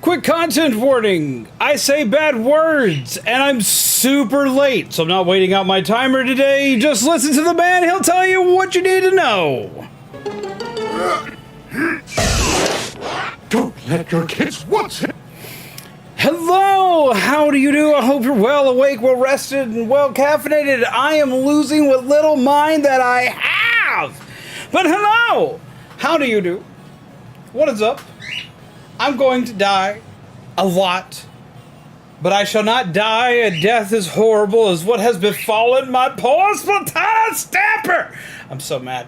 Quick content warning! I say bad words, and I'm super late, so I'm not waiting out my timer today. Just listen to the man, he'll tell you what you need to know. Don't let your kids watch it! Hello! How do you do? I hope you're well awake, well rested, and well caffeinated. I am losing what little mind that I have! But hello! How do you do? What is up? I'm going to die a lot, but I shall not die a death as horrible as what has befallen my poor Splatoon stamper! I'm so mad.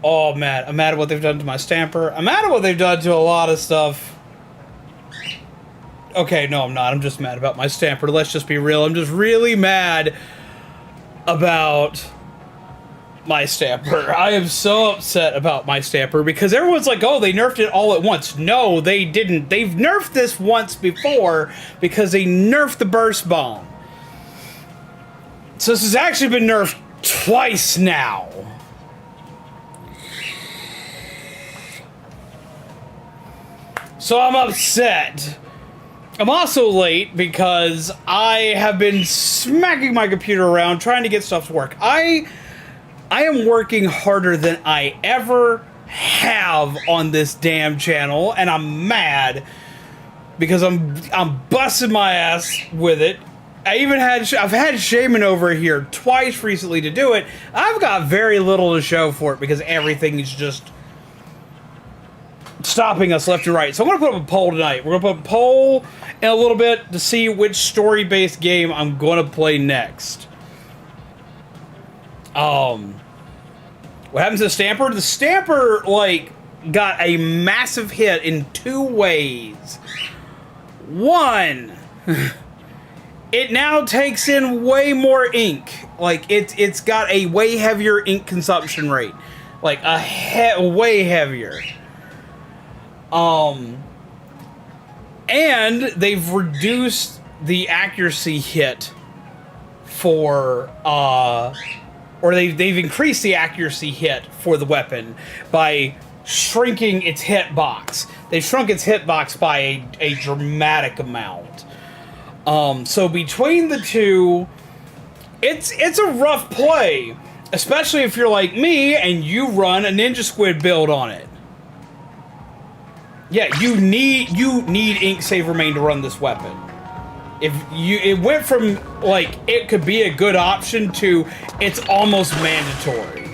Oh, mad. I'm mad at what they've done to my stamper. I'm mad at what they've done to a lot of stuff. Okay, no, I'm not. I'm just mad about my stamper. Let's just be real. I'm just really mad about my stamper. I am so upset about my stamper because everyone's like, oh, they nerfed it all at once. No, they didn't. They've nerfed this once before because they nerfed the burst bomb. So this has actually been nerfed twice now. So I'm upset. I'm also late because I have been smacking my computer around trying to get stuff to work. I am working harder than I ever have on this damn channel, and I'm mad because I'm busting my ass with it. I've had Shaman over here twice recently to do it. I've got very little to show for it because everything is just stopping us left and right. So I'm going to put up a poll tonight. We're going to put a poll in a little bit to see which story-based game I'm going to play next. What happens to the Stamper? The Stamper, like, got a massive hit in two ways. One, it now takes in way more ink. Like, it's got a way heavier ink consumption rate. Like, way heavier. And they've reduced the accuracy hit for, or they've increased the accuracy hit for the weapon by shrinking its hitbox. They've shrunk its hitbox by a dramatic amount. So between the two, it's a rough play, especially if you're like me and you run a Ninja Squid build on it. Yeah, you need Ink Saver Main to run this weapon. It went from, like, it could be a good option to it's almost mandatory.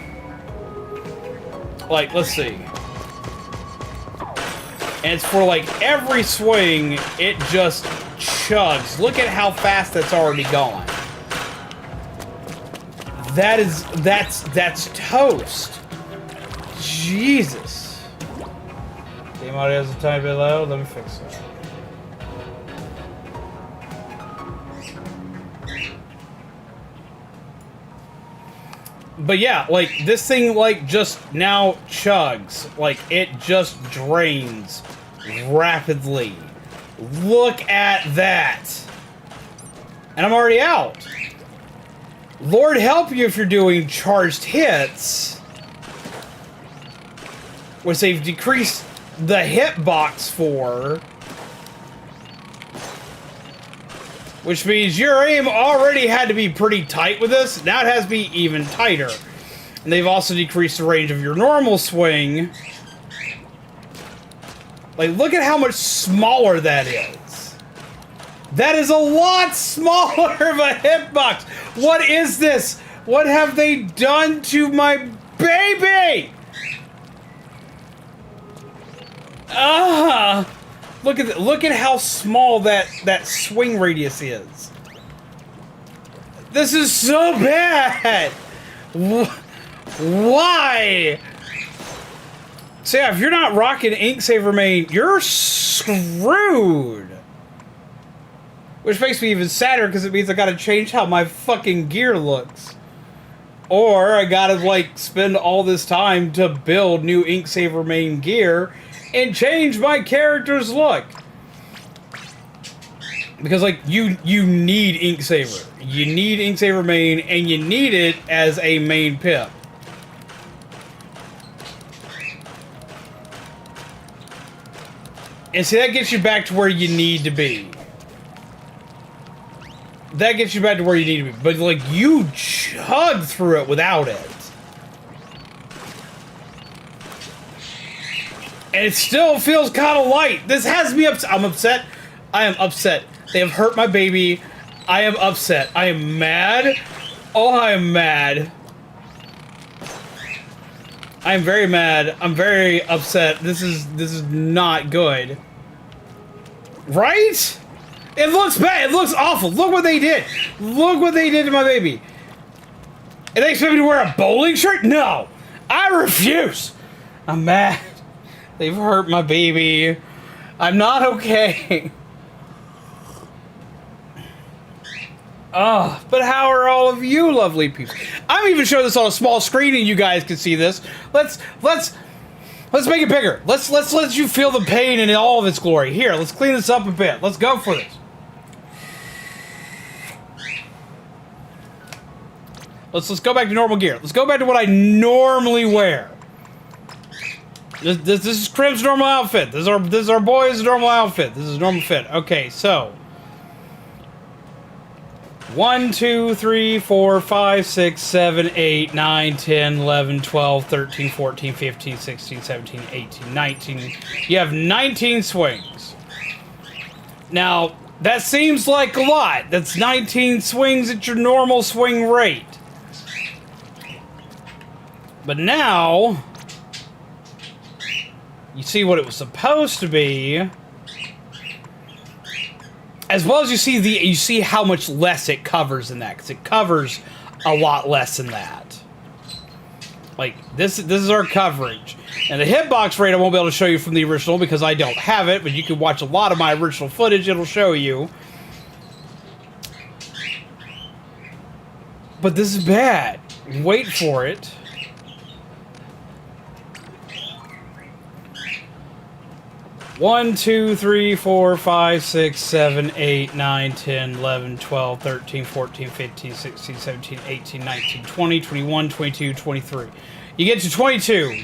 Like, let's see. And it's for, like, every swing, it just chugs. Look at how fast that's already gone. That's toast. Jesus. Game audio is a tiny bit low. Let me fix it. But yeah, like, this thing, like, just now chugs. Like, it just drains rapidly. Look at that. And I'm already out. Lord help you if you're doing charged hits, which they've decreased the hitbox for, which means your aim already had to be pretty tight with this. Now it has to be even tighter. And they've also decreased the range of your normal swing. Like, look at how much smaller that is. That is a lot smaller of a hitbox. What is this? What have they done to my baby? Look at how small that swing radius is. This is so bad. Why? So yeah, if you're not rocking Ink Saver Main, you're screwed. Which makes me even sadder because it means I gotta change how my fucking gear looks. Or I gotta, like, spend all this time to build new Ink Saver Main gear and change my character's look. Because, like, you need Ink Saver. You need Ink Saver Main, and you need it as a main pip. And see, that gets you back to where you need to be. That gets you back to where you need to be. But, like, you chug through it without it. And it still feels kind of light. This has me upset. I'm upset. I am upset. They have hurt my baby. I am upset. I am mad. Oh, I am mad. I am very mad. I'm very upset. This is not good. Right? It looks bad. It looks awful. Look what they did. Look what they did to my baby. And they expect me to wear a bowling shirt? No. I refuse. I'm mad. They've hurt my baby. I'm not okay. Oh, but how are all of you lovely people? I'm even showing this on a small screen and you guys can see this. Let's make it bigger. Let's let you feel the pain in all of its glory. Here, let's clean this up a bit. Let's go for this. Let's go back to normal gear. Let's go back to what I normally wear. This is Crib's normal outfit. This is our boy's normal outfit. This is normal fit. Okay, so 1, 2, 3, 4, 5, 6, 7, 8, 9, 10, 11, 12, 13, 14, 15, 16, 17, 18, 19. You have 19 swings. Now, that seems like a lot. That's 19 swings at your normal swing rate. But now, you see what it was supposed to be, as well as you see how much less it covers in that, because it covers a lot less than that. Like this is our coverage, and the hitbox rate I won't be able to show you from the original because I don't have it, but you can watch a lot of my original footage. It'll show you. But this is bad. Wait for it. One, 2, 3, 4, 5, 6, 7, 8, 9, 10, 11, 12, 13, 14, 15, 16, 17, 18, 19, 20, 21, 22, 23. You get to 22.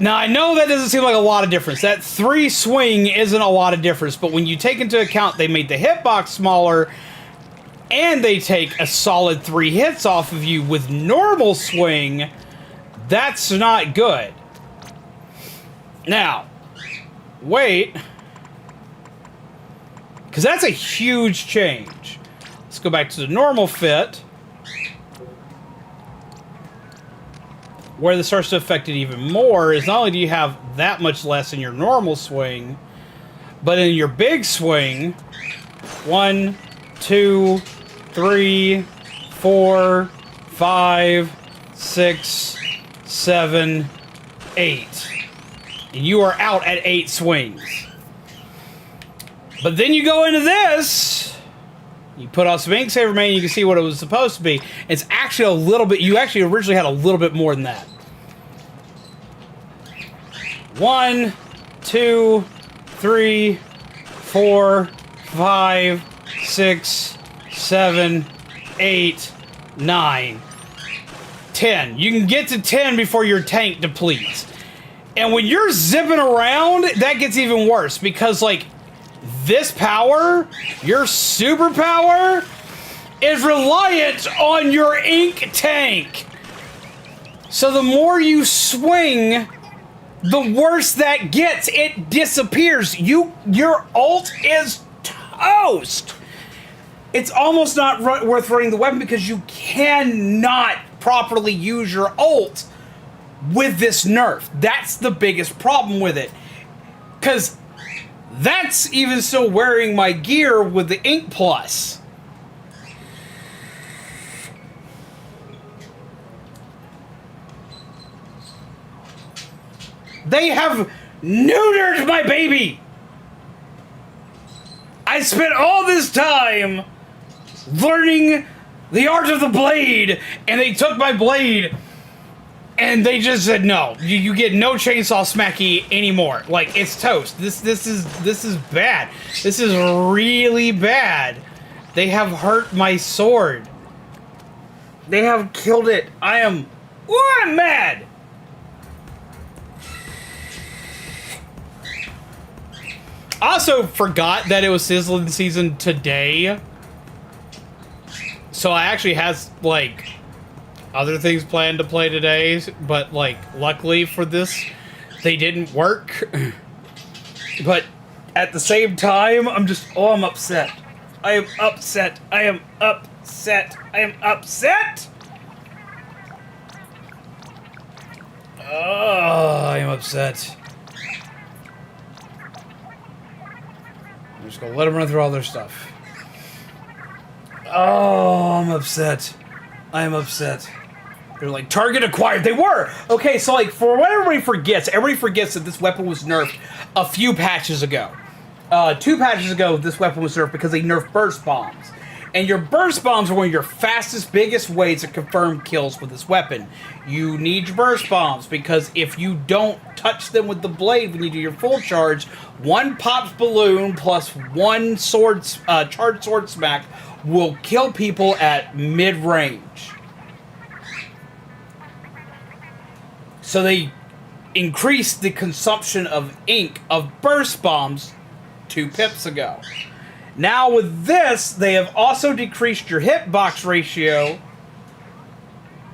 Now, I know that doesn't seem like a lot of difference. That 3 swing isn't a lot of difference, but when you take into account they made the hitbox smaller and they take a solid 3 hits off of you with normal swing, that's not good. Now, wait, because that's a huge change. Let's go back to the normal fit, where this starts to affect it even more is not only do you have that much less in your normal swing, but in your big swing, 1, 2, 3, 4, 5, 6, 7, 8. And you are out at 8 swings. But then you go into this, you put on some ink saver main, you can see what it was supposed to be. It's actually a little bit, you actually originally had a little bit more than that. 1, 2, 3, 4, 5, 6, 7, 8, 9, 10. You can get to 10 before your tank depletes. And when you're zipping around, that gets even worse because, like, this power, your superpower, is reliant on your ink tank. So the more you swing, the worse that gets. It disappears. Your ult is toast. It's almost not worth running the weapon because you cannot properly use your ult with this nerf. That's the biggest problem with it. Because that's even still wearing my gear with the Ink Plus. They have neutered my baby! I spent all this time learning the art of the blade, and they took my blade and they just said no. You get no chainsaw smacky anymore. Like, it's toast. This is bad. This is really bad. They have hurt my sword. They have killed it. I'm mad. I also forgot that it was Sizzling season today. So I actually has, like, other things planned to play today. But, like, luckily for this, they didn't work. But at the same time, I'm upset. I am upset. I am upset. I am upset. Oh, I am upset. I'm just gonna let them run through all their stuff. Oh, I'm upset. I am upset. They're like, target acquired. They were! Okay, so like, for what everybody forgets that this weapon was nerfed a few patches ago. 2 patches ago, this weapon was nerfed because they nerfed burst bombs. And your burst bombs are one of your fastest, biggest ways to confirm kills with this weapon. You need your burst bombs because if you don't touch them with the blade when you do your full charge, 1 pops balloon plus 1 charged sword smack will kill people at mid-range. So they increased the consumption of ink of burst bombs 2 pips ago. Now with this, they have also decreased your hitbox ratio,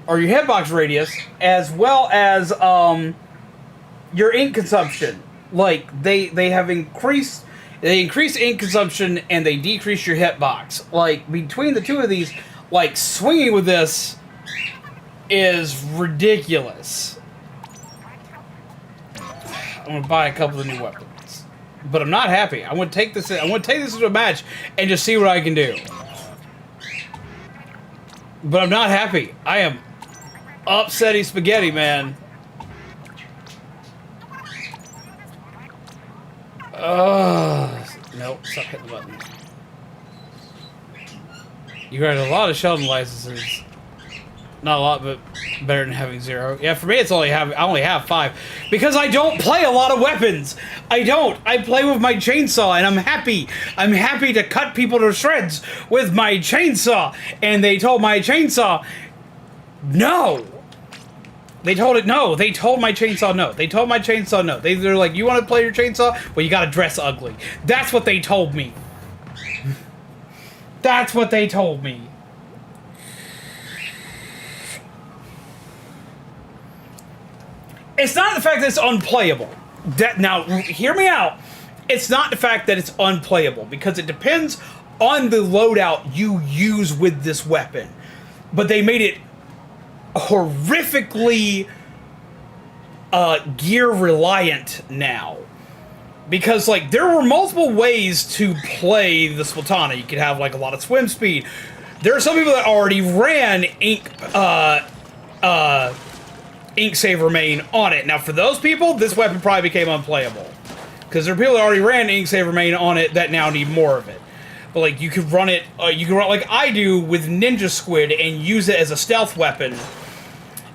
or your hitbox radius, as well as your ink consumption. Like they increased ink consumption and they decrease your hitbox. Like between the 2 of these, like swinging with this is ridiculous. I'm gonna buy a couple of new weapons. But I'm not happy. I want to take this into a match and just see what I can do. But I'm not happy. I am upsetty spaghetti, man. Nope, stop hitting the button. You got a lot of Sheldon licenses. Not a lot, but better than having 0. Yeah, for me, I only have 5 because I don't play a lot of weapons. I don't. I play with my chainsaw, and I'm happy. I'm happy to cut people to shreds with my chainsaw. And they told my chainsaw, no. They told it no. They told my chainsaw no. They told my chainsaw no. They're like, you want to play your chainsaw? Well, you got to dress ugly. That's what they told me. That's what they told me. It's not the fact that it's unplayable. Now, hear me out. It's not the fact that it's unplayable, because it depends on the loadout you use with this weapon. But they made it horrifically gear reliant now. Because, like, there were multiple ways to play the Splatoon. You could have, like, a lot of swim speed. There are some people that already ran Ink Save Remain on it. Now, for those people, this weapon probably became unplayable. Because there are people that already ran Ink Save Remain on it that now need more of it. But, like, you could run it like I do with Ninja Squid and use it as a stealth weapon.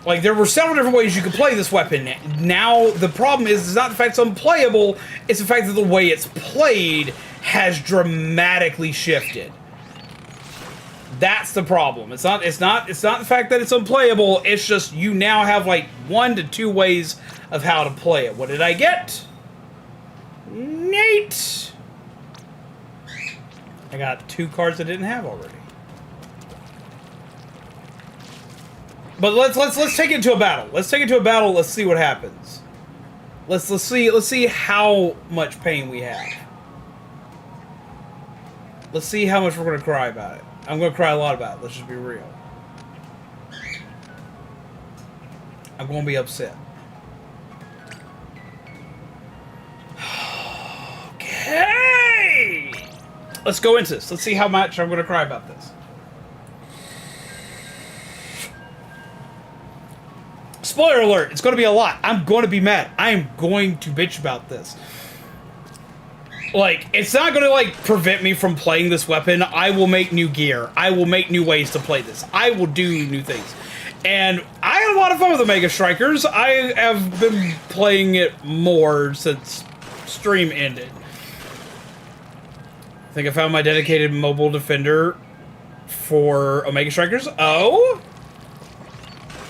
Like, there were several different ways you could play this weapon. Now, the problem is, it's not the fact it's unplayable, it's the fact that the way it's played has dramatically shifted. That's the problem. It's not the fact that it's unplayable, it's just you now have like 1 to 2 ways of how to play it. What did I get? Neat! I got 2 cards I didn't have already. But let's take it to a battle. Let's take it to a battle, let's see what happens. Let's see how much pain we have. Let's see how much we're gonna cry about it. I'm going to cry a lot about it. Let's just be real. I'm going to be upset. Okay! Let's go into this. Let's see how much I'm going to cry about this. Spoiler alert. It's going to be a lot. I'm going to be mad. I am going to bitch about this. Like, it's not going to, like, prevent me from playing this weapon. I will make new gear. I will make new ways to play this. I will do new things. And I had a lot of fun with the Mega Strikers. I have been playing it more since stream ended. I think I found my dedicated mobile defender for Omega Strikers. Oh!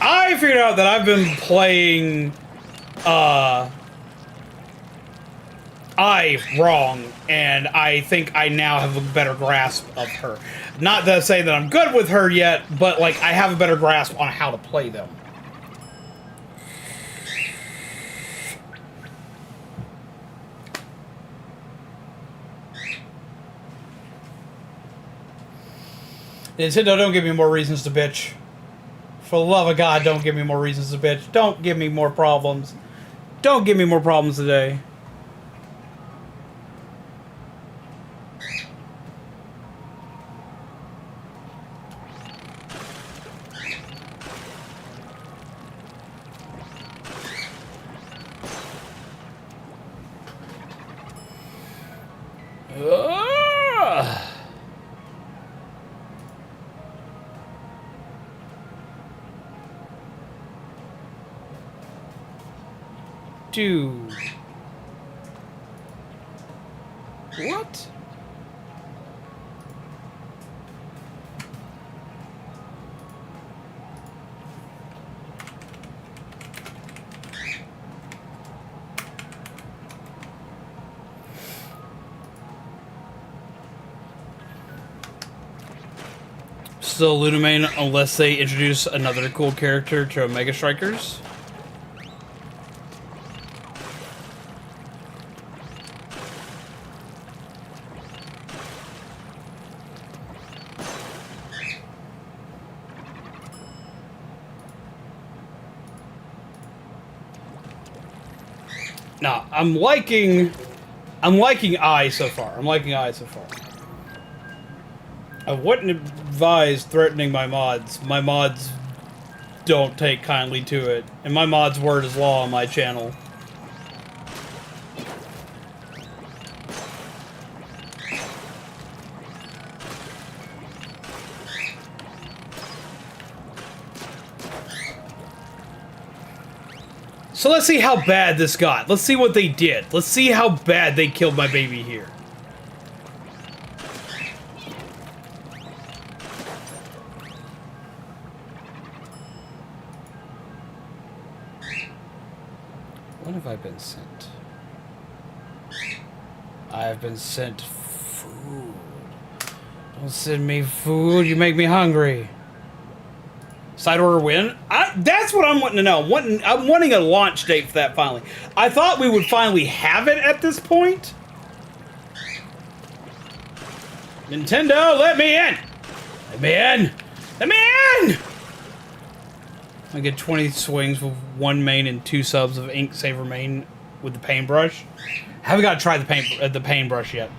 I figured out that I've been playing, I wrong, and I think I now have a better grasp of her. Not to say that I'm good with her yet, but like I have a better grasp on how to play them. Nintendo, don't give me more reasons to bitch. For the love of God, don't give me more reasons to bitch. Don't give me more problems. Don't give me more problems today. Dude. What? Still Lunamain unless they introduce another cool character to Omega Strikers. No, I'm liking I so far. I'm liking I so far. I wouldn't advise threatening my mods. My mods don't take kindly to it. And my mod's word is law on my channel. So let's see how bad this got. Let's see what they did. Let's see how bad they killed my baby here. What have I been sent? I have been sent food. Don't send me food. You make me hungry. Side order win? That's what I'm wanting to know. I'm wanting a launch date for that finally. I thought we would finally have it at this point. Nintendo, let me in! Let me in! Let me in! I get 20 swings with 1 main and 2 subs of Ink Saver main with the paintbrush. Haven't got to try the paintbrush yet.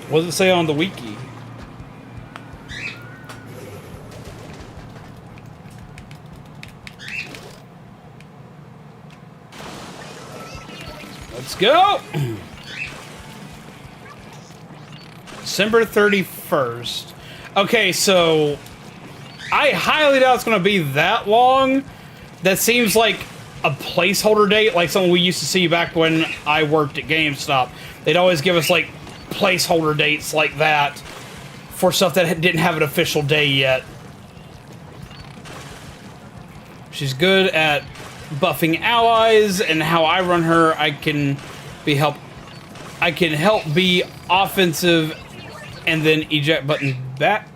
What does it say on the wiki? Let's go! December 31st. Okay, so I highly doubt it's going to be that long. That seems like a placeholder date, like something we used to see back when I worked at GameStop. They'd always give us like placeholder dates like that for stuff that didn't have an official day yet. She's good at buffing allies, and how I run her, I can help be offensive and then eject button back.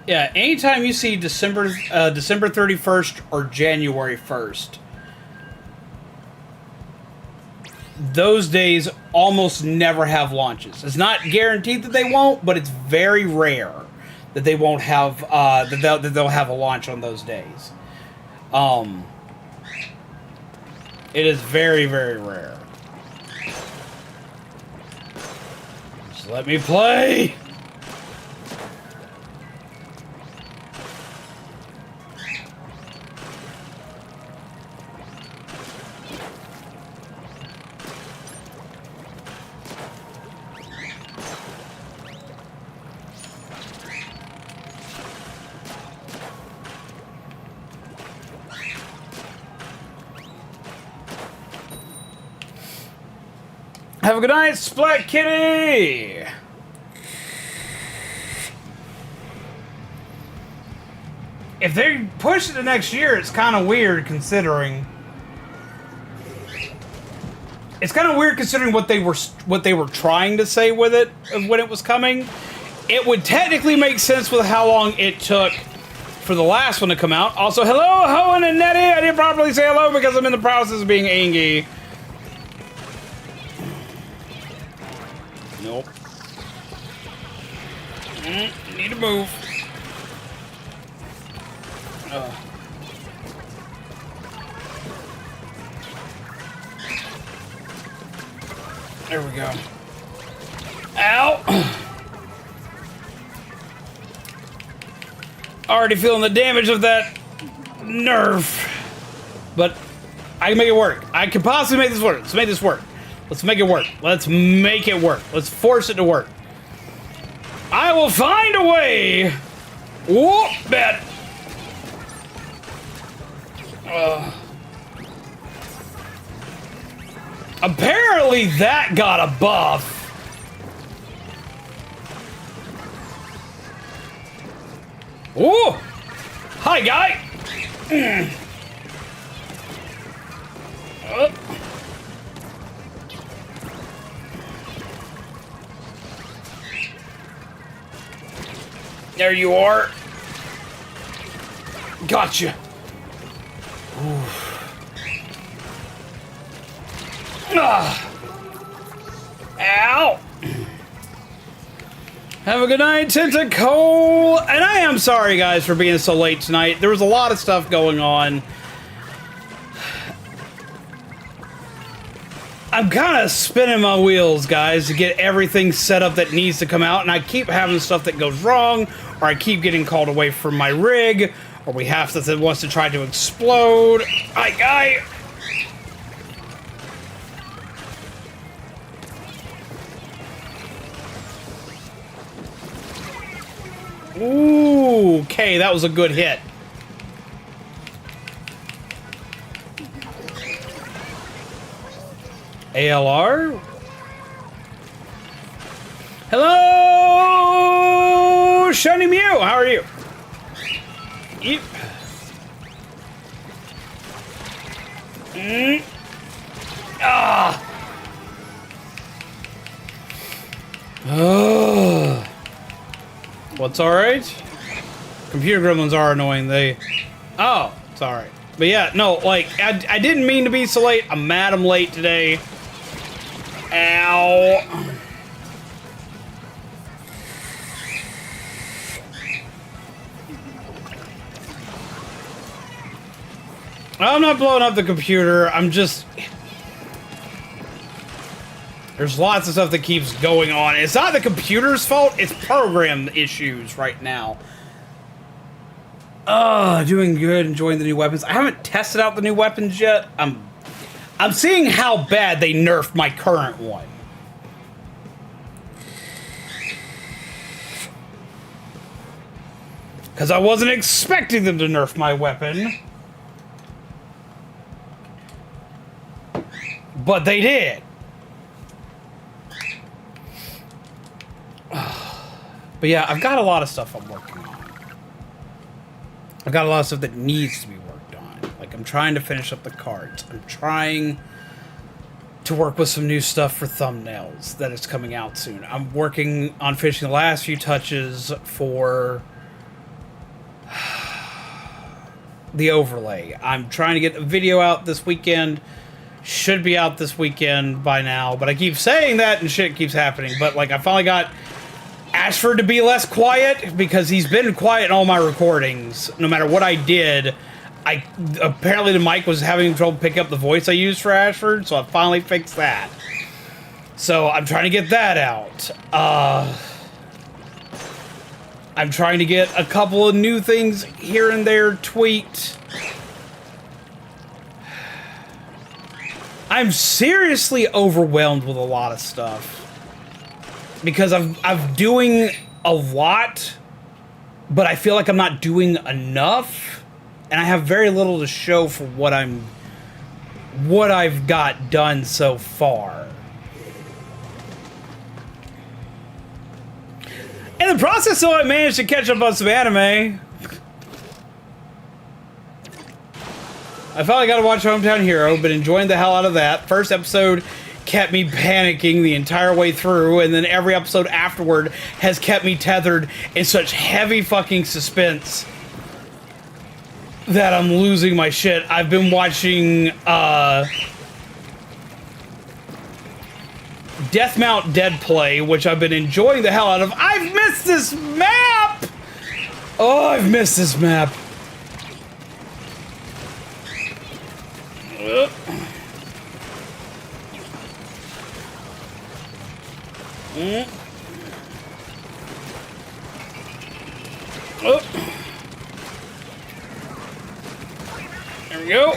Yeah, anytime you see December 31st or January 1st, those days almost never have launches. It's not guaranteed that they won't, but it's very rare that they won't have that they'll have a launch on those days. It is very, very rare. Just let me play. Have a good night, Splat Kitty! If they push it to next year, it's kind of weird considering... It's kind of weird considering what they were trying to say with it when it was coming. It would technically make sense with how long it took for the last one to come out. Also, hello, Hohen and Nettie. I didn't properly say hello because I'm in the process of being angry. Nope. Need to move. There we go. Ow! Already feeling the damage of that nerf. But I can make it work. I can possibly make this work. Let's make this work. Let's make it work. Let's make it work. Let's force it to work. I will find a way. Whoop, bad. Apparently that got a buff. Ooh! Hi, guy! There you are. Gotcha. Ow! Have a good night, Tentacle! And I am sorry, guys, for being so late tonight. There was a lot of stuff going on. I'm kind of spinning my wheels, guys, to get everything set up that needs to come out, and I keep having stuff that goes wrong, or I keep getting called away from my rig, or we have stuff that wants to try to explode. Hi, guy! Ooh, okay, that was a good hit. ALR? Hello, Shiny Mew, how are you? Yep. Oh. What's alright? Computer gremlins are annoying. Oh, it's alright. But yeah, no, like, I didn't mean to be so late. I'm mad I'm late today. Ow. I'm not blowing up the computer. I'm just... There's lots of stuff that keeps going on. It's not the computer's fault. It's program issues right now. Doing good. Enjoying the new weapons. I haven't tested out the new weapons yet. I'm seeing how bad they nerfed my current one. Because I wasn't expecting them to nerf my weapon. But they did. But yeah, I've got a lot of stuff I'm working on. I've got a lot of stuff that needs to be worked on. Like, I'm trying to finish up the cards. I'm trying to work with some new stuff for thumbnails that is coming out soon. I'm working on finishing the last few touches for the overlay. I'm trying to get a video out this weekend. Should be out this weekend by now. But I keep saying that and shit keeps happening. But, like, I finally got Ashford to be less quiet because he's been quiet in all my recordings. No matter what I did, apparently the mic was having trouble picking up the voice I used for Ashford, so I finally fixed that. So I'm trying to get that out. I'm trying to get a couple of new things here and there tweaked. I'm seriously overwhelmed with a lot of stuff. Because I'm doing a lot, but I feel like I'm not doing enough, and I have very little to show for what I've got done so far. In the process, though, I managed to catch up on some anime. I finally got to watch Hometown Hero, but enjoying the hell out of that. First episode kept me panicking the entire way through, and then every episode afterward has kept me tethered in such heavy fucking suspense that I'm losing my shit. I've been watching Deathmount Dead Play, which I've been enjoying the hell out of. I've missed this map! Oh, I've missed this map. There we go.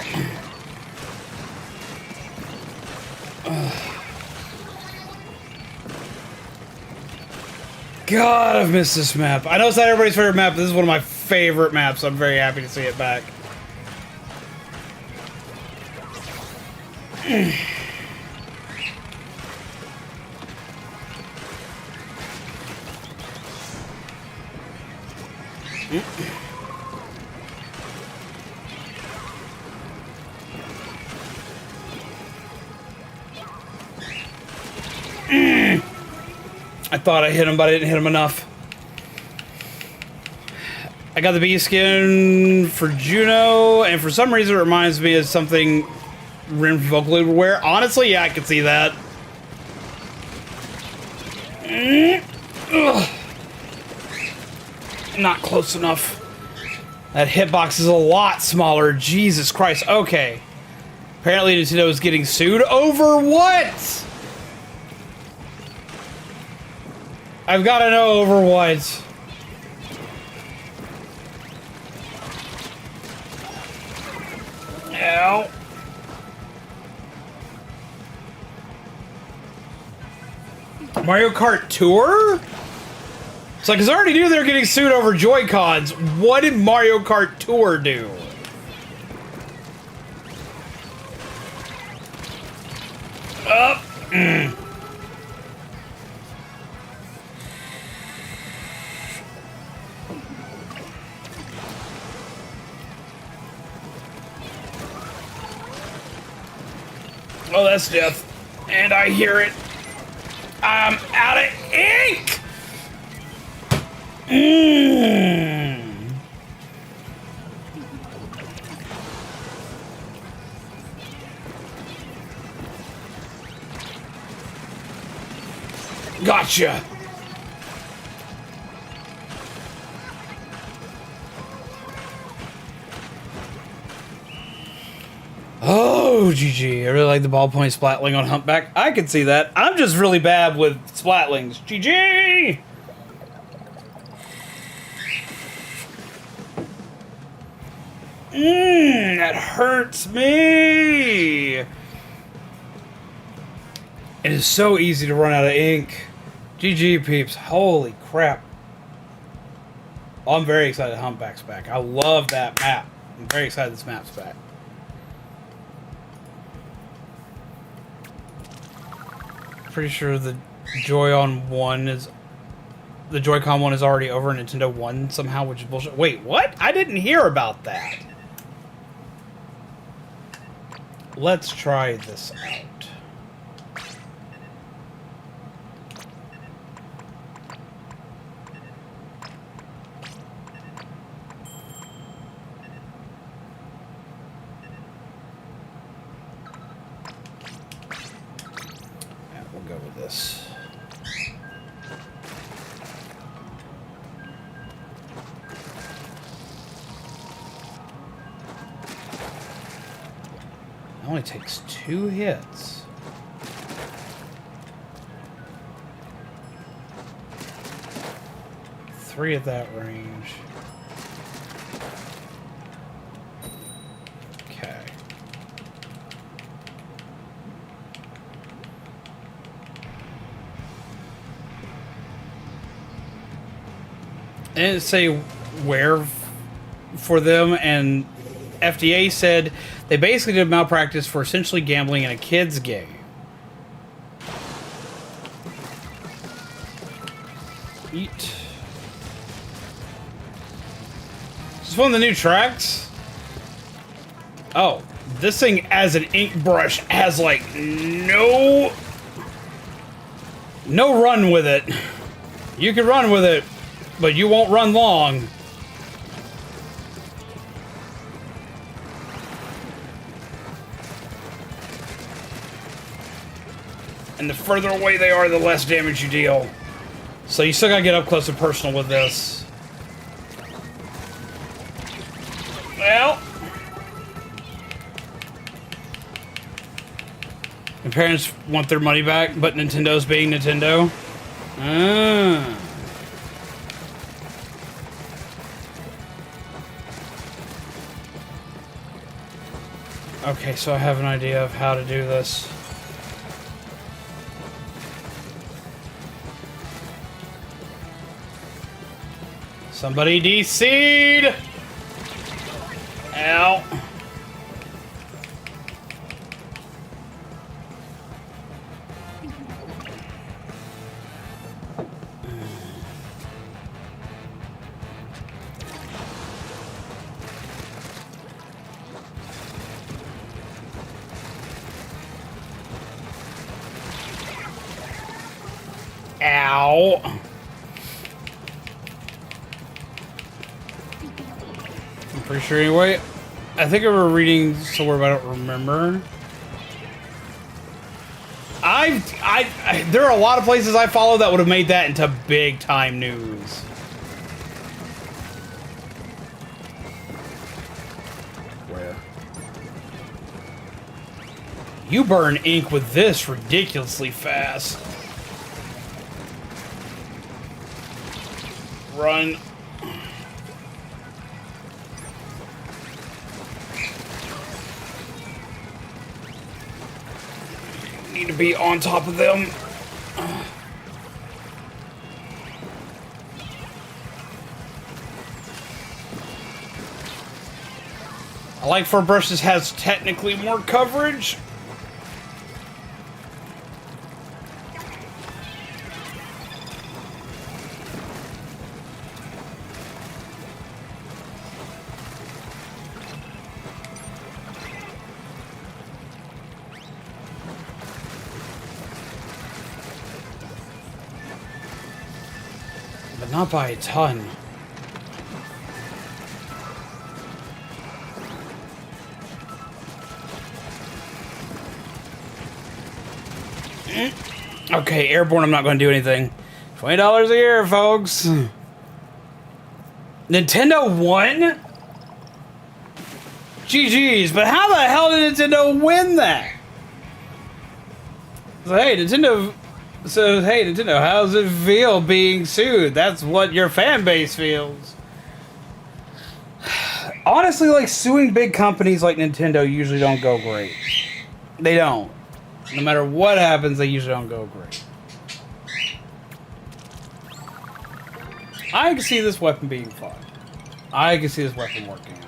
God, I've missed this map. I know it's not everybody's favorite map, but this is one of my favorite maps, so I'm very happy to see it back. I thought I hit him, but I didn't hit him enough. I got the bee skin for Juno, and for some reason it reminds me of something Rin from Vocally would wear. Honestly, yeah, I could see that. Not close enough. That hitbox is a lot smaller. Jesus Christ. Okay. Apparently Nintendo is getting sued over what? I've got to know over what. Ow. Mario Kart Tour? It's like, 'cause I already knew they were getting sued over Joy-Cons. What did Mario Kart Tour do? Up. Oh, that's death. And I hear it. I'm out of ink! Gotcha. Oh, GG. I really like the ballpoint splatling on Humpback. I can see that. I'm just really bad with splatlings. GG! That hurts me! It is so easy to run out of ink. GG, peeps. Holy crap. Oh, I'm very excited Humpback's back. I love that map. I'm very excited this map's back. Pretty sure the Joy-Con one is already over Nintendo One somehow, which is bullshit. Wait, what? I didn't hear about that. Let's try this out. Go with this. It only takes 2 hits. Three at that range. Okay. It didn't say where for them, and FDA said they basically did malpractice for essentially gambling in a kid's game. Eat. Is this one of the new tracks? Oh, this thing as an ink brush has like no run with it. You can run with it, but you won't run long. And the further away they are, the less damage you deal. So you still gotta get up close and personal with this. Well. And parents want their money back, but Nintendo's being Nintendo. Ah. Okay, so I have an idea of how to do this. Somebody DC'd! Ow. Ow. I'm pretty sure anyway. I think I were reading somewhere, but I don't remember. There are a lot of places I follow that would have made that into big time news. Where? You burn ink with this ridiculously fast. Run. Need to be on top of them. I like for brushes has technically more coverage. Not by a ton. Okay, airborne, I'm not going to do anything. $20 a year, folks. Nintendo won? GG's, but how the hell did Nintendo win that? So, hey, Nintendo... So, hey, Nintendo, how does it feel being sued? That's what your fan base feels. Honestly, like, suing big companies like Nintendo usually don't go great. They don't. No matter what happens, they usually don't go great. I can see this weapon being fun. I can see this weapon working out.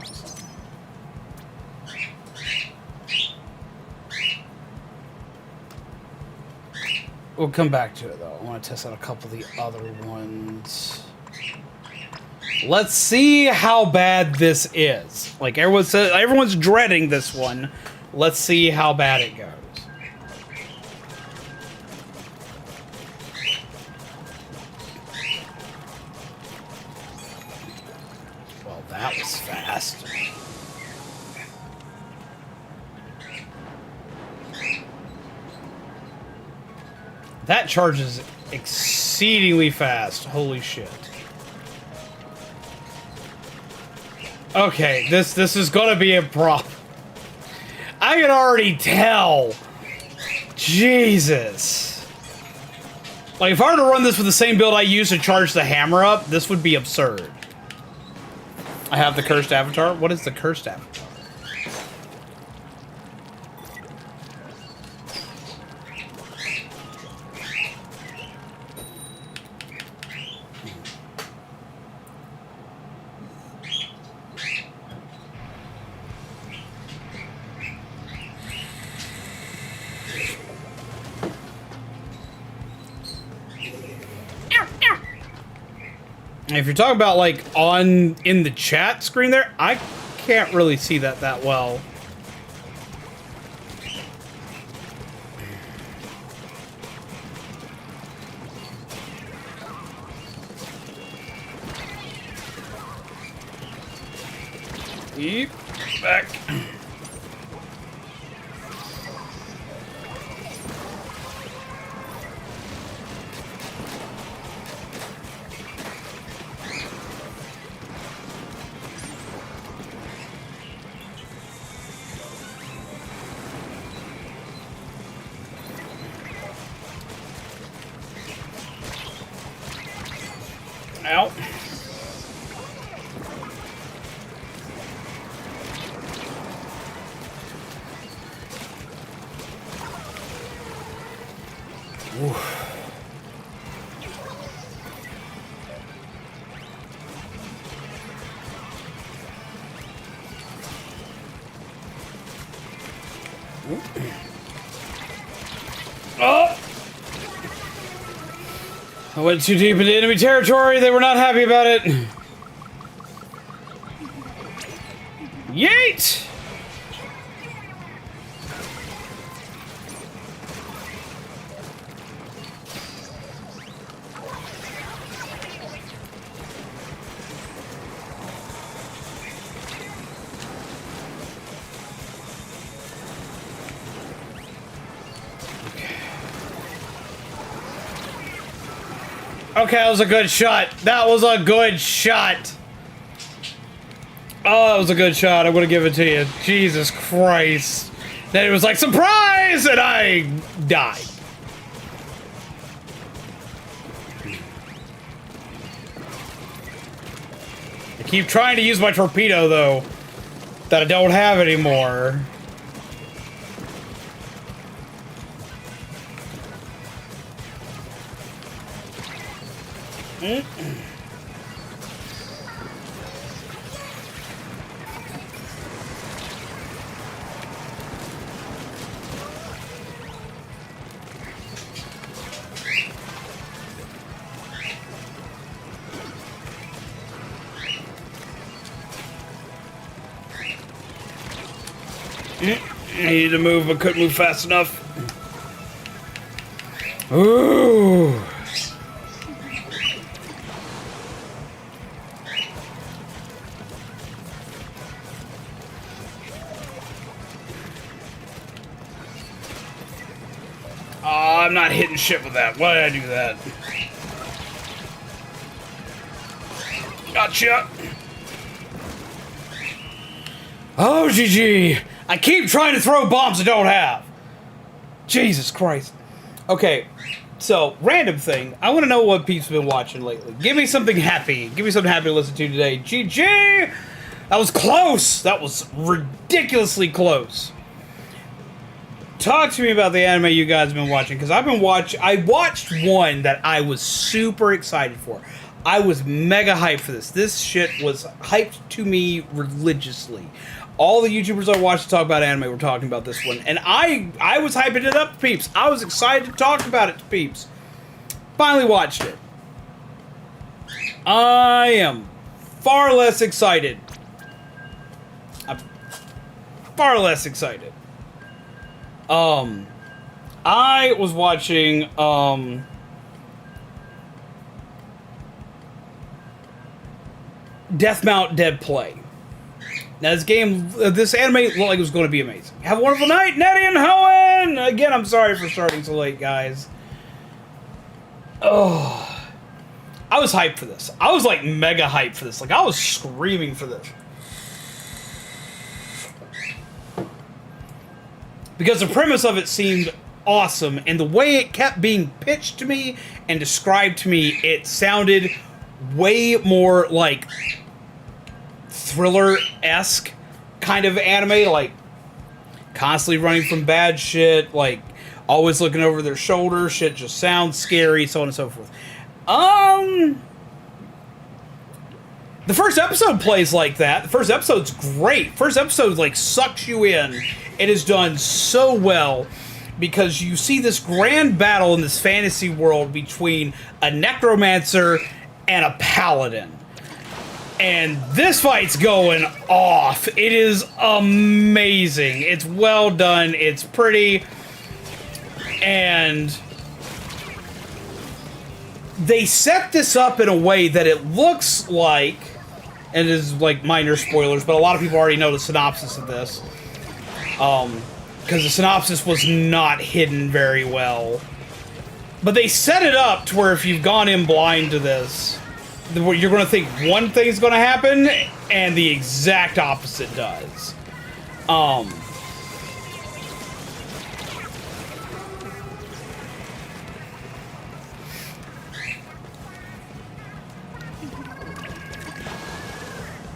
We'll come back to it, though. I want to test out a couple of the other ones. Let's see how bad this is. Like, everyone's dreading this one. Let's see how bad it goes. Well, that was fast. That charges exceedingly fast. Holy shit. Okay, this is gonna be a problem. I can already tell. Jesus. Like, if I were to run this with the same build I used to charge the hammer up, this would be absurd. I have the cursed avatar. What is the cursed avatar? If you're talking about like in the chat screen there, I can't really see that well. Yep, back. Ow. Oh! I went too deep into enemy territory. They were not happy about it. Yeet! Okay, that was a good shot. That was a good shot. Oh, that was a good shot. I'm gonna give it to you. Jesus Christ. Then it was like, surprise! And I died. I keep trying to use my torpedo, though, that I don't have anymore. I needed to move, but couldn't move fast enough. Ooh. Oh, I'm not hitting shit with that. Why did I do that? Gotcha. Oh, GG. I keep trying to throw bombs I don't have. Jesus Christ. Okay, so, random thing. I want to know what peeps have been watching lately. Give me something happy. Give me something happy to listen to today. GG! That was close! That was ridiculously close. Talk to me about the anime you guys have been watching, because I watched one that I was super excited for. I was mega hyped for this. This shit was hyped to me religiously. All the YouTubers I watched to talk about anime were talking about this one. And I was hyping it up to peeps. I was excited to talk about it to peeps. Finally watched it. I am far less excited. I'm far less excited. I was watching, Deathmount Dead Play. Now this anime looked like it was going to be amazing. Have a wonderful night, Nettie and Hoenn! Again, I'm sorry for starting so late, guys. Oh, I was hyped for this. I was like mega hyped for this. Like I was screaming for this. Because the premise of it seemed awesome, and the way it kept being pitched to me and described to me, it sounded way more like thriller-esque kind of anime, like constantly running from bad shit, like always looking over their shoulder, shit just sounds scary, so on and so forth. The first episode plays like that. The first episode's great. First episode like sucks you in. It is done so well because you see this grand battle in this fantasy world between a necromancer and a paladin. And this fight's going off. It is amazing. It's well done. It's pretty. And they set this up in a way that it looks like, and it is like minor spoilers, but a lot of people already know the synopsis of this. Because the synopsis was not hidden very well. But they set it up to where if you've gone in blind to this, you're going to think one thing's going to happen, and the exact opposite does.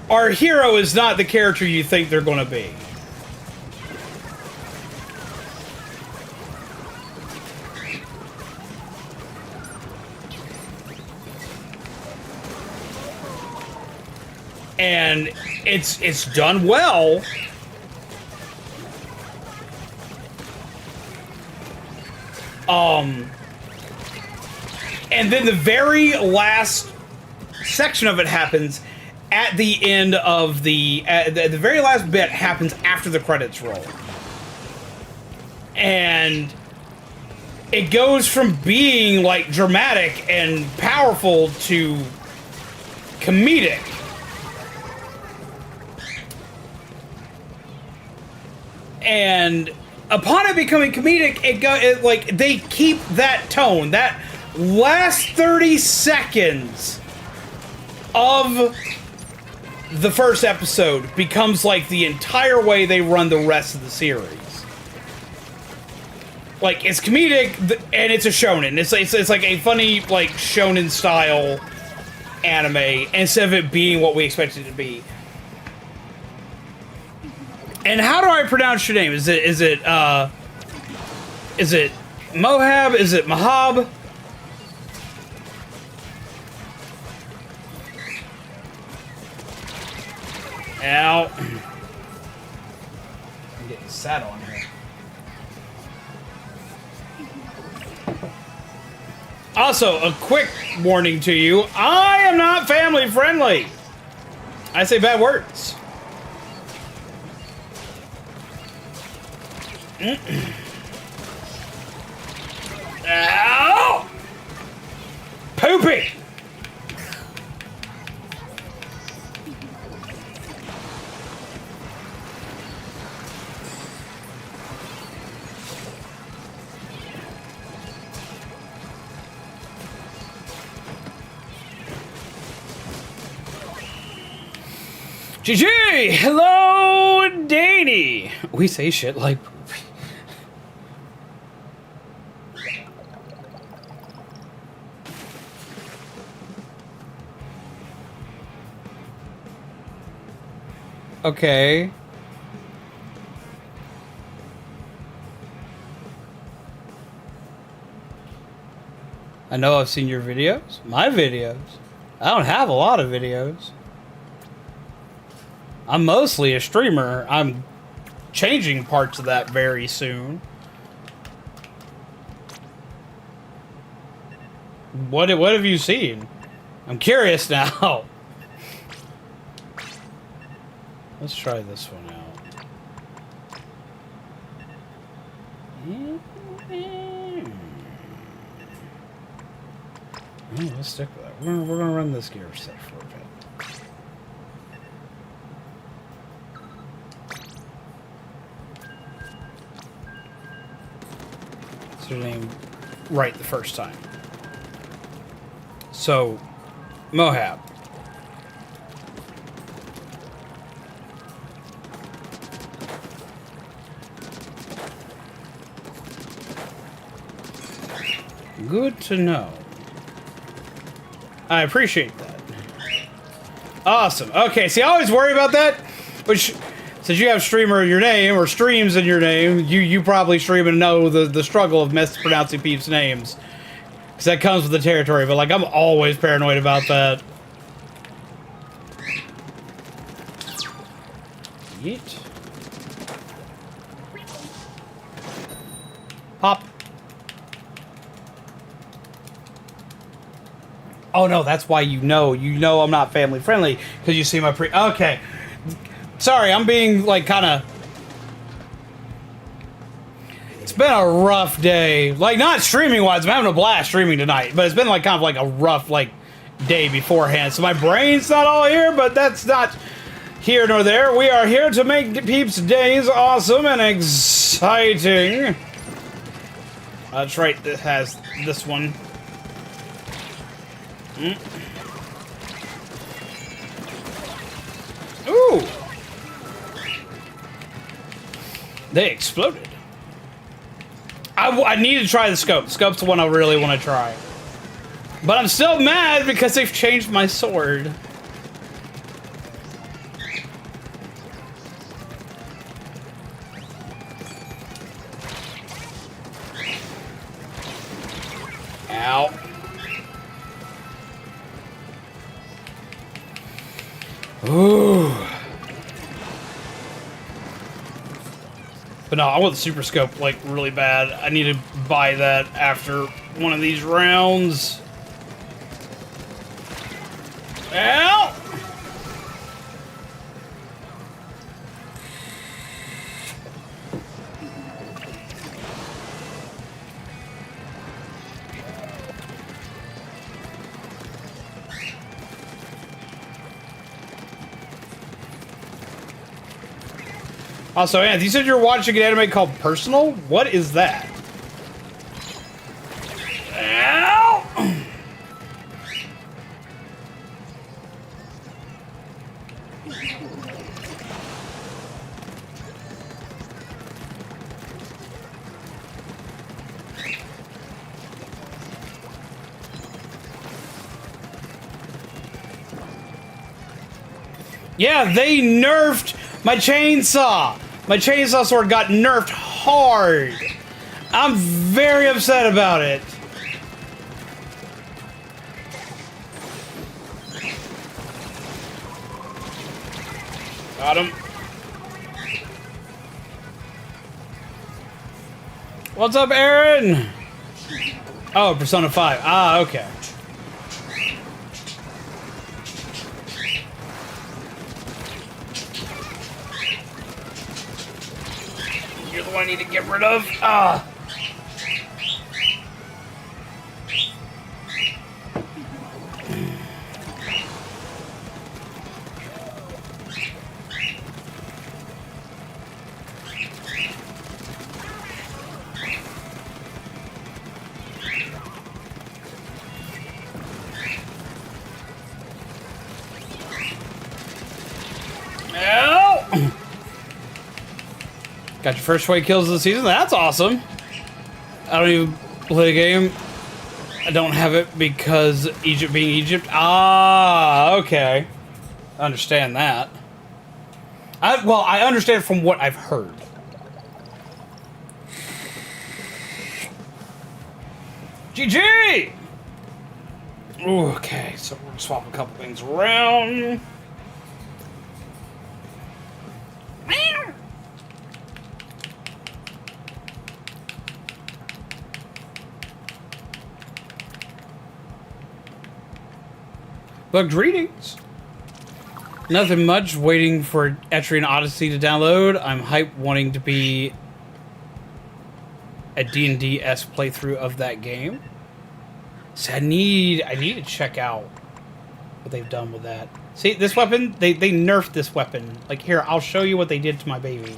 Our hero is not the character you think they're going to be. And it's done well. And then the very last section of it happens at the end of the very last bit happens after the credits roll. And it goes from being like dramatic and powerful to comedic. And upon it becoming comedic, like they keep that tone. That last 30 seconds of the first episode becomes like the entire way they run the rest of the series. Like it's comedic and it's a shonen. It's like a funny like shonen style anime instead of it being what we expected it to be. And how do I pronounce your name? Is it Mohab? Is it Mahab? Ow. I'm getting sat on here. Also, a quick warning to you. I am not family friendly. I say bad words. Ow! Poopy! GG! Hello, Danny! We say shit like poopy. Okay. I know I've seen your videos. My videos. I don't have a lot of videos. I'm mostly a streamer. I'm changing parts of that very soon. What have you seen? I'm curious now. Let's try this one out. Let's stick with that. We're gonna run this gear set for a bit. That's your name right the first time. So, Mohab. Good to know. I appreciate that. Awesome. Okay, see, I always worry about that. Which, since you have streamer in your name, or streams in your name, you probably stream and know the struggle of mispronouncing people's names. Because that comes with the territory, but like, I'm always paranoid about that. Yeet. Pop. Oh no, that's why you know I'm not family friendly, because you see my okay. Sorry, I'm being like kind of. It's been a rough day. Like, not streaming wise, I'm having a blast streaming tonight, but it's been like kind of like a rough like day beforehand. So my brain's not all here, but that's not here nor there. We are here to make peeps' days awesome and exciting. That's right, this has this one. Ooh! They exploded. I need to try the scope. The scope's the one I really want to try. But I'm still mad because they've changed my sword. Ow. Ooh. But no, I want the super scope like really bad. I need to buy that after one of these rounds. Ow! Also, Anth, you said you're watching an anime called Personal? What is that? Ow! Yeah, they nerfed my chainsaw. My chainsaw sword got nerfed hard. I'm very upset about it. Got him. What's up, Aaron? Oh, Persona 5. Ah, okay. You're the one I need to get rid of. Ah. Got your first 20 kills of the season. That's awesome. I don't even play the game. I don't have it because Egypt being Egypt. Ah, okay. I understand that. Well, I understand from what I've heard. GG! Ooh, okay, so we're gonna swap a couple things around. But greetings. Nothing much, waiting for Aderan Odyssey to download. I'm hyped, wanting to be a D&D-esque playthrough of that game. So I need to check out what they've done with that. See, this weapon, they nerfed this weapon. Like, here, I'll show you what they did to my baby.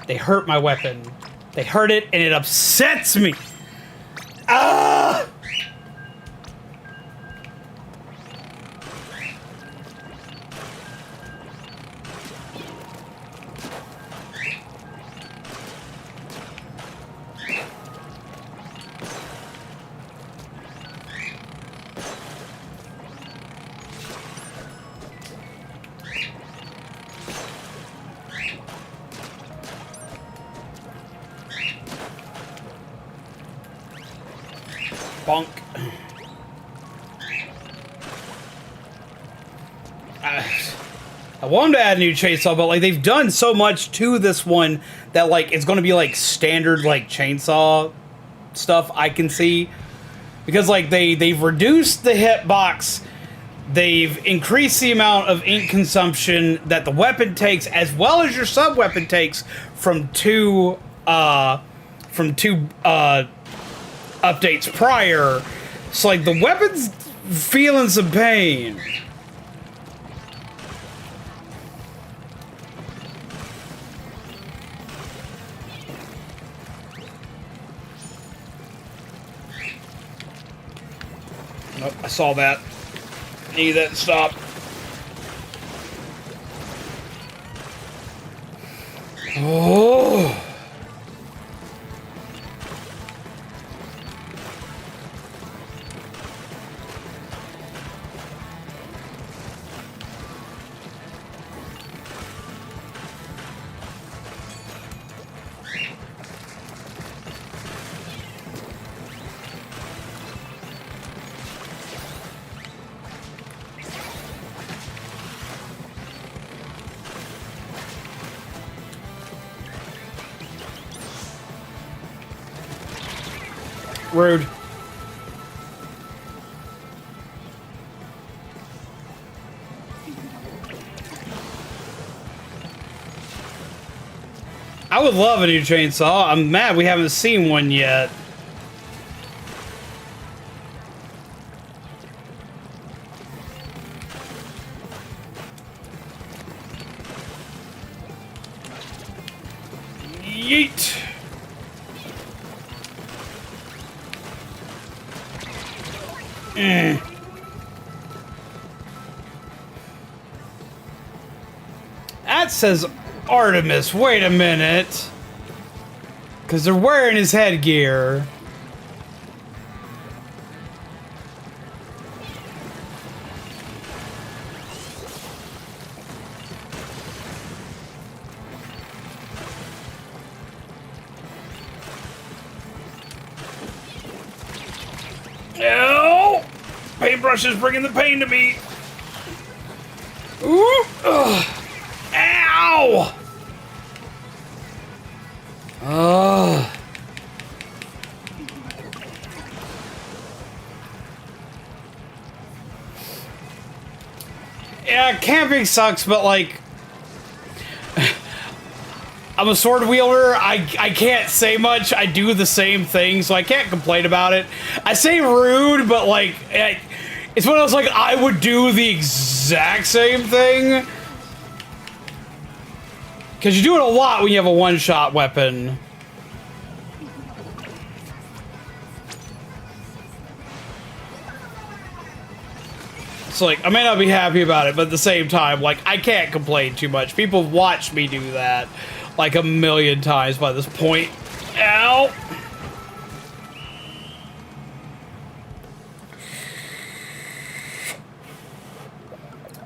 They hurt my weapon. They hurt it, and it upsets me. Ah! Bonk. I want them to add a new chainsaw, but like they've done so much to this one that like it's going to be like standard like chainsaw stuff I can see. Because like they've reduced the hitbox, they've increased the amount of ink consumption that the weapon takes, as well as your sub weapon takes from two updates prior. So like the weapon's feeling some pain. Nope, I saw that. Need that to stop. Oh. Rude. I would love a new chainsaw. I'm mad we haven't seen one yet. Yeet. That says Artemis. Wait a minute. Because they're wearing his headgear. No! Paintbrush is bringing the pain to me. Ooh! Ugh. Ow! Ugh. Yeah, camping sucks, but like... I'm a sword wielder. I can't say much. I do the same thing, so I can't complain about it. I say rude, but like... It's one of those, like, I would do the exact same thing. Because you do it a lot when you have a one-shot weapon. So, like, I may not be happy about it, but at the same time, like, I can't complain too much. People watch me do that, like, a million times by this point. Ow!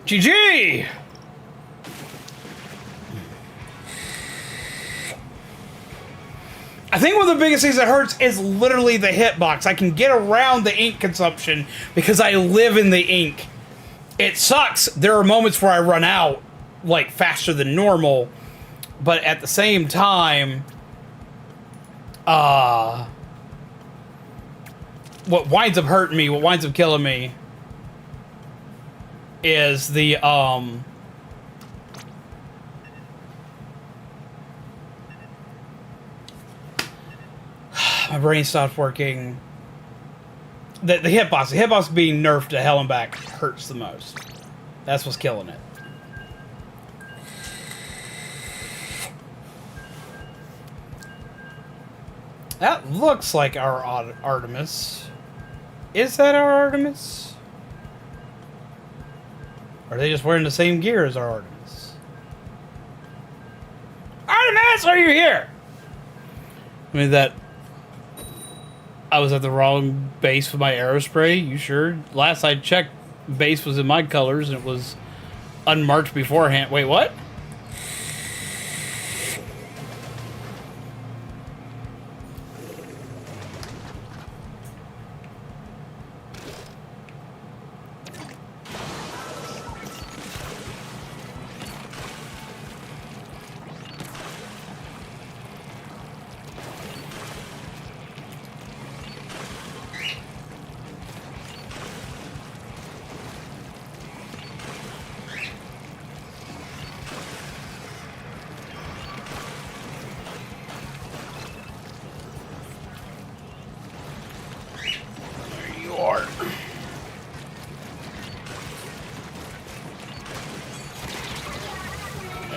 GG! I think one of the biggest things that hurts is literally the hitbox. I can get around the ink consumption because I live in the ink. It sucks. There are moments where I run out, like, faster than normal. But at the same time, what winds up hurting me, what winds up killing me, is the, my brain stopped working. The hitbox being nerfed to hell and back hurts the most. That's what's killing it. That looks like our Artemis. Is that our Artemis? Or are they just wearing the same gear as our Artemis? Artemis, are you here? I mean, that... I was at the wrong base with my aerospray. You sure? Last I checked, base was in my colors and it was unmarked beforehand. Wait, what?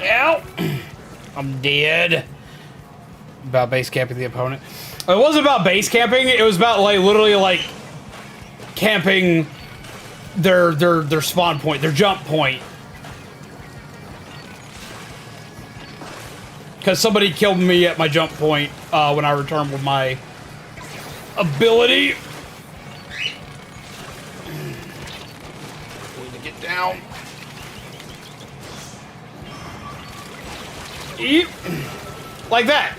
Well, I'm dead. About base camping the opponent. It wasn't about base camping. It was about like literally like camping their spawn point, their jump point. Because somebody killed me at my jump point when I returned with my ability. Need to get down. Eat. Like that.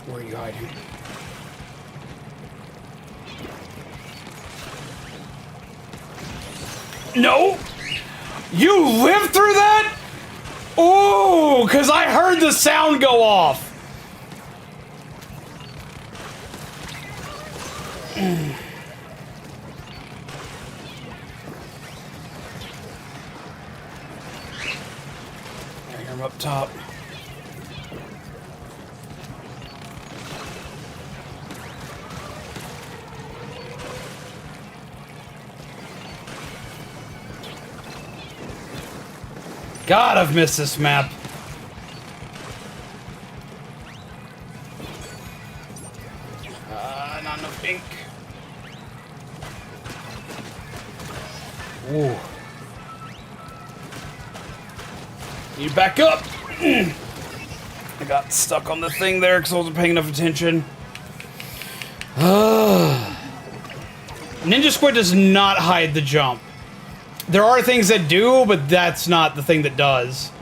Where are you hiding? No! You lived through that? Ooh, because I heard the sound go off. I'm up top. God, I've missed this map. Not enough ink. Ooh. Need to back up. I got stuck on the thing there because I wasn't paying enough attention. Ninja Squid does not hide the jump. There are things that do, but that's not the thing that does.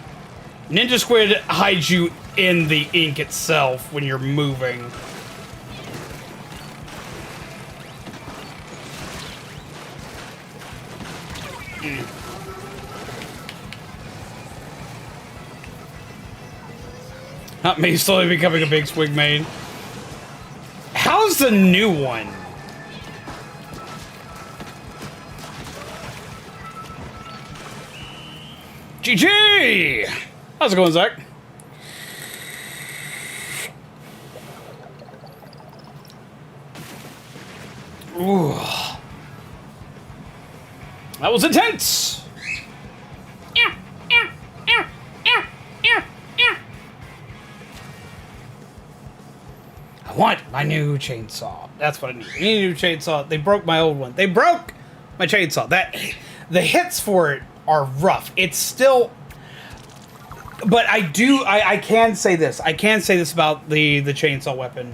Ninja Squid hides you in the ink itself when you're moving. Not me slowly becoming a big swig main. How's the new one? GG! How's it going, Zach? Ooh. That was intense! I want my new chainsaw. That's what I need. I need a new chainsaw. They broke my old one. They broke my chainsaw. The hits for it are rough. It's still, but I can say this. I can say this about the chainsaw weapon.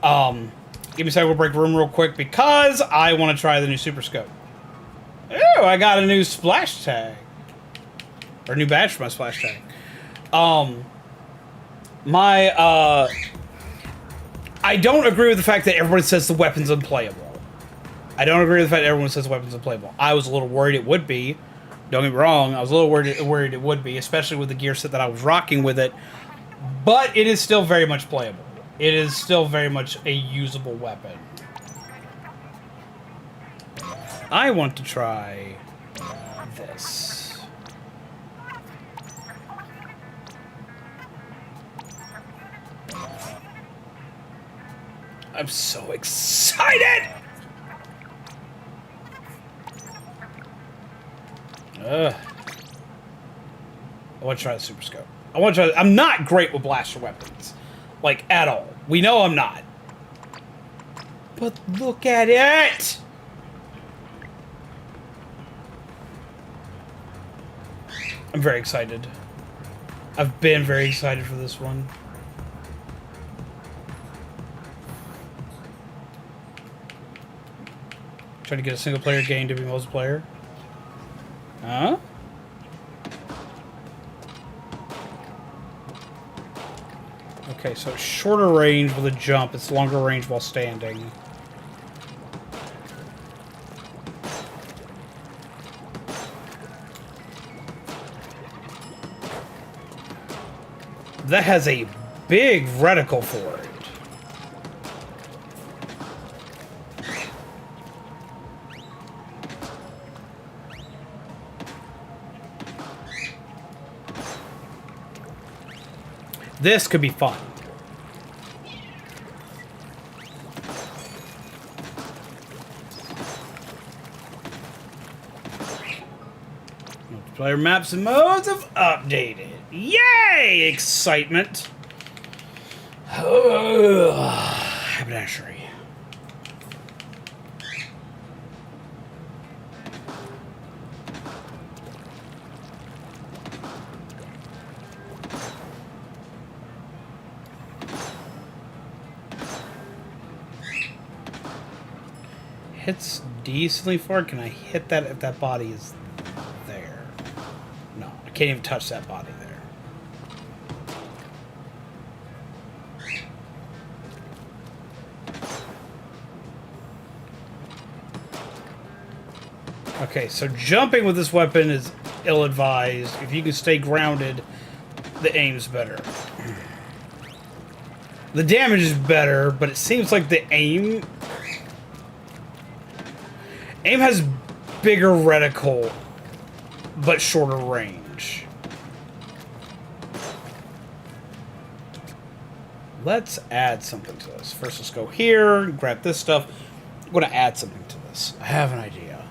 Give me a second. We'll break room real quick because I want to try the new super scope. Ooh, I got a new splash tag. Or a new badge for my splash tag. I don't agree with the fact that everyone says the weapon's unplayable. I don't agree with the fact that everyone says the weapon's unplayable. I was a little worried it would be. Don't get me wrong. I was a little worried it would be, especially with the gear set that I was rocking with it. But it is still very much playable. It is still very much a usable weapon. I want to try this. I'm so excited! I want to try the super scope. I'm not great with blaster weapons. Like, at all. We know I'm not. But look at it! I'm very excited. I've been very excited for this one. Trying to get a single player game to be multiplayer. Huh? Okay, so it's shorter range with a jump. It's longer range while standing. That has a big reticle for it. This could be fun. Multiplayer maps and modes have updated. Yay! Excitement. Haberdashery. Hits decently far. Can I hit that if that body is there? No, I can't even touch that body there. Okay, so jumping with this weapon is ill-advised. If you can stay grounded, the aim's better. The damage is better, but it seems like the aim has bigger reticle, but shorter range. Let's add something to this. First, let's go here, grab this stuff. I'm going to add something to this. I have an idea.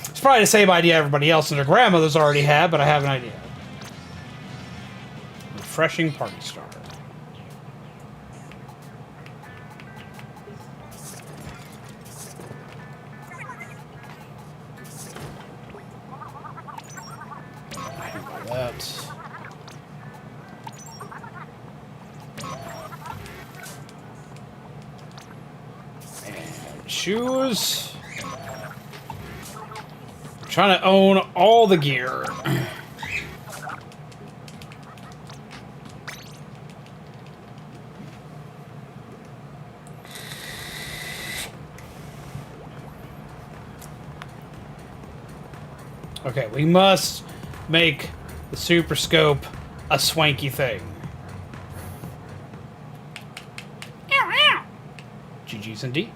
It's probably the same idea everybody else and their grandmothers already had, but I have an idea. Refreshing party starter. Shoes. I'm trying to own all the gear. Okay, we must make the Super Scope a swanky thing. GG's indeed.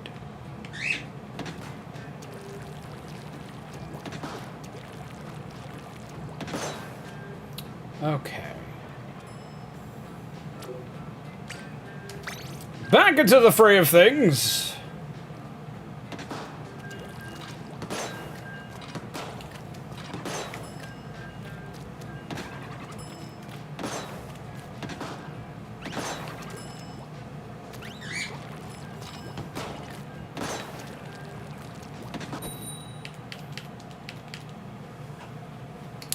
Okay. Back into the fray of things.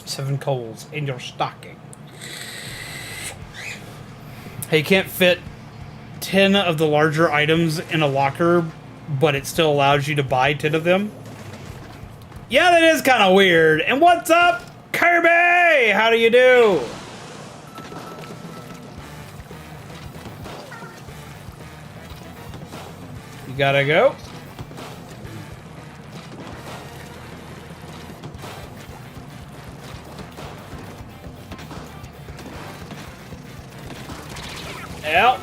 Seven coals in your stocking. Hey, you can't fit 10 of the larger items in a locker, but it still allows you to buy 10 of them. Yeah, that is kind of weird. And what's up, Kirby? How do you do? You gotta go. Out.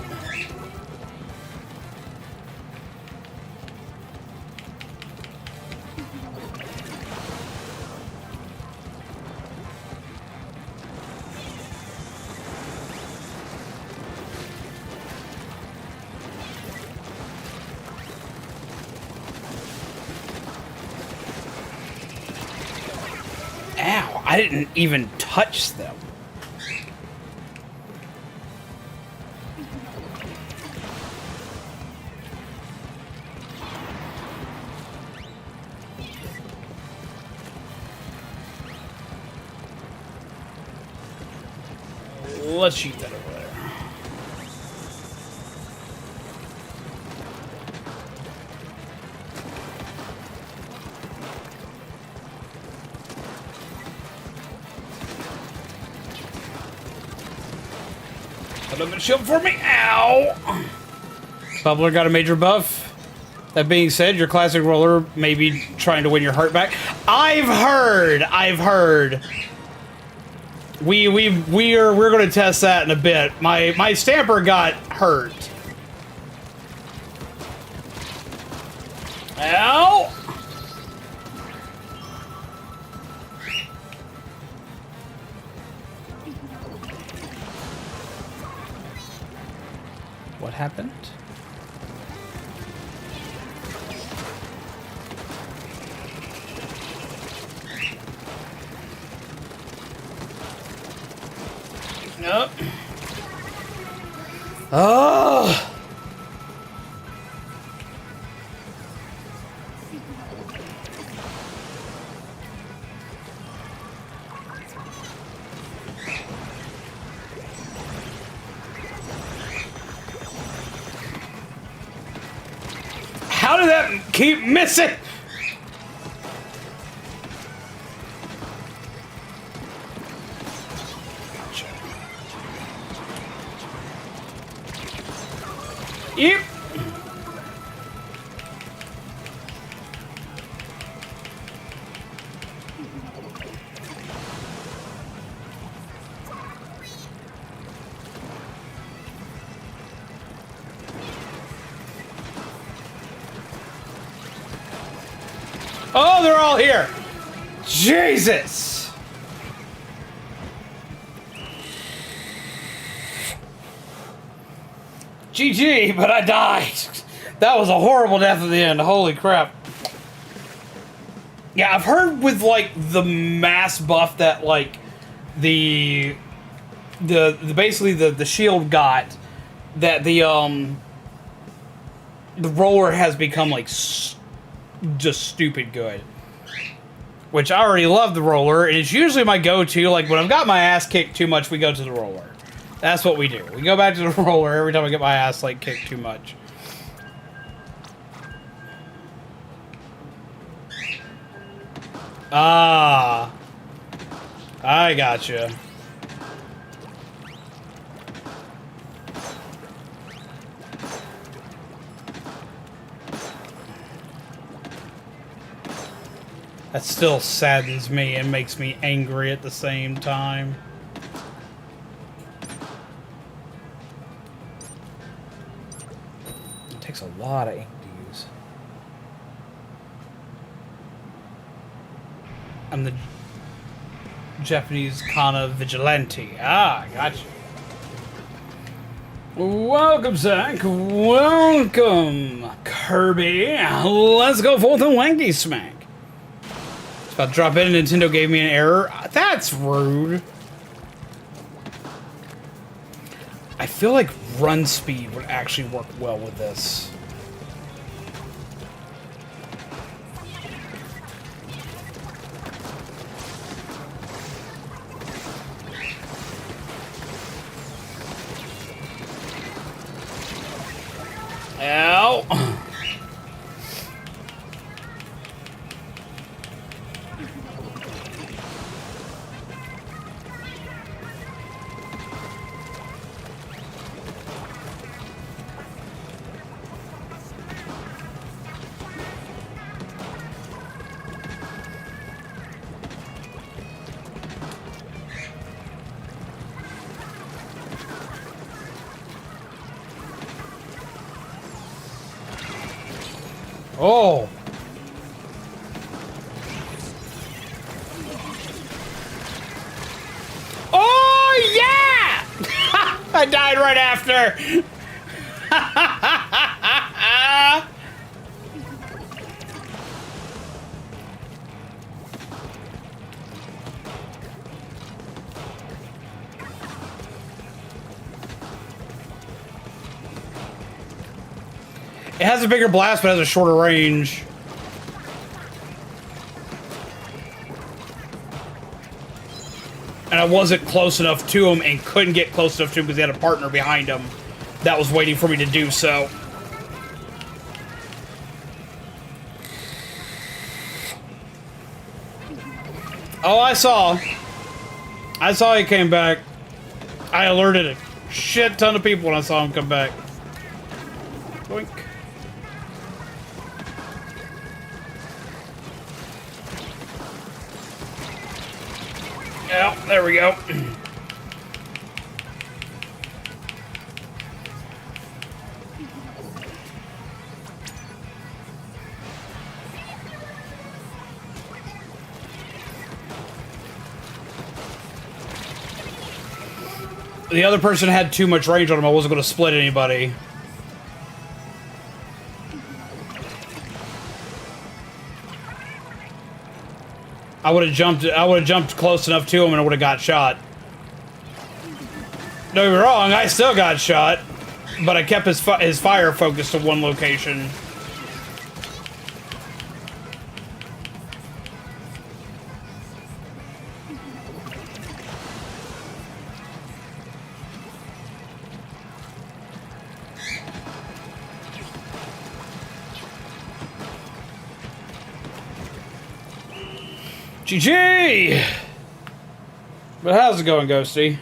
Ow, I didn't even touch them. Let's shoot that over there. Element shield for me. Ow! Bubbler got a major buff. That being said, your classic roller may be trying to win your heart back. I've heard. We're going to test that in a bit. My stamper got hurt. Ow! happened? Nope. Oh! How did that keep missing? Yep. Oh, they're all here. Jesus. GG, but I died. That was a horrible death at the end. Holy crap. Yeah, I've heard with like the mass buff that like the basically the shield got, that the roller has become like just stupid good. Which I already love the roller, and it's usually my go-to. Like when I've got my ass kicked too much, we go to the roller. That's what we do. We go back to the roller every time I get my ass like kicked too much. Ah, I gotcha. That still saddens me and makes me angry at the same time. It takes a lot of ink to use. I'm the Japanese kana vigilante. Ah, gotcha. Welcome, Zach. Welcome, Kirby. Let's go forth and wanky smack. About to drop in, and Nintendo gave me an error. That's rude. I feel like run speed would actually work well with this. Ow. Oh! Oh, yeah! I died right after! It has a bigger blast, but has a shorter range. And I wasn't close enough to him and couldn't get close enough to him because he had a partner behind him that was waiting for me to do so. Oh, I saw he came back. I alerted a shit ton of people when I saw him come back. Boink. Yeah, there we go. The other person had too much range on him. I wasn't going to split anybody. I would have jumped close enough to him and I would have got shot. Don't get me wrong, I still got shot, but I kept his fire focused to one location. GG! But how's it going, Ghosty?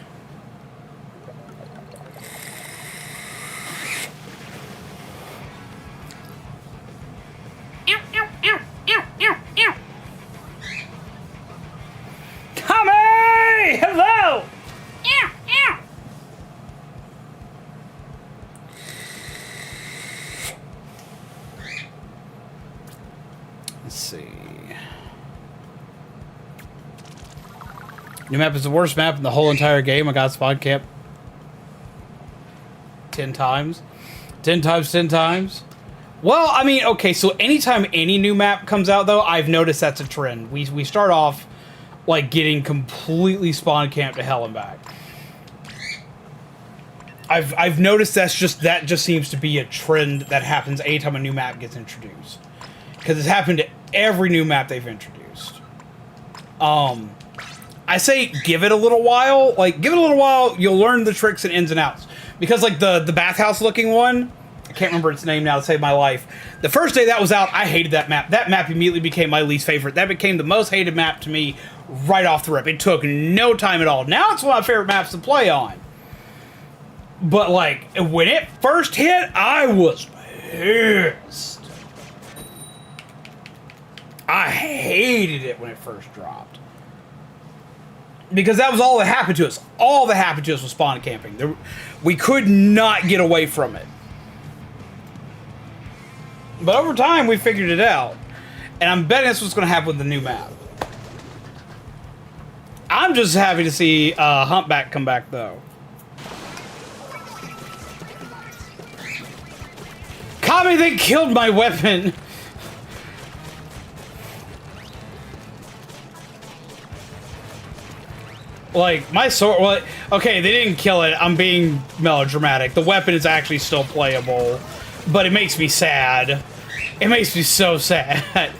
Tommy! Hello! Let's see. New map is the worst map in the whole entire game. I got spawn camp 10 times. 10 times, 10 times. Well, I mean, okay, so anytime any new map comes out, though, I've noticed that's a trend. We start off, like, getting completely spawn camped to hell and back. I've noticed that just seems to be a trend that happens anytime a new map gets introduced. Because it's happened to every new map they've introduced. I say give it a little while. Like, give it a little while, you'll learn the tricks and ins and outs. Because, like, the bathhouse looking one, I can't remember its name now to save my life. The first day that was out, I hated that map. That map immediately became my least favorite. That became the most hated map to me right off the rip. It took no time at all. Now it's one of my favorite maps to play on. But, like, when it first hit, I was pissed. I hated it when it first dropped. Because that was all that happened to us. All that happened to us was spawn camping. We could not get away from it. But over time, we figured it out. And I'm betting that's what's going to happen with the new map. I'm just happy to see Humpback come back, though. Kami, they killed my weapon! Like, my sword... Well, okay, they didn't kill it. I'm being melodramatic. The weapon is actually still playable. But it makes me sad. It makes me so sad. I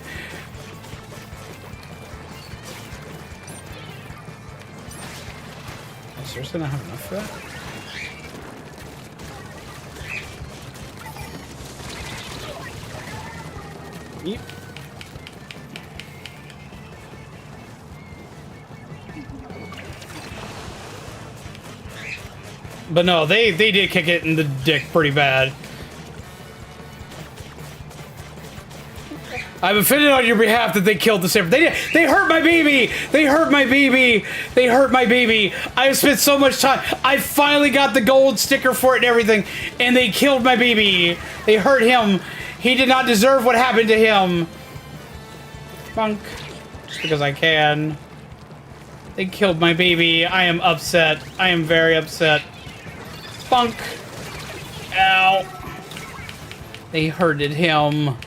seriously not have enough for that? Yep. But no, they did kick it in the dick pretty bad. I'm offended on your behalf that they killed the saber. They hurt my baby. They hurt my baby. They hurt my baby. I have spent so much time. I finally got the gold sticker for it and everything, and they killed my baby. They hurt him. He did not deserve what happened to him. Funk. Just because I can. They killed my baby. I am upset. I am very upset. Funk. Ow. They hurted him.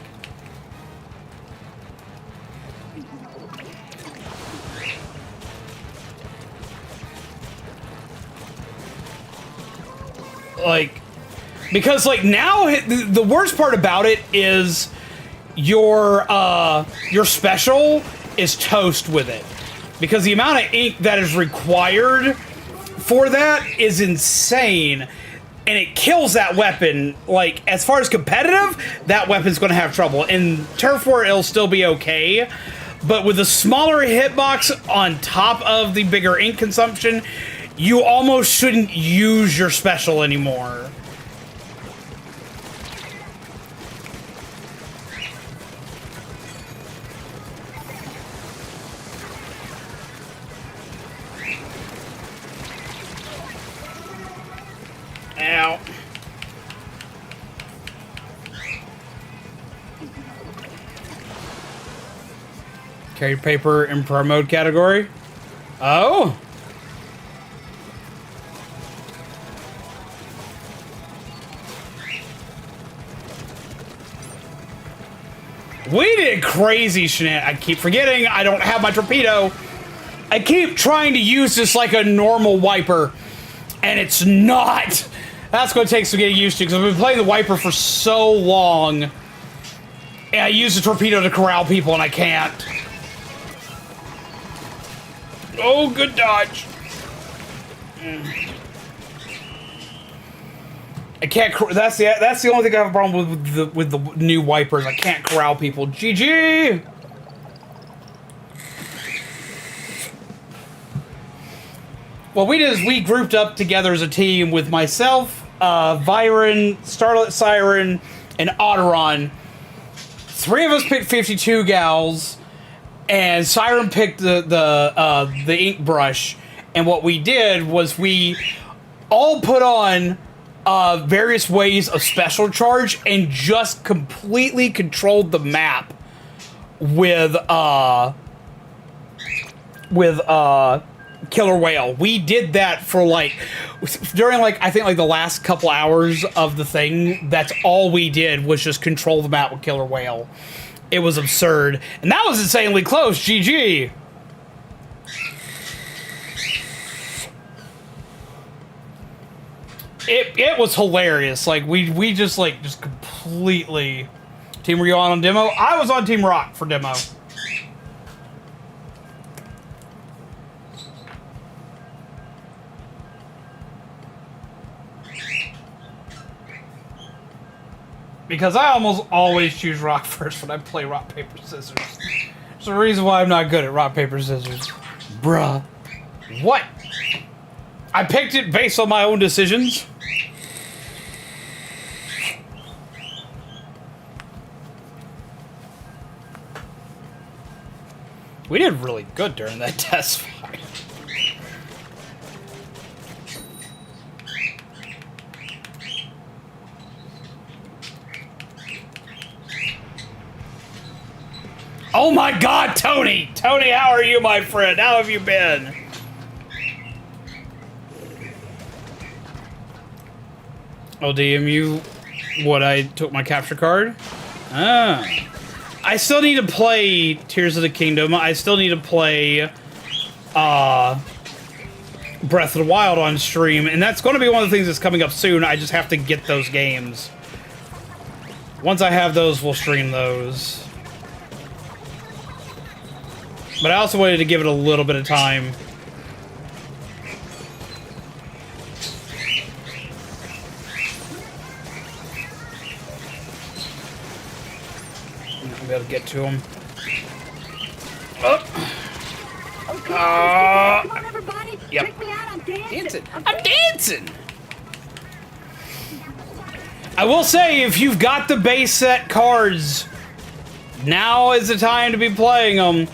Like, because, like, now the worst part about it is your special is toast with it. Because the amount of ink that is required for that is insane. And it kills that weapon. Like, as far as competitive, that weapon's going to have trouble. In Turf War, it'll still be okay. But with a smaller hitbox on top of the bigger ink consumption, you almost shouldn't use your special anymore. Ow. Carry paper in pro mode category. Oh. We did crazy shenanigans. I keep forgetting I don't have my torpedo. I keep trying to use this like a normal wiper, and it's not. That's going to take some getting used to, because I've been playing the wiper for so long, and I use the torpedo to corral people, and I can't. Oh, good dodge. I can't. That's the only thing I have a problem with the new wipers. I can't corral people. GG. Well, we grouped up together as a team with myself, Vyran, Starlit Siren, and Aderan. 3 of us picked 52 gals, and Siren picked the ink brush. And what we did was we all put on various ways of special charge and just completely controlled the map with Killer Whale. We did that for during I think the last couple hours of the thing. That's all we did was just control the map with Killer Whale. It was absurd, and that was insanely close. GG. It was hilarious. We just completely. Team, were you on demo? I was on Team Rock for demo. Because I almost always choose rock first when I play rock, paper, scissors. There's a reason why I'm not good at rock, paper, scissors. Bruh. What? I picked it based on my own decisions. We did really good during that test fight. Oh my God, Tony! Tony, how are you, my friend? How have you been? I'll DM you what I took my capture card. Ah. I still need to play Tears of the Kingdom. I still need to play Breath of the Wild on stream, and that's going to be one of the things that's coming up soon. I just have to get those games. Once I have those, we'll stream those. But I also wanted to give it a little bit of time. I'll be able to get to him. Come on, everybody. Yep. Check me out. I'm dancing. I'm dancing. I will say, if you've got the base set cards, now is the time to be playing them.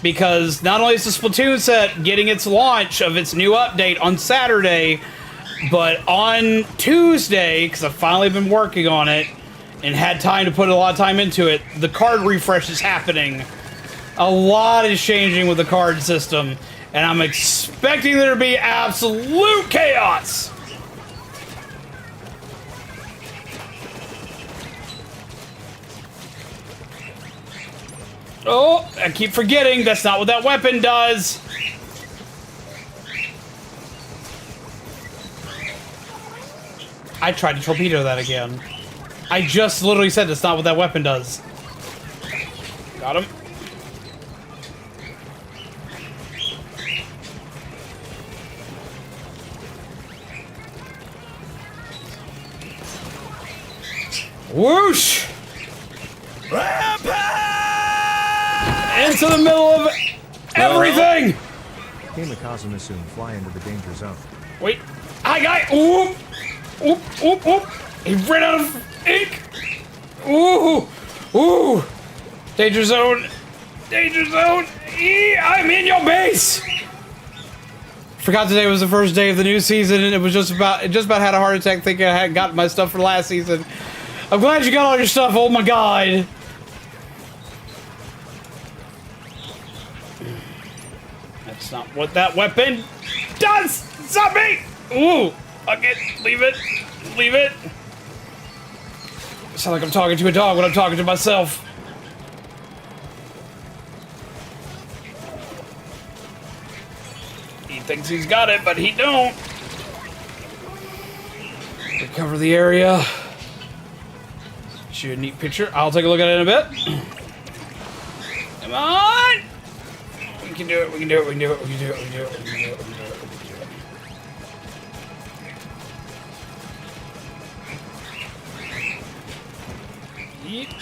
Because not only is the Splatoon set getting its launch of its new update on Saturday, but on Tuesday, because I've finally been working on it and had time to put a lot of time into it, the card refresh is happening. A lot is changing with the card system, and I'm expecting there to be absolute chaos. Oh, I keep forgetting that's not what that weapon does. I tried to torpedo that again. I just literally said that's not what that weapon does. Got him. Whoosh! Into the middle of everything! GameChops will soon fly into the danger zone. Wait. Hi, guy! Oop! Oop, oop, oop! He ran out of ink! Ooh! Ooh! Danger zone! Danger zone! I'm in your base! Forgot today was the first day of the new season, and it just about had a heart attack thinking I hadn't gotten my stuff for last season. I'm glad you got all your stuff, oh my God! That's not what that weapon does! Stop me! Ooh! Fuck it! Leave it! Leave it! I sound like I'm talking to a dog when I'm talking to myself. He thinks he's got it, but he don't. Recover the area. Shoot a neat picture. I'll take a look at it in a bit. Come on! We can do it, we can do it, we can do it, we can do it, we can do it, we can do it, we can do it, we can do it. Yeet.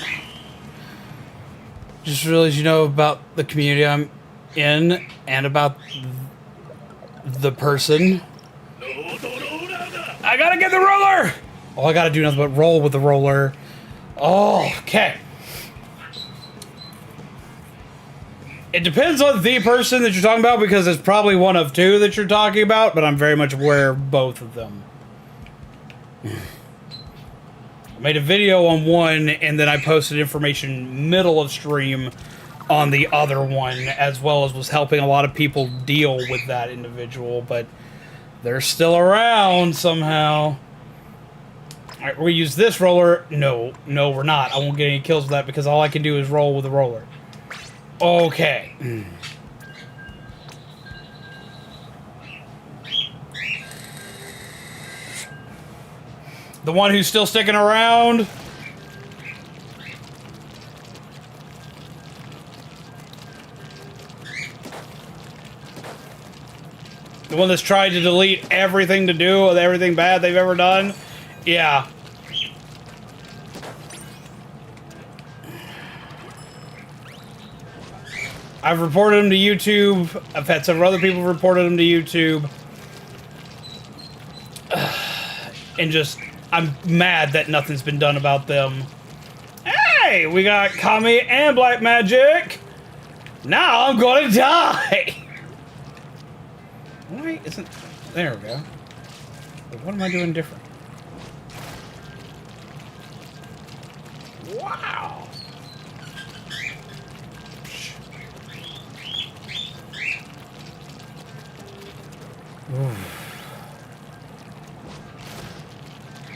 Just realized you know about the community I'm in and about the person. I gotta get the roller! Oh, I gotta do nothing but roll with the roller. Oh, okay. It depends on the person that you're talking about because it's probably one of two that you're talking about, but I'm very much aware of both of them. I made a video on one and then I posted information middle of stream on the other one, as well as was helping a lot of people deal with that individual, but they're still around somehow. Alright, we use this roller. No, we're not. I won't get any kills with that because all I can do is roll with the roller. Okay. The one who's still sticking around. The one that's tried to delete everything to do with everything bad they've ever done. Yeah. I've reported them to YouTube. I've had several other people reported them to YouTube. And just, I'm mad that nothing's been done about them. Hey, we got Kami and Black Magic. Now I'm gonna die. Why isn't, there we go. What am I doing different? Wow.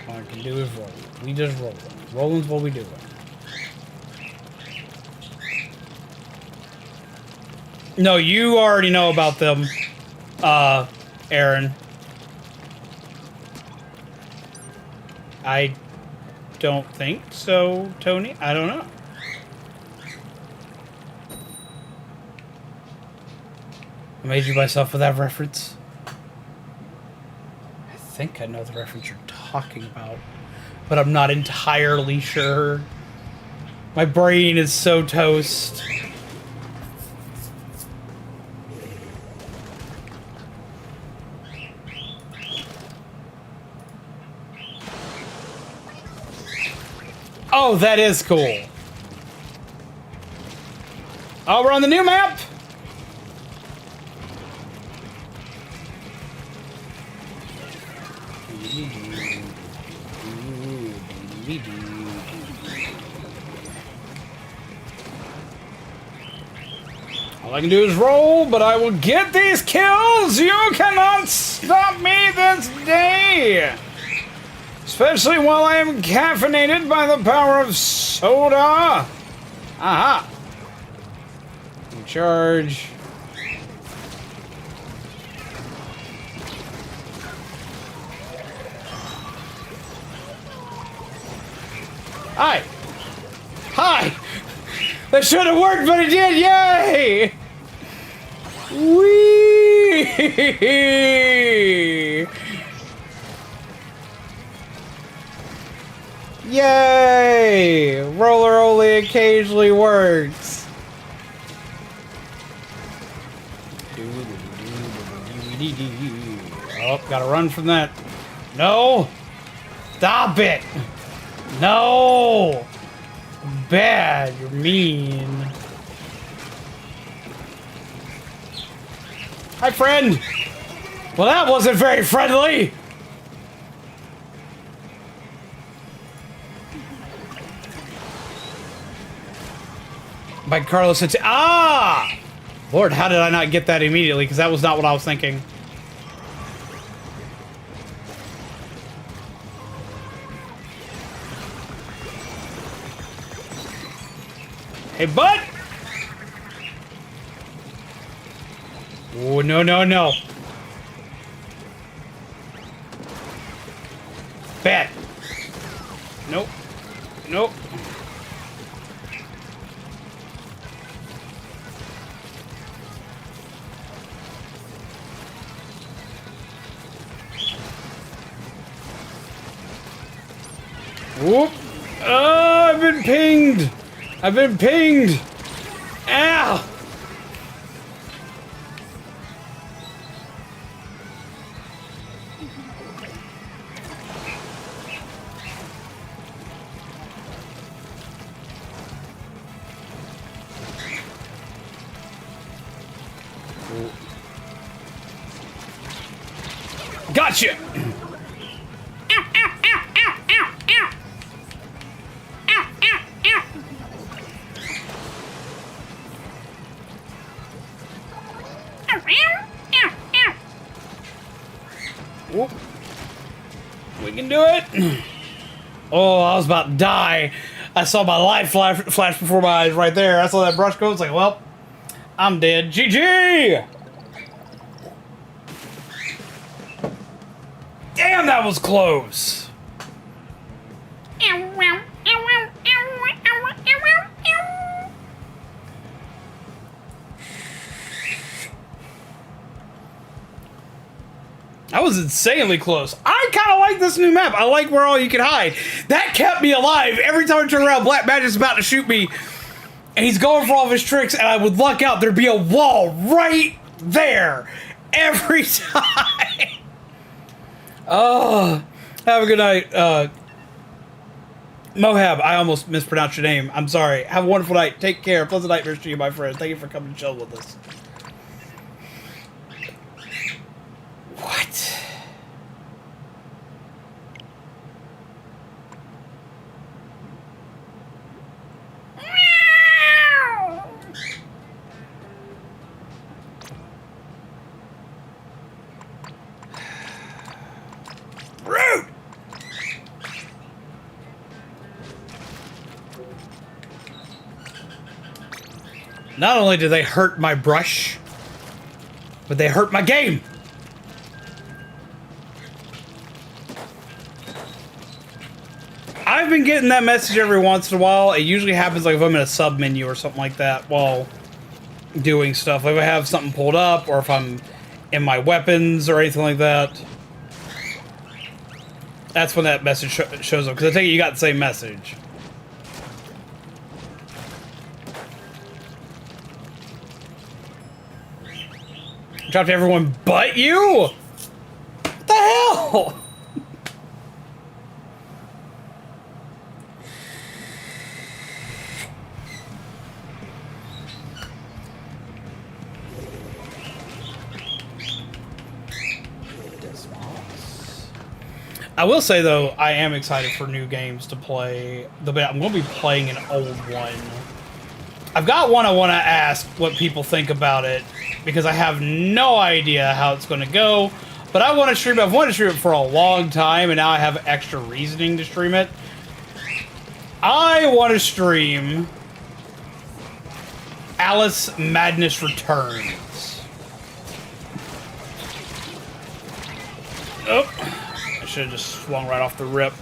All I can do is roll. We just roll. Rolling's what we do. No, you already know about them, Aaron. I don't think so, Tony. I don't know. I made you myself with that reference. I think I know the reference you're talking about, but I'm not entirely sure. My brain is so toast. Oh, that is cool. Oh, we're on the new map. All I can do is roll, but I will get these kills. You cannot stop me this day. Especially while I am caffeinated by the power of soda. Aha. Charge. Hi. Hi. That should have worked, but it did. Yay. Whee! Yay! Roller only occasionally works. Oh, gotta run from that. No! Stop it! No! Bad, you're mean. Hi, friend! Well, that wasn't very friendly! By Carlos, it's ah! Lord, how did I not get that immediately? Because that was not what I was thinking. Hey, bud! Oh, no, no, no. Bet. Nope. Nope. Whoop. Oh, I've been pinged. I've been pinged. Ow. Gotcha! Whoop. We can do it. Oh, I was about to die. I saw my life flash before my eyes right there. I saw that brush go. It's like, well, I'm dead. GG! Damn, that was close. That was insanely close. I kind of like this new map. I like where all you can hide. That kept me alive. Every time I turn around, Black Magic's about to shoot me, and he's going for all of his tricks, and I would luck out. There'd be a wall right there every time. Oh, have a good night. Mohab, I almost mispronounced your name. I'm sorry. Have a wonderful night. Take care. Pleasant nightmares to you, my friend. Thank you for coming and chill with us. What? Rude! Not only do they hurt my brush, but they hurt my game. I've been getting that message every once in a while. It usually happens like if I'm in a sub menu or something like that while doing stuff. Like if I have something pulled up or if I'm in my weapons or anything like that. That's when that message shows up. Because I take it you got the same message. Dropped everyone but you? What the hell? I will say though, I am excited for new games to play. I'm going to be playing an old one. I've got one I want to ask what people think about it because I have no idea how it's going to go. But I want to stream it. I've wanted to stream it for a long time, and now I have extra reasoning to stream it. I want to stream Alice Madness Returns. Oh. I should have just swung right off the rip.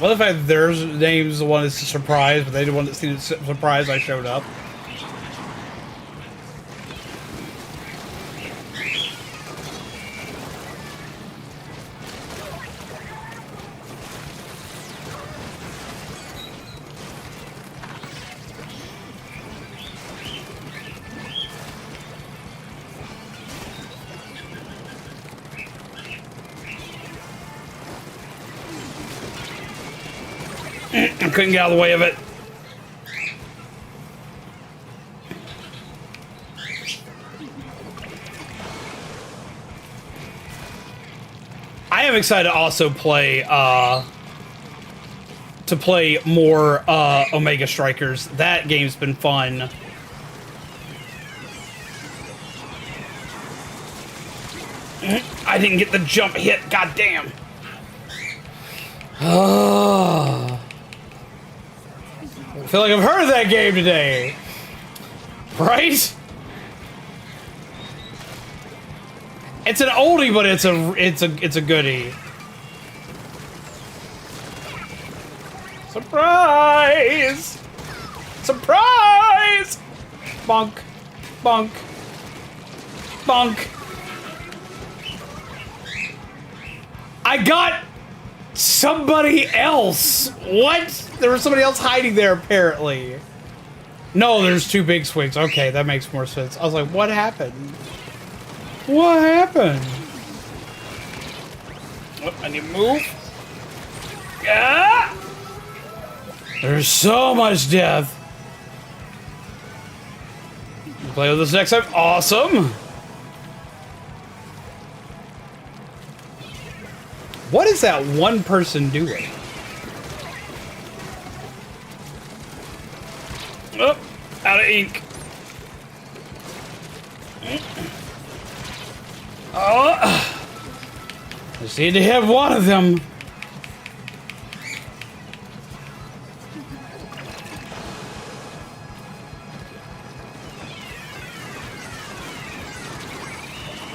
Well, the fact that their name's the one that's a surprise, but they the one that seemed surprised I showed up. I couldn't get out of the way of it. I am excited to also play more Omega Strikers. That game's been fun. I didn't get the jump hit. God damn. I feel like I've heard of that game today. Right? It's an oldie, but it's a goodie. Surprise! Surprise! Bonk. Bonk. Bonk. I got somebody else. What? There was somebody else hiding there, apparently. No, there's two big swings. Okay, that makes more sense. I was like, what happened? What happened? Oh, I need to move. Ah! There's so much death. Play with this next time. Awesome. What is that one person doing? Oh, out of ink. Oh, I just need to hit one of them.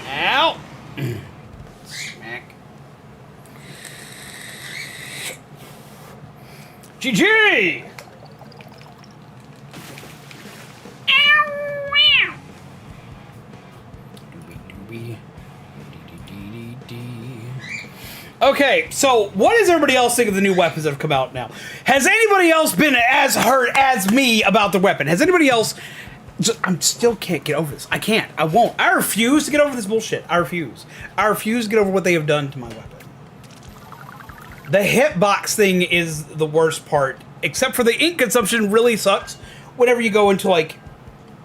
Ow! Smack. GG! Okay, so what does everybody else think of the new weapons that have come out now? Has anybody else been as hurt as me about the weapon? Has anybody else... I still can't get over this. I can't. I won't. I refuse to get over this bullshit. I refuse. I refuse to get over what they have done to my weapon. The hitbox thing is the worst part. Except for the ink consumption really sucks whenever you go into, like,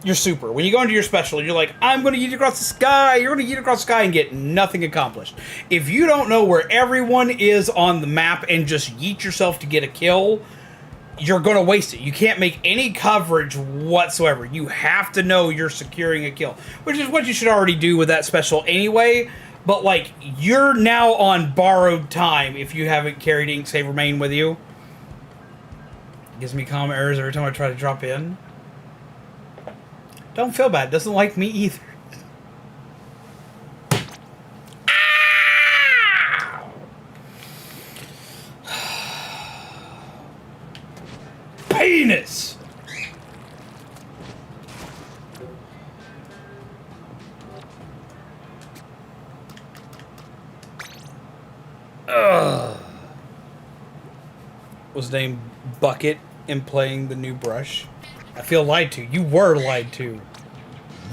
your super. When you go into your special and you're like, I'm going to yeet across the sky. You're going to yeet across the sky and get nothing accomplished. If you don't know where everyone is on the map and just yeet yourself to get a kill, you're going to waste it. You can't make any coverage whatsoever. You have to know you're securing a kill, which is what you should already do with that special anyway. But, like, you're now on borrowed time if you haven't carried Ink Save Remain with you. It gives me common errors every time I try to drop in. Don't feel bad. It doesn't like me either. Penis! Ugh. Was named Bucket in playing the new brush. I feel lied to. You were lied to.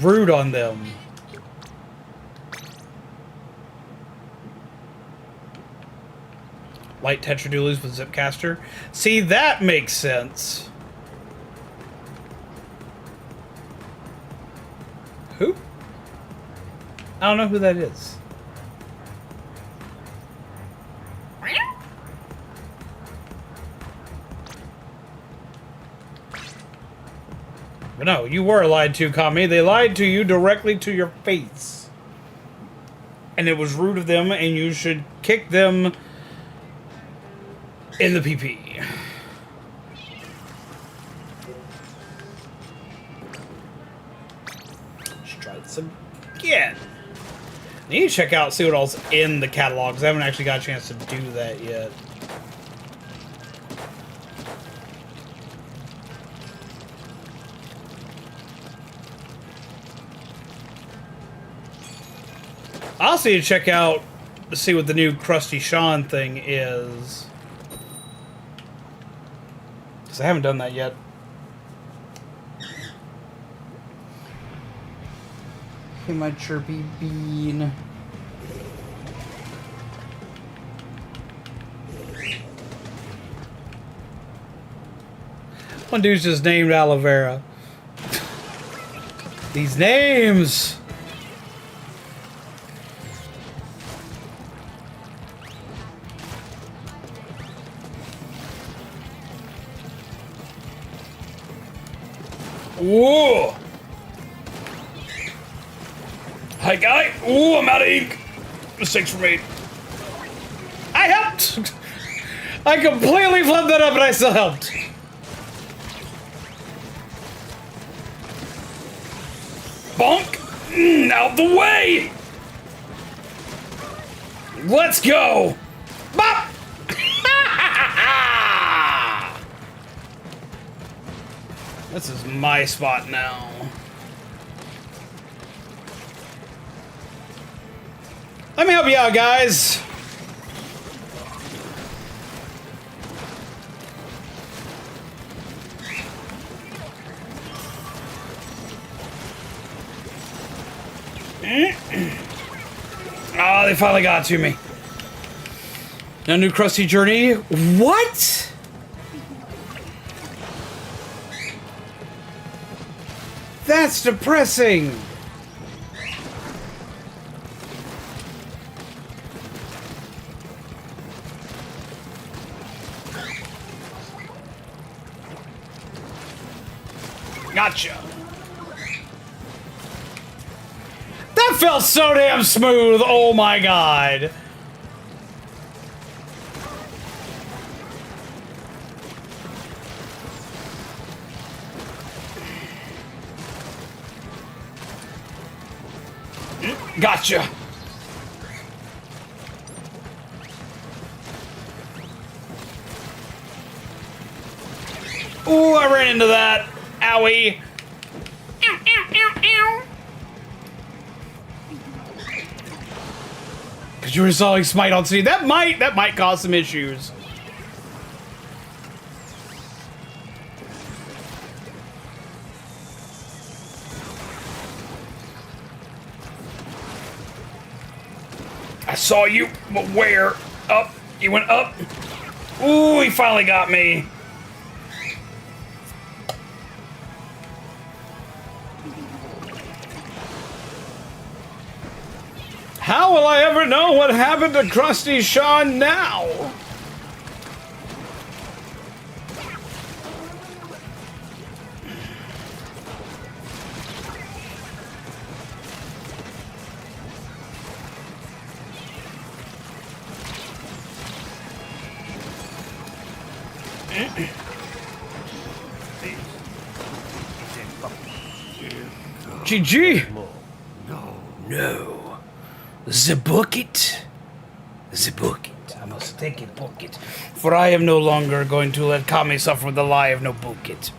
Rude on them. Light Tetradoolies with Zipcaster. See, that makes sense. Who? I don't know who that is. But no, you were lied to, Kami. They lied to you directly to your face. And it was rude of them, and you should kick them in the PP. Let's try this again. I need to check out, see what else in the catalog, because I haven't actually got a chance to do that yet. I also need to check out to see what the new Krusty Sean thing is. Because I haven't done that yet. Hey, my chirpy bean. One dude's just named Aloe Vera. These names! Whoa! Hi, guy. Ooh, I'm out of ink. Mistakes were made. I helped! I completely flipped that up and I still helped. Bonk! Out the way! Let's go! Bop! This is my spot now. Let me help you out, guys. Oh, they finally got to me. A new crusty journey. What? That's depressing. Gotcha. That felt so damn smooth. Oh my god. Gotcha. Ooh, I ran into that. Owie. Ow, ow, ow, ow. Because you were installing Smite on C. That might cause some issues. I saw you, but where? Up. He went up. Ooh, he finally got me. How will I ever know what happened to Krusty Sean now? GG. No. The bucket. The bucket. I must take a bucket. For I am no longer going to let Kami suffer the lie of no bucket.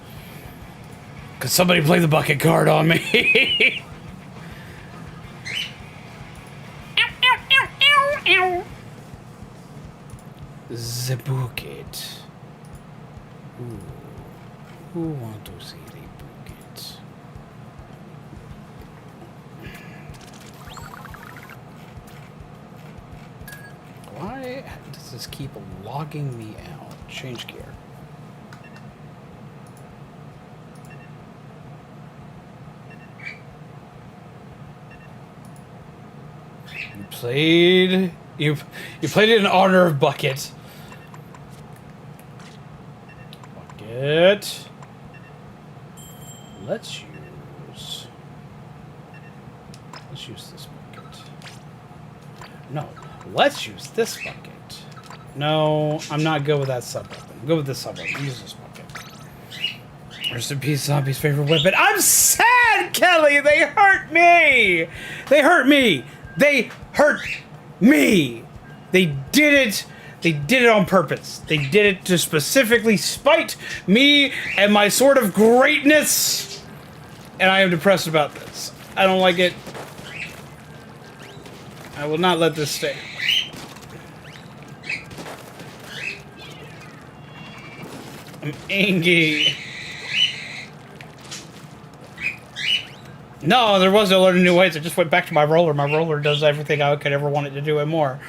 Could somebody play the bucket card on me? Ow, ow, ow, ow, ow. The bucket. Ooh. Who want to see the bucket? Why does this keep logging me out? Change gear. You played it in honor of Bucket. Bucket. Let's use this bucket. No. Let's use this bucket. No, I'm not good with that sub-weapon. Go with this sub-weapon. Use this bucket. Rest in peace, Zombie's favorite weapon. I'm sad, Kelly! They hurt me! They hurt me! They hurt me! They did it! They did it on purpose. They did it to specifically spite me and my sort of greatness. And I am depressed about this. I don't like it. I will not let this stay. I'm angry. No, there was no learning new ways. I just went back to my roller. My roller does everything I could ever want it to do and more.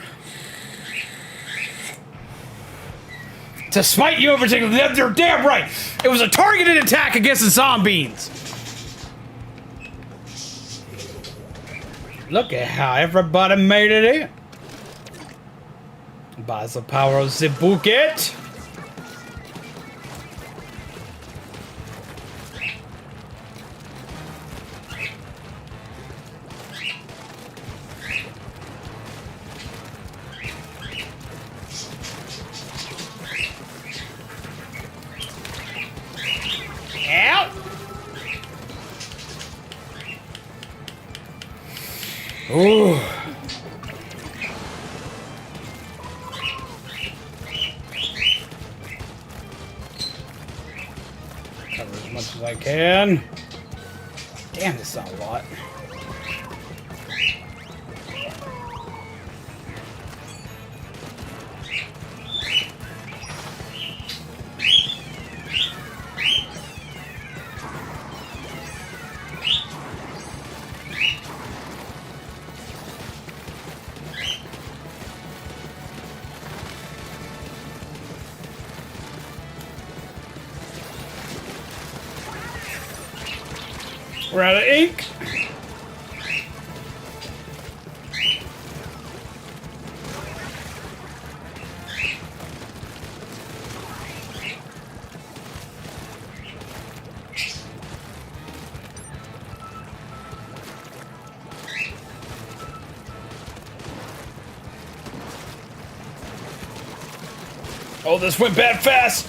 To smite you in particular, you're damn right. It was a targeted attack against the zombies. Look at how everybody made it in. By the power of the bucket. Ooh. Cover as much as I can. Damn, this is not a lot. We're out of ink. Oh, this went bad fast.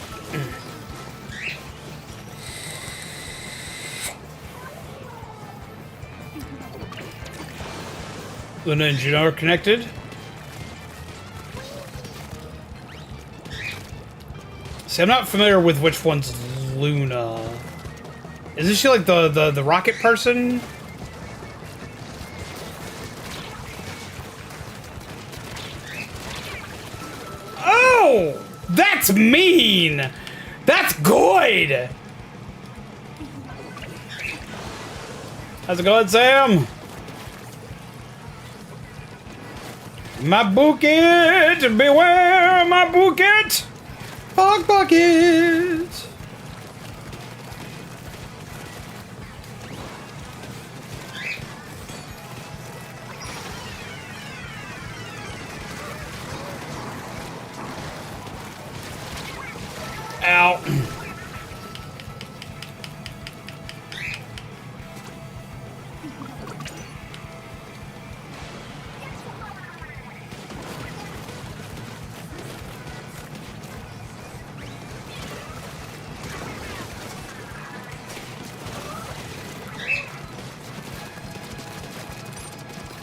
Luna and Juno are connected. See, I'm not familiar with which one's Luna. Isn't she like the rocket person? Oh! That's mean! That's good! How's it going, Sam? My bucket! Beware my bucket! Fog bucket! Ow.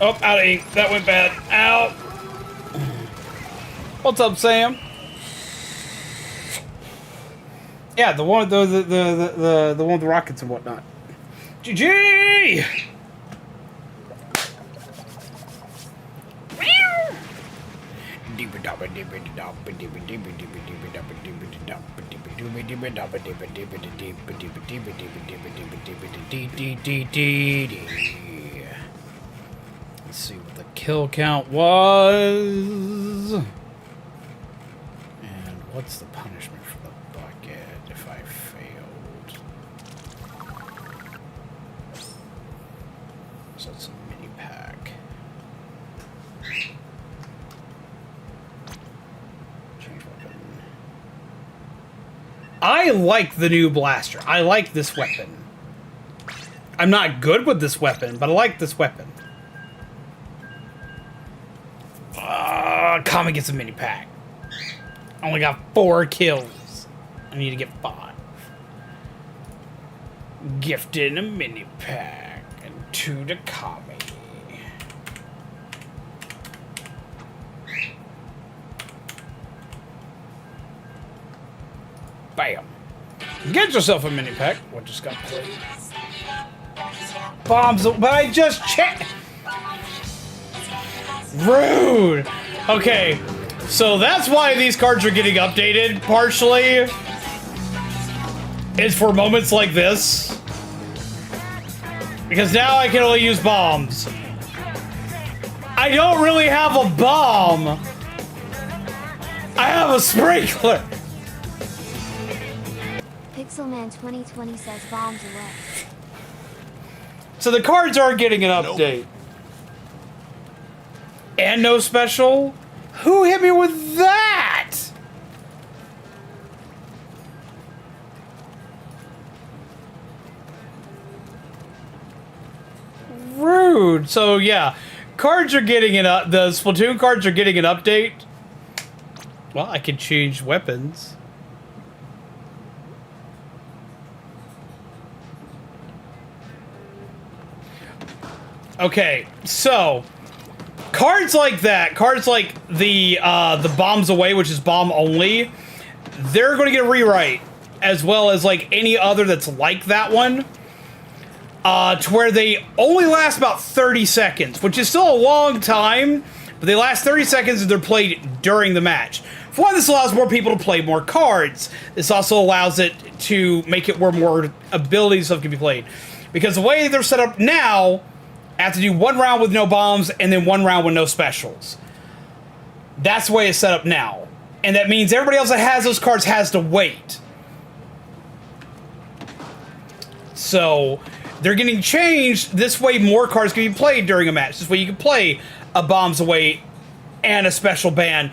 Oh, out of ink. That went bad. Ow. What's up, Sam? Yeah, the one, the one with the rockets and whatnot. GG! Let's see what the kill count was. And what's the punishment for the bucket if I failed? So it's a mini pack. Change weapon. I like the new blaster. I like this weapon. I'm not good with this weapon, but I like this weapon. Kami gets a mini pack. I only got 4 kills. I need to get 5. Gifted a mini pack and 2 to Kami. Bam. Get yourself a mini pack. What just got played? Bombs, but I just checked. Rude. Okay, so that's why these cards are getting updated, partially. Is for moments like this. Because now I can only use bombs. I don't really have a bomb. I have a sprinkler. Pixelman 2020 says bombs away. So the cards are getting an update. And no special? Who hit me with that? Rude. So yeah, cards are getting the Splatoon cards are getting an update. Well, I can change weapons. Okay, so cards like that, cards like the bombs away, which is bomb only, they're going to get a rewrite, as well as like any other that's like that one, to where they only last about 30 seconds, which is still a long time, but they last 30 seconds and they're played during the match. For one, this allows more people to play more cards. This also allows it to make it where more abilities stuff can be played. Because the way they're set up now, I have to do one round with no bombs and then one round with no specials. That's the way it's set up now. And that means everybody else that has those cards has to wait. So they're getting changed. This way more cards can be played during a match. This way you can play a bombs away and a special ban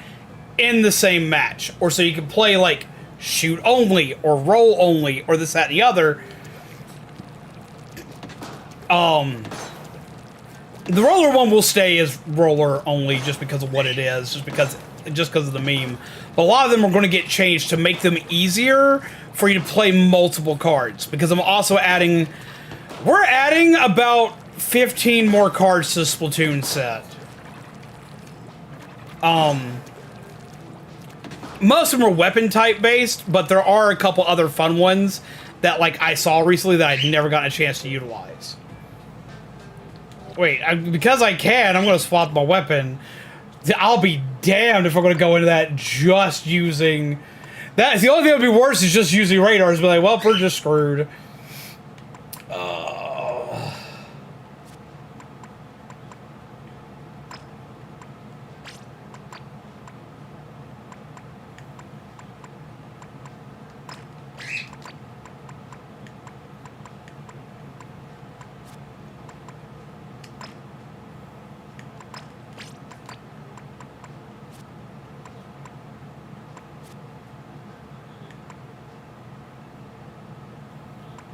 in the same match. Or so you can play like shoot only or roll only or this, that, and the other. The roller one will stay as roller only just because of what it is, just because of the meme. But a lot of them are going to get changed to make them easier for you to play multiple cards. Because I'm also adding, we're adding about 15 more cards to the Splatoon set. Most of them are weapon type based, but there are a couple other fun ones that like I saw recently that I'd never gotten a chance to utilize. Wait, because I can, I'm going to swap my weapon. I'll be damned if I'm going to go into that just using... That's the only thing that would be worse is just using radars. Be like, well, we're just screwed.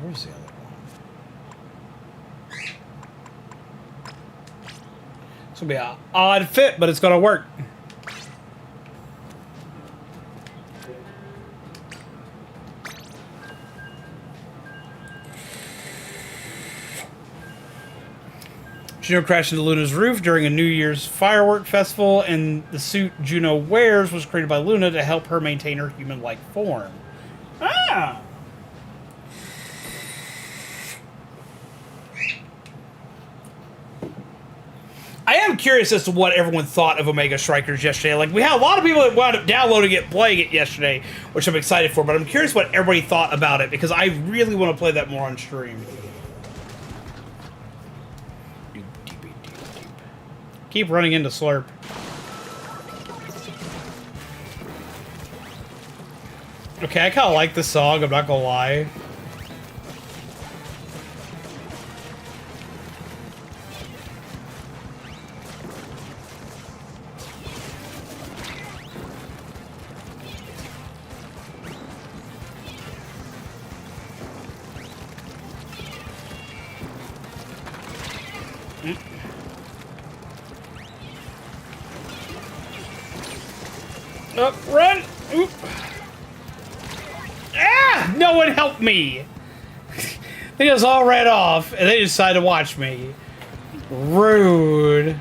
Where's the other one? It's gonna be an odd fit, but it's gonna work. Juno crashed into Luna's roof during a New Year's firework festival, and the suit Juno wears was created by Luna to help her maintain her human-like form. Ah! I am curious as to what everyone thought of Omega Strikers yesterday. Like, we had a lot of people that wound up downloading it, playing it yesterday, which I'm excited for, but I'm curious what everybody thought about it, because I really want to play that more on stream. Keep running into Slurp. Okay, I kind of like this song, I'm not gonna lie. Up, run! Oop. Ah! No one helped me! They just all ran off, and they decided to watch me. Rude.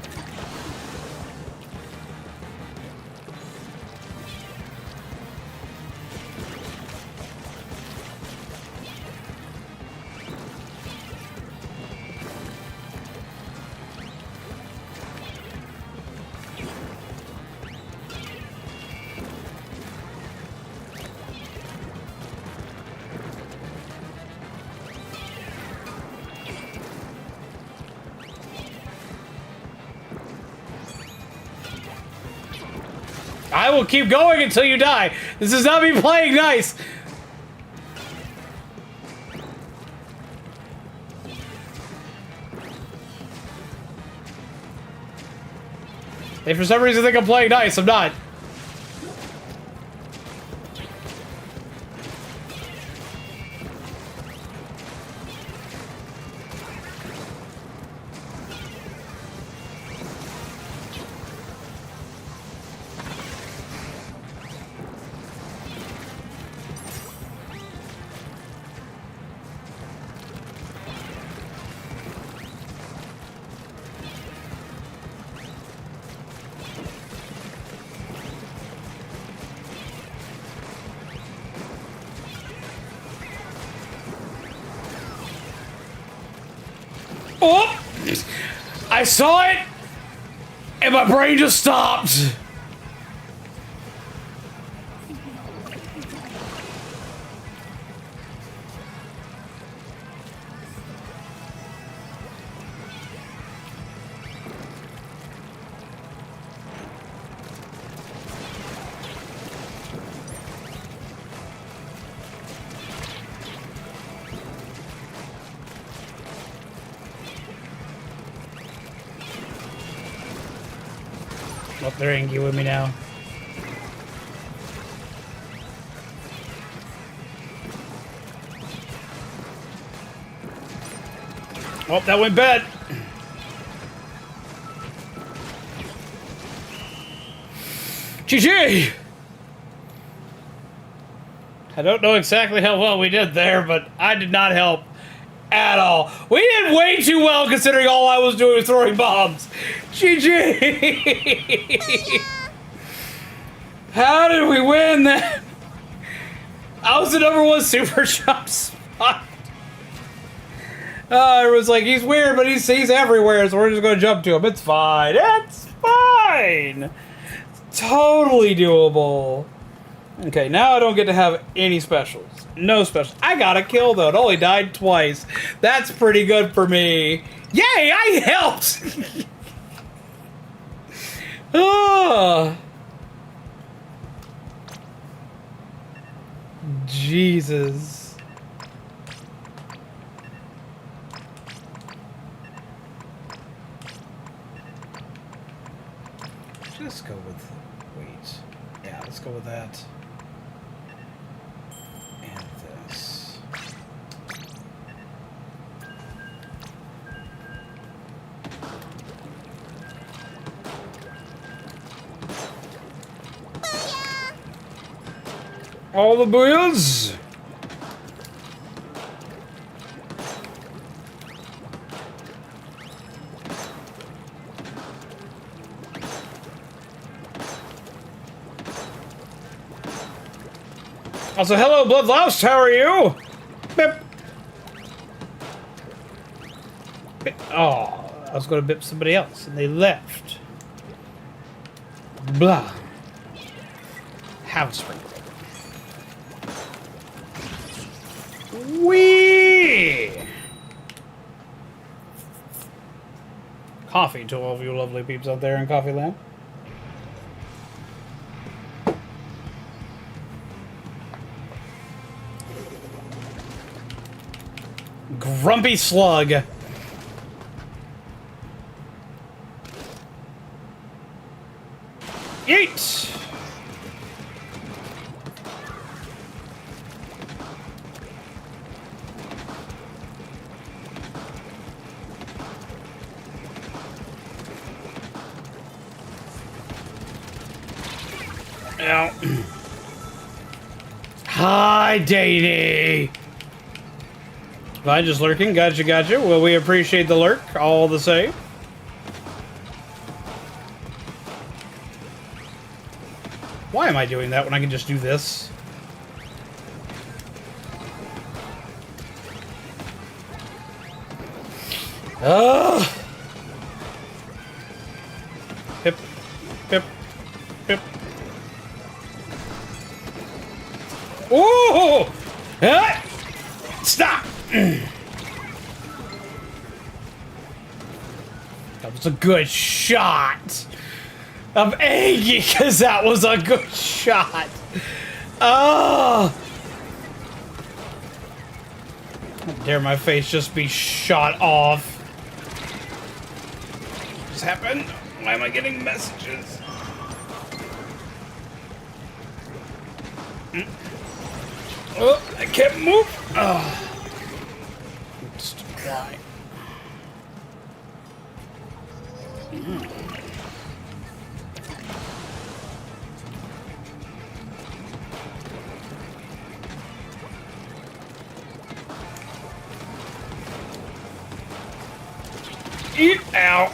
I will keep going until you die. This is not me playing nice. If for some reason you think I'm playing nice, I'm not. Oh! I saw it, and my brain just stopped. Oh, they're angry with me now. Oh, that went bad. GG! I don't know exactly how well we did there, but I did not help at all. We did way too well considering all I was doing was throwing bombs. GG! How did we win that? I was the #1 super jump spot. It was like, he's weird, but he's everywhere, so we're just gonna jump to him. It's fine. It's fine. It's totally doable. Okay, now I don't get to have any specials. No specials. I got a kill, though. It only died twice. That's pretty good for me. Yay, I helped! Oh. Jesus. Just go with... Wait. Yeah, let's go with that. And this. All the booyahs! Also, hello, Bloodlouse, how are you? Bip. Bip. Oh, I was going to bip somebody else, and they left. Blah. Have a sprinkle. Wee! Coffee to all of you lovely peeps out there in Coffee Land. Grumpy slug. Yeet! Ow. Hi, Datey. Fine, just lurking. Gotcha, gotcha. Well, we appreciate the lurk, all the same. Why am I doing that when I can just do this? Ugh. Pip, pip, pip. Ooh! Ah! Stop! That was a good shot. I'm angry because that was a good shot. Oh! How dare my face just be shot off. What's happened? Why am I getting messages? Oh, I can't move. Oh. Just why? Eat out.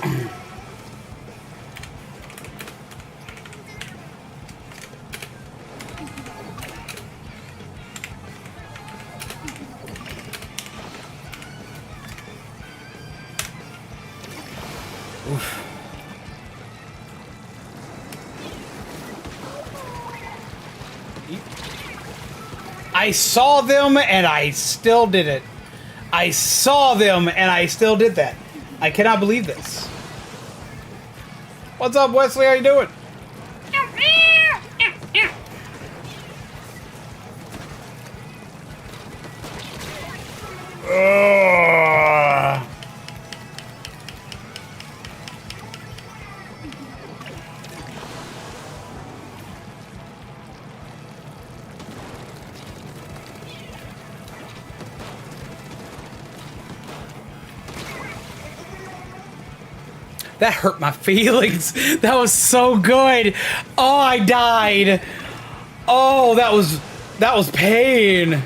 I saw them and I still did it. I saw them and I still did that. I cannot believe this. What's up, Wesley? How you doing? That hurt my feelings. That was so good. Oh, I died. Oh, that was pain.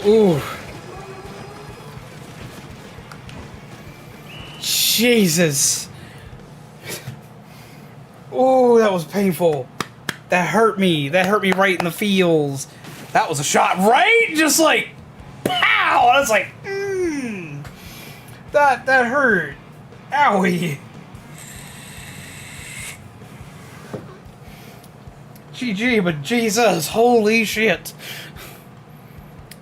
Ooh. Jesus. Ooh, that was painful. That hurt me. That hurt me right in the feels. That was a shot right? Just like, pow! I was like, That hurt. Owie. GG, but Jesus, holy shit.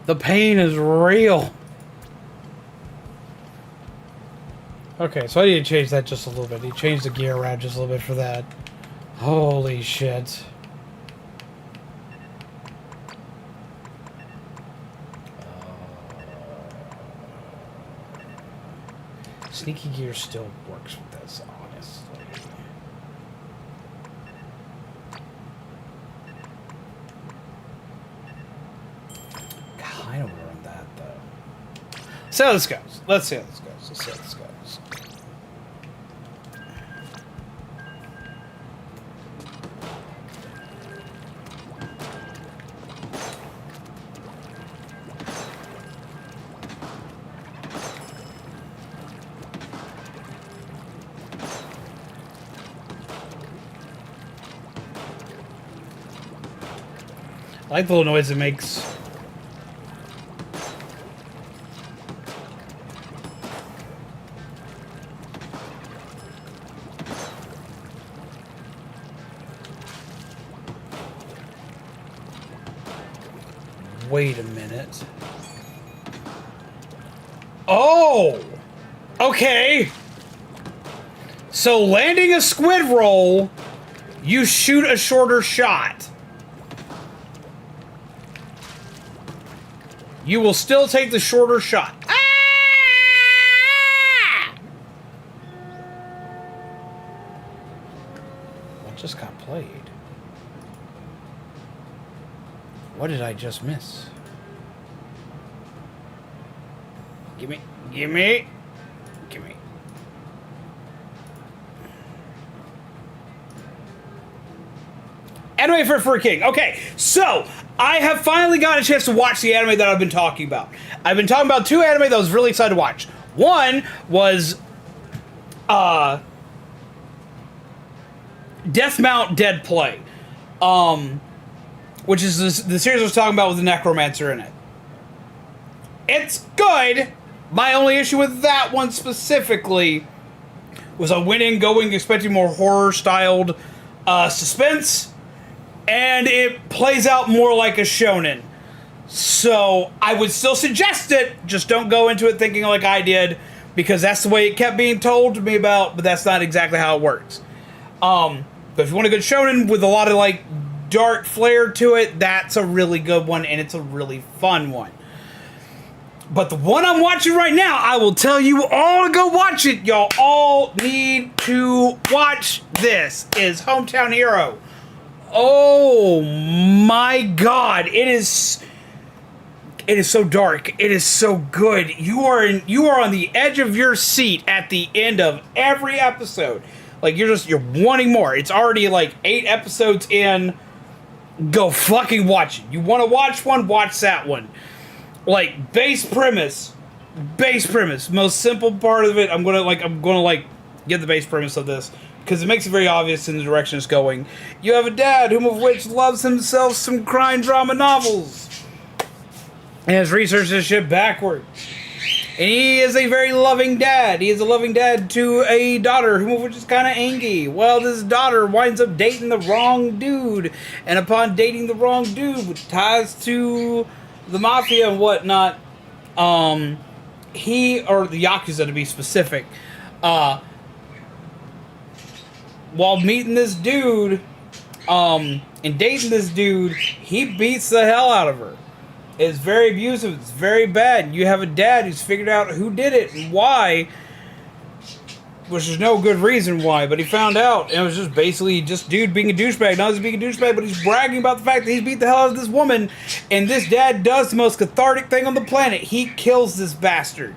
The pain is real. Okay, so I need to change that just a little bit. He changed the gear around just a little bit for that. Holy shit. Sneaky gear still works with this, honestly. Kind of learned that, though. See how this goes. Let's see how this goes. Let's see how this goes. I like the little noise it makes. Wait a minute. Oh! Okay! So landing a squid roll, you shoot a shorter shot. You will still take the shorter shot. Ah! What just got played? What did I just miss? Gimme, gimme, gimme. Anime for a King. Okay, so I have finally gotten a chance to watch the anime that I've been talking about. I've been talking about two anime that I was really excited to watch. One was Death Mount Dead Play, which is the series I was talking about with the Necromancer in it. It's good. My only issue with that one specifically was I went in going expecting more horror-styled suspense, and it plays out more like a shonen. So I would still suggest it, just don't go into it thinking like I did, because that's the way it kept being told to me about, but that's not exactly how it works. But if you want a good shonen with a lot of like dark flair to it, that's a really good one, and it's a really fun one. But the one I'm watching right now, I will tell you all to go watch it. Y'all all need to watch this. Is Hometown Hero. Oh my god, it is so dark. It is so good. You are on the edge of your seat at the end of every episode. Like you're wanting more. It's already like 8 episodes in. Go fucking watch it. You want to watch one? Watch that one. Like base premise. Most simple part of it. I'm gonna get the base premise of this, because it makes it very obvious in the direction it's going. You have a dad whom of which loves himself some crime drama novels, and has researched this shit backwards. And he is a very loving dad. He is a loving dad to a daughter, which is kind of angry. Well, this daughter winds up dating the wrong dude. And upon dating the wrong dude, with ties to the mafia and whatnot, he, or the Yakuza to be specific, while meeting this dude, and dating this dude, he beats the hell out of her. It's very abusive. It's very bad. You have a dad who's figured out who did it and why, which there's no good reason why, but he found out. And it was just basically just dude being a douchebag. Not just being a douchebag, but he's bragging about the fact that he's beat the hell out of this woman. And this dad does the most cathartic thing on the planet. He kills this bastard.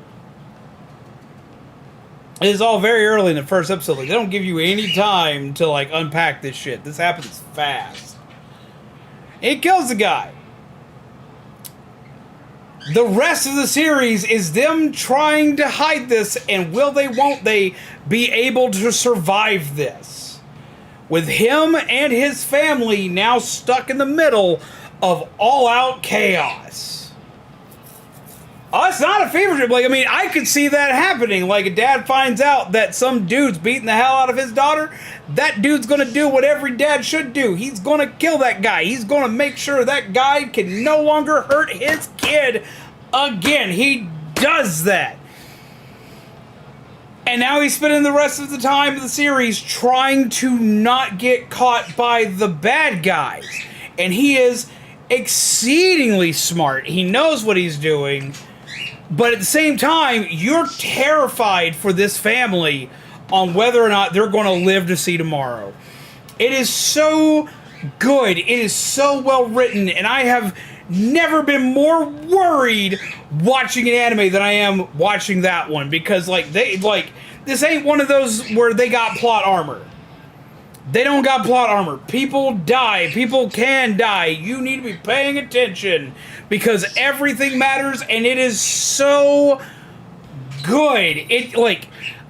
It is all very early in the first episode. Like, they don't give you any time to, like, unpack this shit. This happens fast. And he kills the guy. The rest of the series is them trying to hide this, and will they, won't they be able to survive this? With him and his family now stuck in the middle of all-out chaos. Oh, it's not a fever dream. Like, I mean, I could see that happening. Like, a dad finds out that some dude's beating the hell out of his daughter. That dude's going to do what every dad should do. He's going to kill that guy. He's going to make sure that guy can no longer hurt his kid again. He does that. And now he's spending the rest of the time of the series trying to not get caught by the bad guys. And he is exceedingly smart. He knows what he's doing. But at the same time, you're terrified for this family on whether or not they're going to live to see tomorrow. It is so good. It is so well written. And I have never been more worried watching an anime than I am watching that one. Because, like, this ain't one of those where they got plot armor. They don't got plot armor. People die. People can die. You need to be paying attention because everything matters, and it is so good. It, like,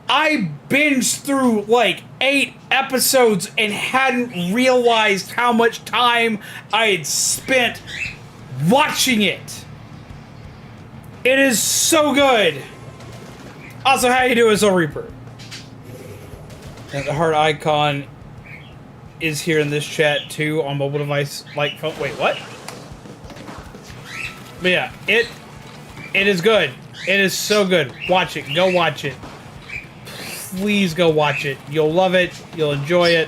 I binged through, like, 8 episodes and hadn't realized how much time I had spent watching it. It is so good. Also, how you doing, Soul Reaper? And the heart icon is here in this chat too on mobile device like phone. Wait, what? But yeah, it is good. It is so good. Watch it. Go watch it. Please go watch it. You'll love it. You'll enjoy it.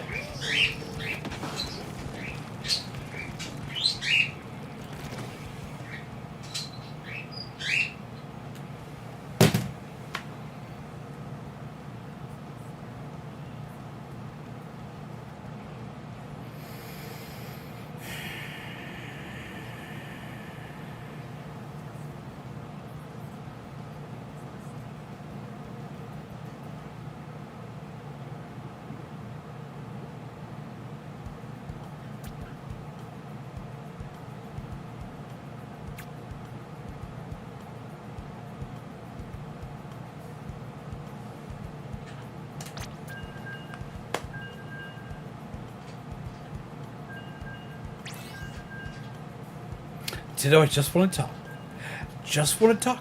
Nintendo, I just want to talk.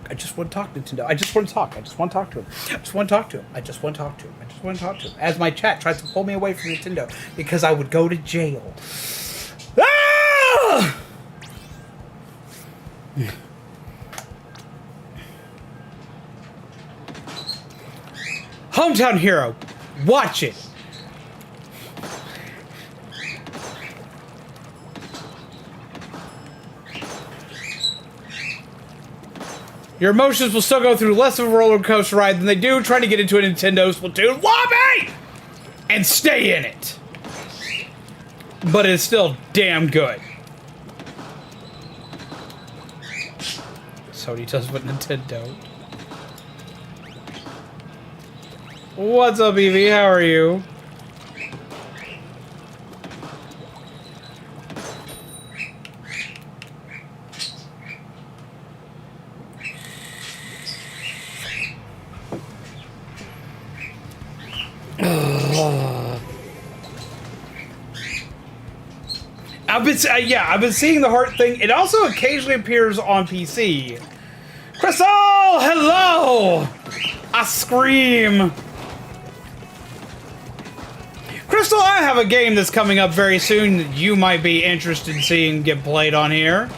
I just want to talk, Nintendo. I just want to talk. I just want to talk to him. I just want to talk to him. I just want to talk to him. I just want to talk to him. As my chat tries to pull me away from Nintendo because I would go to jail. Ah! Hometown Hero. Watch it. Your emotions will still go through less of a roller coaster ride than they do trying to get into a Nintendo Splatoon lobby and stay in it. But it's still damn good. Sony does what Nintendo. What's up, Evie? How are you? I've been seeing the heart thing. It also occasionally appears on PC. Crystal, hello! I scream. Crystal, I have a game that's coming up very soon that you might be interested in seeing get played on here.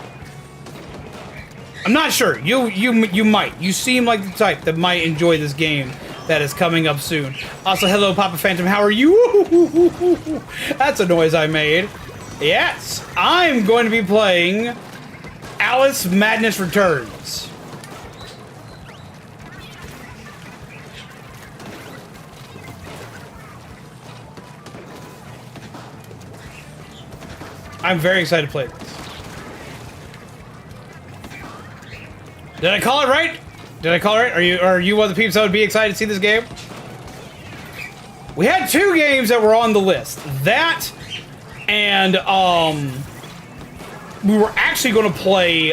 I'm not sure. You might. You seem like the type that might enjoy this game that is coming up soon. Also, hello, Papa Phantom. How are you? That's a noise I made. Yes, I'm going to be playing Alice Madness Returns. I'm very excited to play this. Did I call it right? Did I call it right? Are you one of the peeps that would be excited to see this game? We had 2 games that were on the list. That and we were actually going to play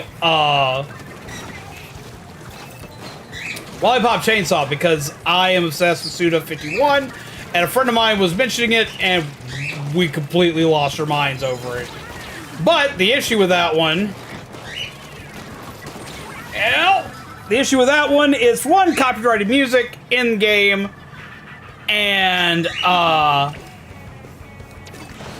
Lollipop Chainsaw because I am obsessed with Suda 51, and a friend of mine was mentioning it, and we completely lost our minds over it. But the issue with that one, is one, copyrighted music in game, and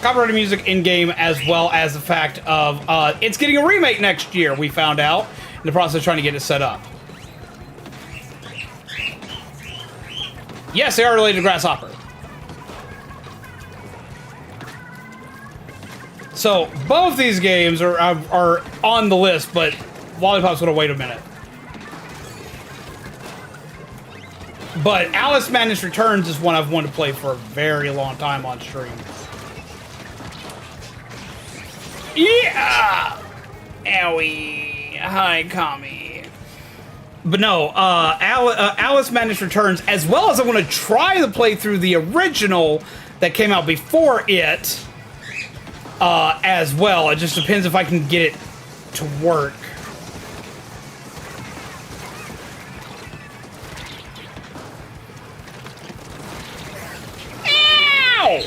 copyrighted music in game, as well as the fact of it's getting a remake next year. We found out in the process of trying to get it set up. Yes, they are related to Grasshopper. So both these games are on the list, but Lollipop's gonna wait a minute. But Alice Madness Returns is one I've wanted to play for a very long time on stream. Yeah! Owie. Hi, Kami. But no, Alice Madness Returns, as well as I want to try to play through the original that came out before it, as well. It just depends if I can get it to work. Ow!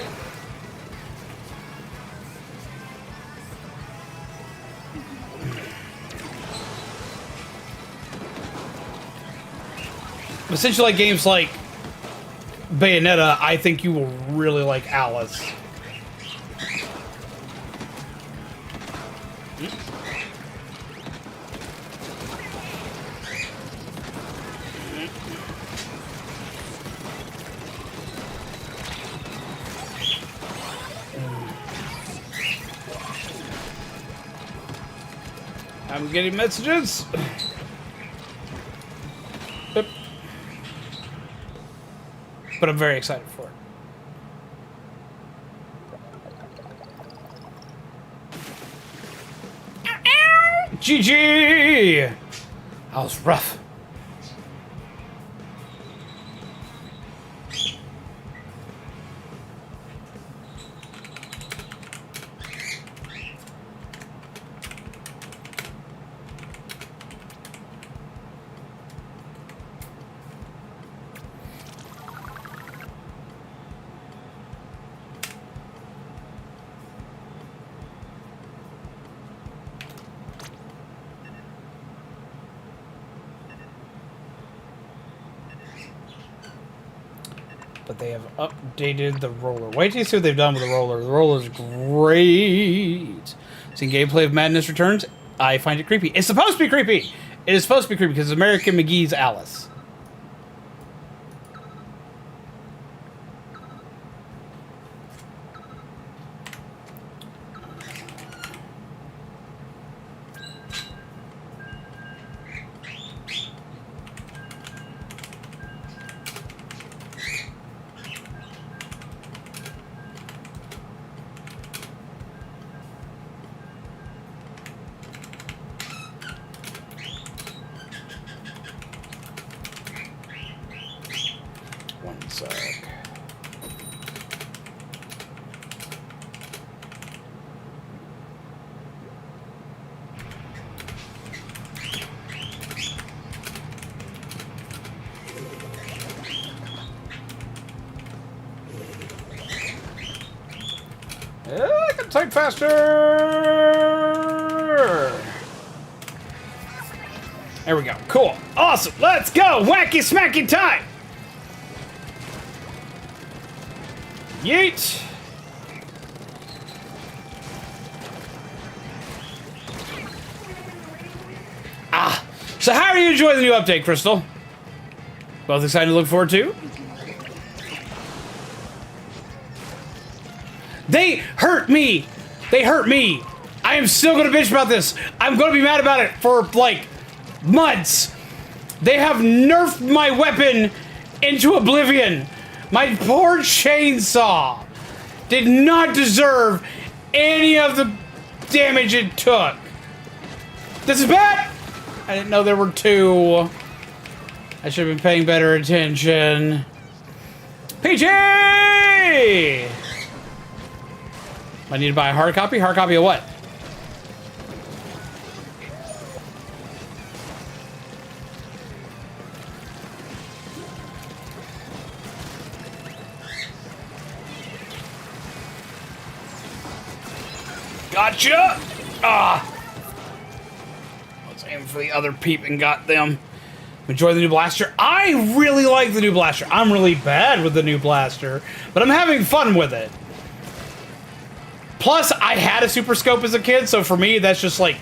But since you like games like Bayonetta, I think you will really like Alice. I'm getting messages. Yep. But I'm very excited for it. GG! That was rough. But they have updated the roller. Wait till you see what they've done with the roller. The roller is great. Seeing gameplay of Madness Returns, I find it creepy. It's supposed to be creepy. It is supposed to be creepy because it's American McGee's Alice. One sec. I can type faster. There we go. Cool. Awesome. Let's go. Wacky smacky time. Yeet. Ah. So how are you enjoying the new update, Crystal? Both excited to look forward to? They hurt me. They hurt me. I am still going to bitch about this. I'm going to be mad about it for, like, months. They have nerfed my weapon into oblivion. My poor chainsaw did not deserve any of the damage it took. This is bad. I didn't know there were two. I should have been paying better attention. PG! I need to buy a hard copy? Hard copy of what? Gotcha! Ah! I was aiming for the other peep and got them. Enjoy the new blaster. I really like the new blaster. I'm really bad with the new blaster, but I'm having fun with it. Plus, I had a super scope as a kid, so for me, that's just like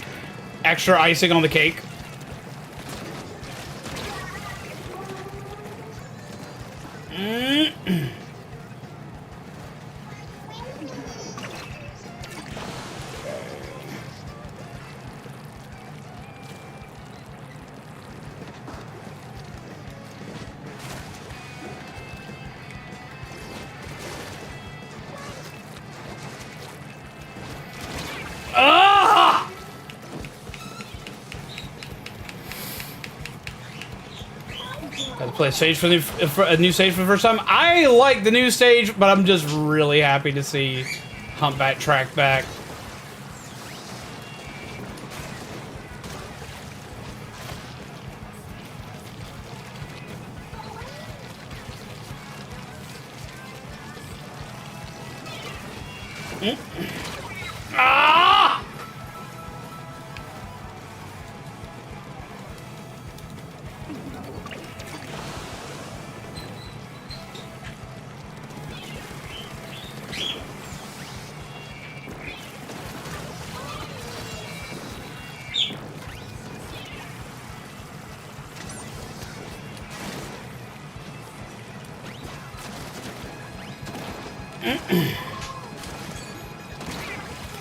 extra icing on the cake. Play a stage for a new stage for the first time. I like the new stage, but I'm just really happy to see Humpback track back. Ah!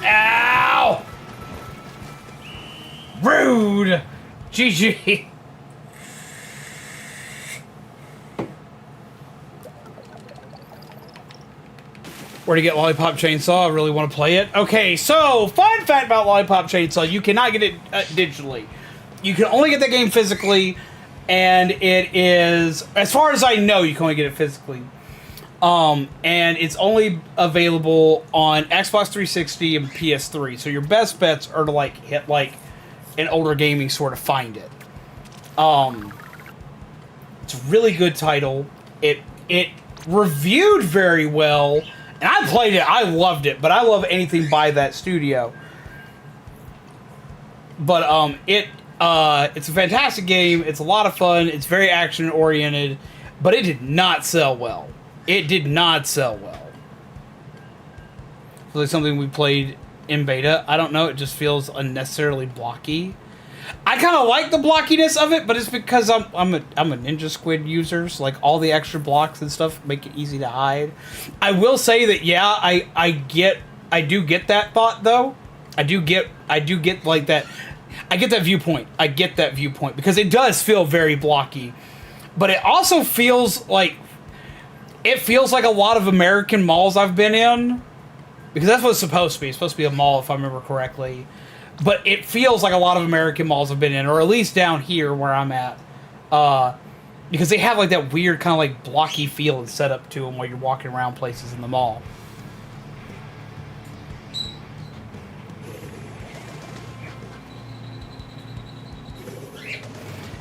Ow! Rude! GG! Where to get Lollipop Chainsaw? I really want to play it. Okay, so, fun fact about Lollipop Chainsaw, you cannot get it digitally. You can only get the game physically, and it is, as far as I know, you can only get it physically. And it's only available on Xbox 360 and PS3. So your best bets are to like hit like an older gaming store to find it. It's a really good title. It reviewed very well, and I played it. I loved it, but I love anything by that studio. But it's a fantastic game. It's a lot of fun. It's very action oriented, but it did not sell well. It did not sell well. It's like something we played in beta. I don't know. It just feels unnecessarily blocky. I kind of like the blockiness of it, but it's because I'm a Ninja Squid user, so like all the extra blocks and stuff make it easy to hide. I will say that yeah, I do get that thought though. I do get like that. I get that viewpoint. I get that viewpoint because it does feel very blocky, but it also feels like. It feels like a lot of American malls I've been in. Because that's what it's supposed to be. It's supposed to be a mall, if I remember correctly. But it feels like a lot of American malls I've been in. Or at least down here where I'm at. Because they have like that weird kind of like blocky feel and setup to them while you're walking around places in the mall.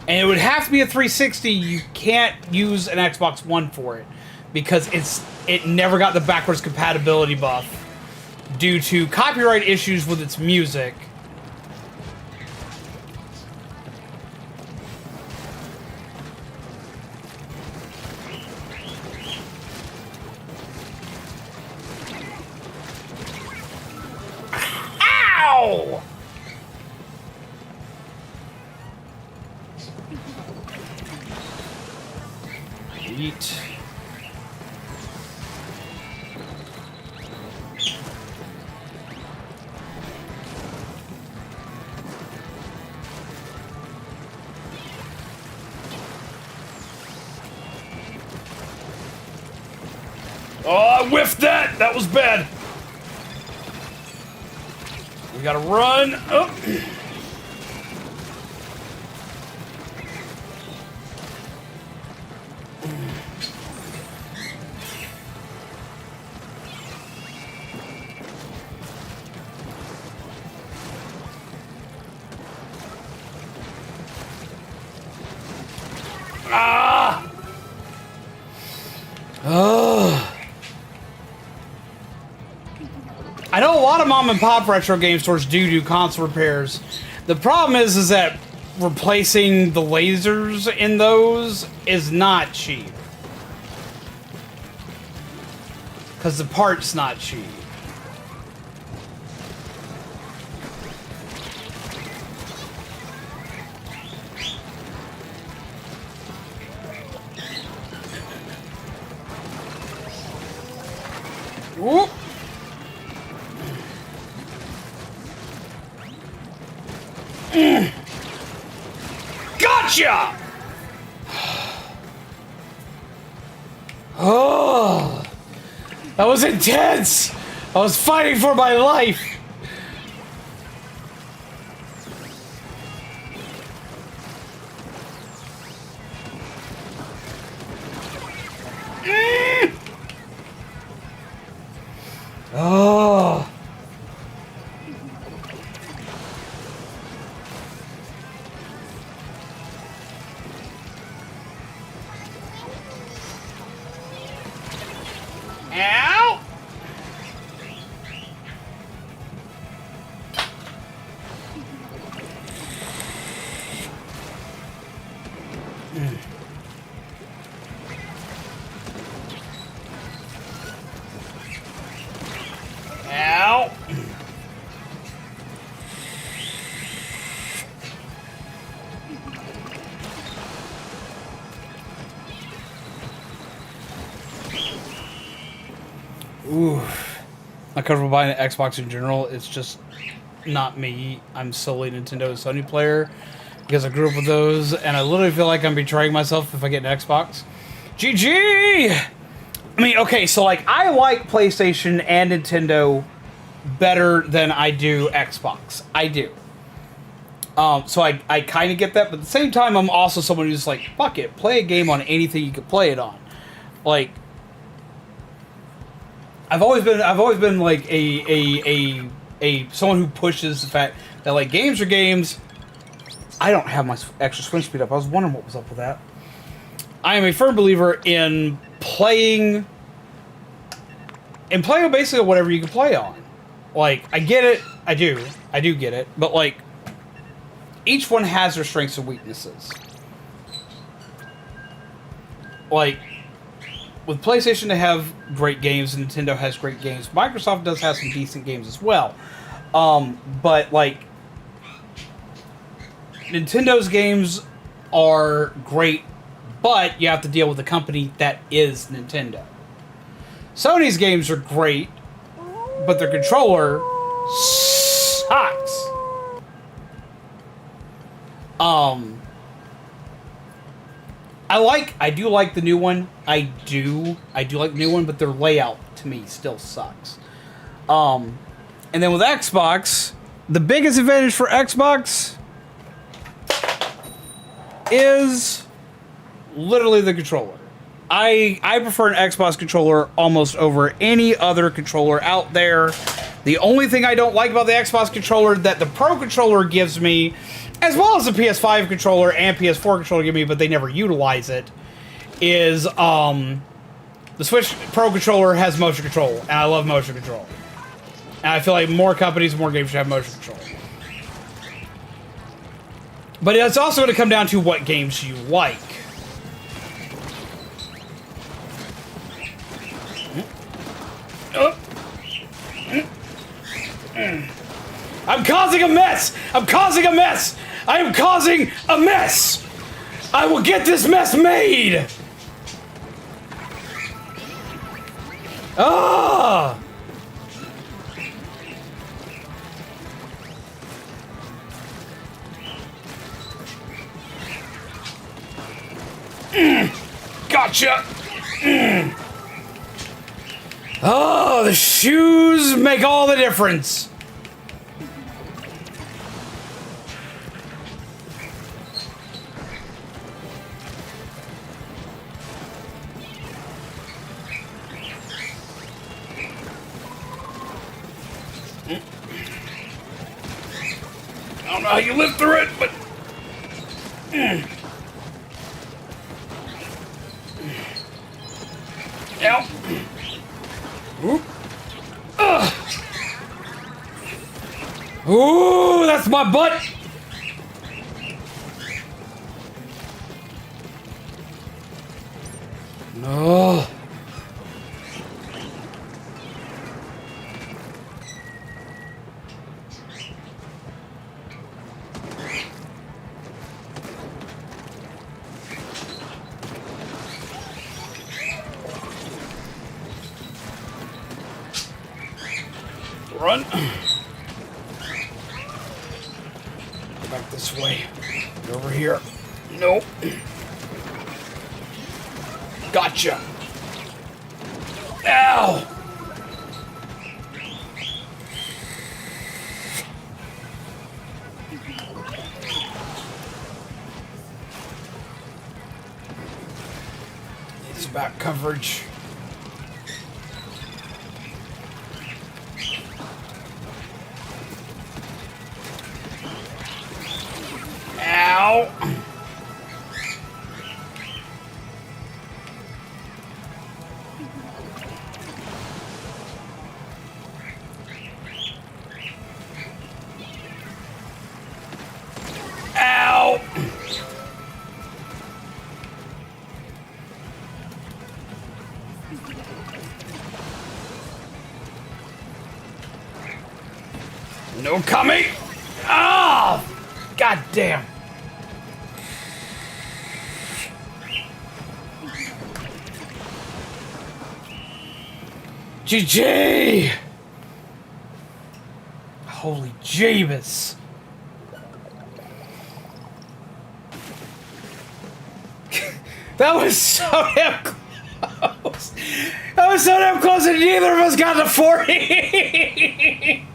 And it would have to be a 360. You can't use an Xbox One for it. Because it never got the backwards compatibility buff due to copyright issues with its music. Ow! Eat. Oh, I whiffed that! That was bad. We gotta run. Oh. Ah! Oh. I know a lot of mom and pop retro game stores do console repairs. The problem is that replacing the lasers in those is not cheap. Because the part's not cheap. Whoop. Gotcha! Oh, that was intense. I was fighting for my life. Oh. Ow! Ow! Ooh. I'm comfortable buying an Xbox in general. It's just not me. I'm solely a Nintendo and Sony player because I grew up with those, and I literally feel like I'm betraying myself if I get an Xbox. GG! I mean, okay, so like I like PlayStation and Nintendo better than I do Xbox. I do. So I kind of get that, but at the same time, I'm also someone who's like, fuck it, play a game on anything you can play it on. Like, I've always been like a someone who pushes the fact that like games are games. I don't have my extra swing speed up. I was wondering what was up with that. I am a firm believer in playing basically whatever you can play on. Like, I get it, I do get it, but like each one has their strengths and weaknesses. Like, with PlayStation, they have great games, and Nintendo has great games. Microsoft does have some decent games as well. But, like, Nintendo's games are great, but you have to deal with the company that is Nintendo. Sony's games are great, but their controller sucks. I do like the new one. I do like the new one, but their layout to me still sucks. And then with Xbox, the biggest advantage for Xbox is literally the controller. I prefer an Xbox controller almost over any other controller out there. The only thing I don't like about the Xbox controller that the Pro controller gives me, as well as the PS5 controller and PS4 controller give me, but they never utilize it, is the Switch Pro controller has motion control, and I love motion control. And I feel like more companies, more games should have motion control. But it's also going to come down to what games you like. I'm causing a mess! I'm causing a mess! I am causing a mess! I will get this mess made! Ah! Gotcha! Oh, the shoes make all the difference. I don't know how you live through it, but... Ow. Oop. Ooh, that's my butt! No. Run. Go back this way. Get over here. Nope. Gotcha. Ow. It's back coverage. Ow! Ow! No coming! Ah! Oh, God damn! GG! Holy Jeebus! That was so damn close! That was so damn close and neither of us got to 40!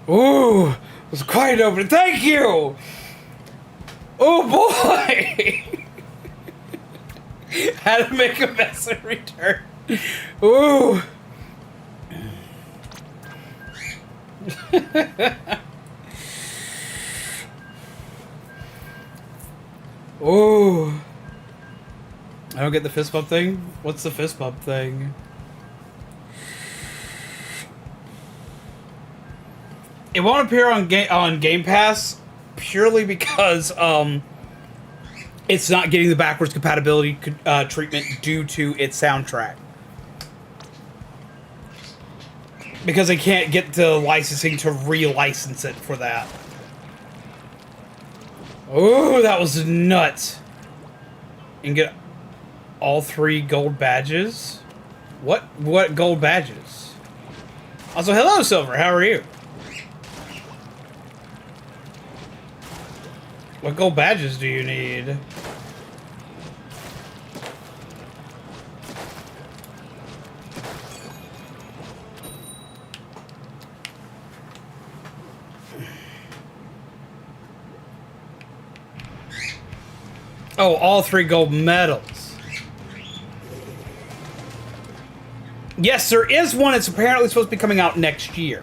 Ooh! It was quite open. Thank you! Oh boy! Had to make a mess in return. Ooh. Ooh. I don't get the fist bump thing. What's the fist bump thing? It won't appear on Game Pass purely because it's not getting the backwards compatibility treatment due to its soundtrack. Because they can't get the licensing to relicense it for that. Ooh, that was nuts. And get all 3 gold badges? What gold badges? Also, hello, Silver. How are you? What gold badges do you need? Oh, all 3 gold medals. Yes, there is one. It's apparently supposed to be coming out next year.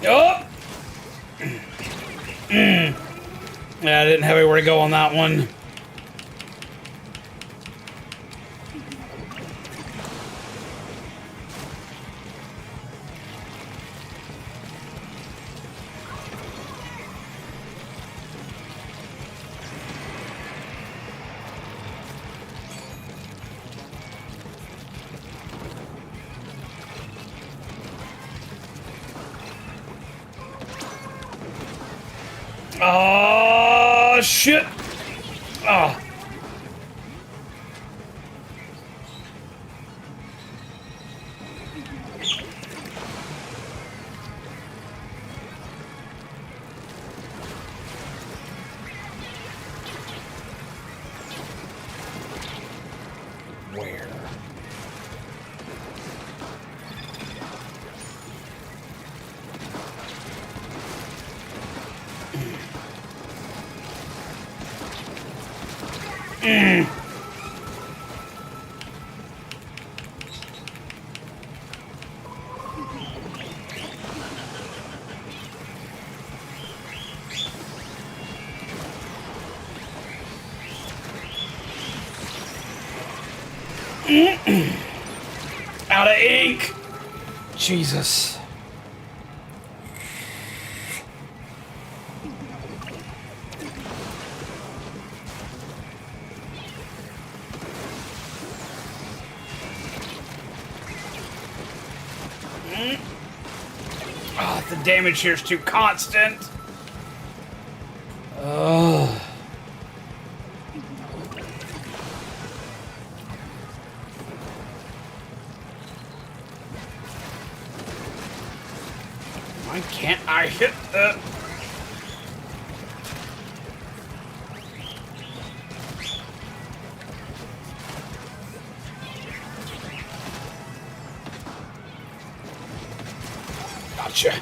Oh! Yeah, I didn't have anywhere to go on that one. Oh, shit. Oh. Where? Out of ink. Jesus. Oh, the damage here is too constant. Oh. Why can't I hit the... Gotcha.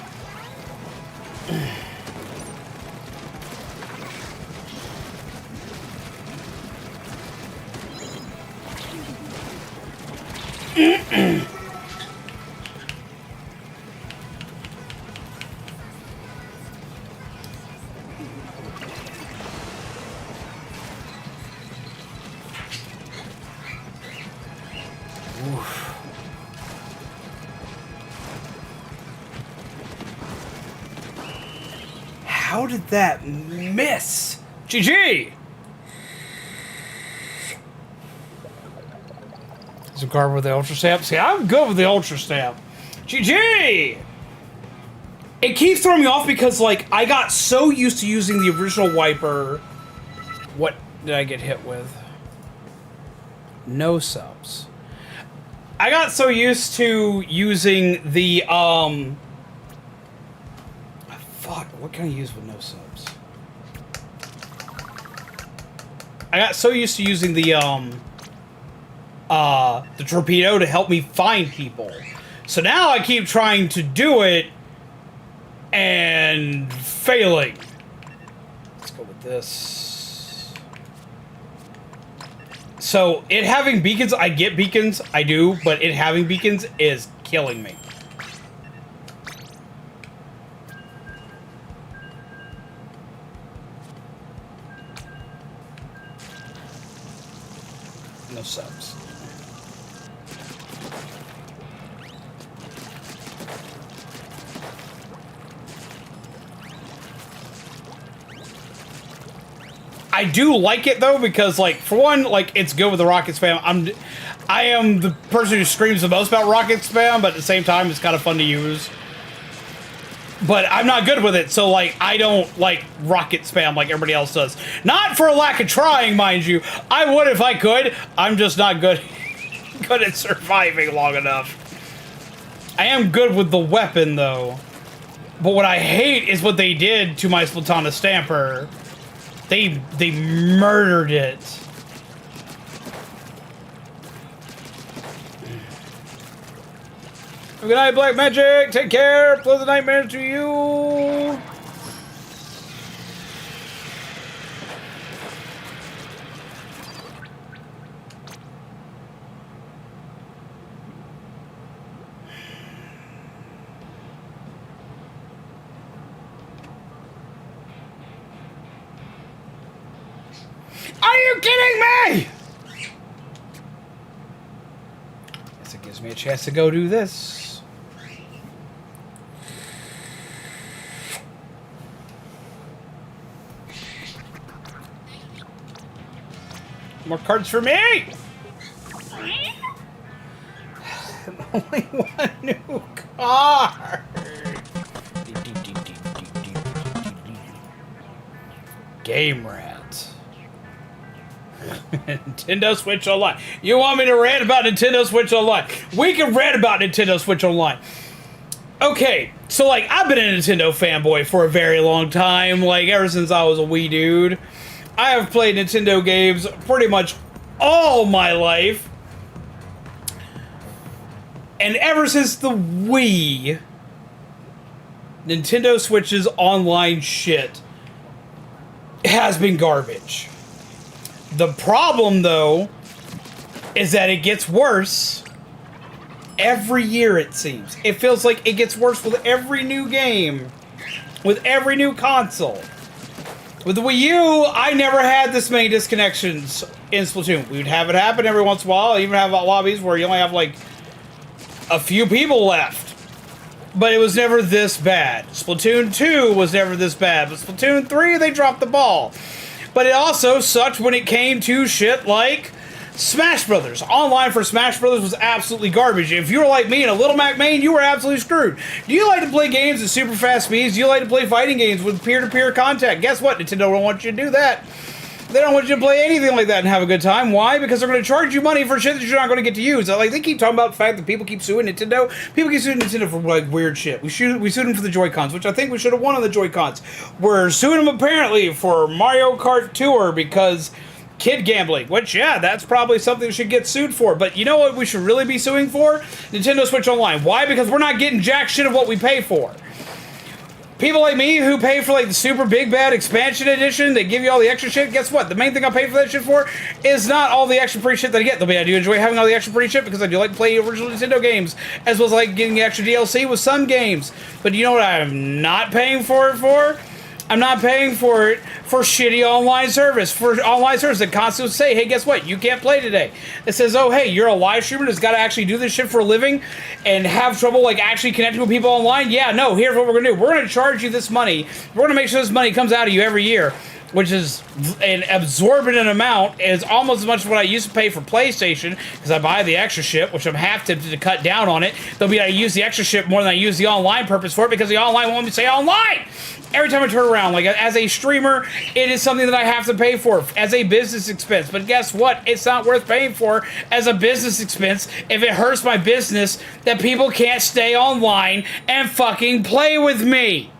How did that miss? GG! Is it card with the Ultra Stamp? See, I'm good with the Ultra Stamp. GG! It keeps throwing me off because, like, I got so used to using the original wiper. What did I get hit with? No subs. I got so used to using the, fuck, what can I use with no subs? I got so used to using the torpedo to help me find people. So now I keep trying to do it and failing. Let's go with this. So it having beacons, I get beacons, I do, but it having beacons is killing me. No subs. I do like it though because, like, for one, like, it's good with the rocket spam. I am the person who screams the most about rocket spam, but at the same time, it's kind of fun to use. But I'm not good with it, so, like, I don't like rocket spam like everybody else does. Not for a lack of trying, mind you. I would if I could. I'm just not good at surviving long enough. I am good with the weapon, though. But what I hate is what they did to my Splatana Stamper. They murdered it. Good night, Black Magic. Take care. Pleasant nightmares to you. Are you kidding me? Guess it gives me a chance to go do this. More cards for me! Only one new card! Game rant. Nintendo Switch Online. You want me to rant about Nintendo Switch Online? We can rant about Nintendo Switch Online. Okay, so like I've been a Nintendo fanboy for a very long time, like ever since I was a wee dude. I have played Nintendo games pretty much all my life. And ever since the Wii, Nintendo Switch's online shit has been garbage. The problem, though, is that it gets worse every year, it seems. It feels like it gets worse with every new game, with every new console. With the Wii U, I never had this many disconnections in Splatoon. We would have it happen every once in a while. I even have lobbies where you only have, like, a few people left. But it was never this bad. Splatoon 2 was never this bad. But Splatoon 3, they dropped the ball. But it also sucked when it came to shit like Smash Brothers. Online for Smash Brothers was absolutely garbage. If you were like me and a Little Mac main, you were absolutely screwed. Do you like to play games at super fast speeds? Do you like to play fighting games with peer-to-peer contact? Guess what? Nintendo don't want you to do that. They don't want you to play anything like that and have a good time. Why? Because they're going to charge you money for shit that you're not going to get to use. Like, they keep talking about the fact that people keep suing Nintendo. People keep suing Nintendo for, like, weird shit. We sued them for the Joy-Cons, which I think we should have won on the Joy-Cons. We're suing them, apparently, for Mario Kart Tour because kid gambling. Which, yeah, that's probably something we should get sued for. But you know what we should really be suing for? Nintendo Switch Online. Why? Because we're not getting jack shit of what we pay for. People like me who pay for like the super big bad expansion edition, they give you all the extra shit. Guess what? The main thing I pay for that shit for is not all the extra free shit that I get. Though I do enjoy having all the extra free shit because I do like to play original Nintendo games, as well as like getting the extra DLC with some games. But you know what I'm not paying for it for? I'm not paying for it for shitty online service. For online service that constantly say, hey, guess what? You can't play today. It says, oh, hey, you're a live streamer that's got to actually do this shit for a living and have trouble like actually connecting with people online. Yeah, no, here's what we're going to do. We're going to charge you this money. We're going to make sure this money comes out of you every year, which is an absorbent amount. It's almost as much as what I used to pay for PlayStation because I buy the extra shit, which I'm half tempted to cut down on it. They'll be able to use the extra shit more than I use the online purpose for it because the online won't let me say online. Every time I turn around, like as a streamer, it is something that I have to pay for as a business expense. But guess what? It's not worth paying for as a business expense if it hurts my business that people can't stay online and fucking play with me.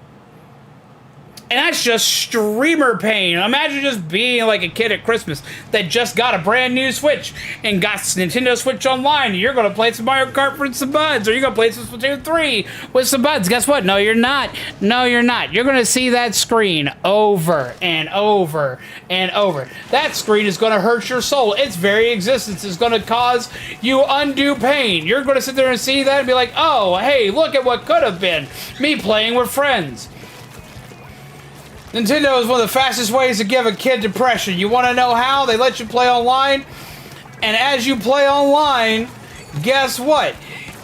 And that's just streamer pain. Imagine just being like a kid at Christmas that just got a brand new Switch and got Nintendo Switch Online. You're going to play some Mario Kart with some buds, or you're going to play some Splatoon 3 with some buds. Guess what? No, you're not. No, you're not. You're going to see that screen over and over and over. That screen is going to hurt your soul. Its very existence is going to cause you undue pain. You're going to sit there and see that and be like, oh, hey, look at what could have been me playing with friends. Nintendo is one of the fastest ways to give a kid depression. You want to know how? They let you play online, and as you play online, guess what?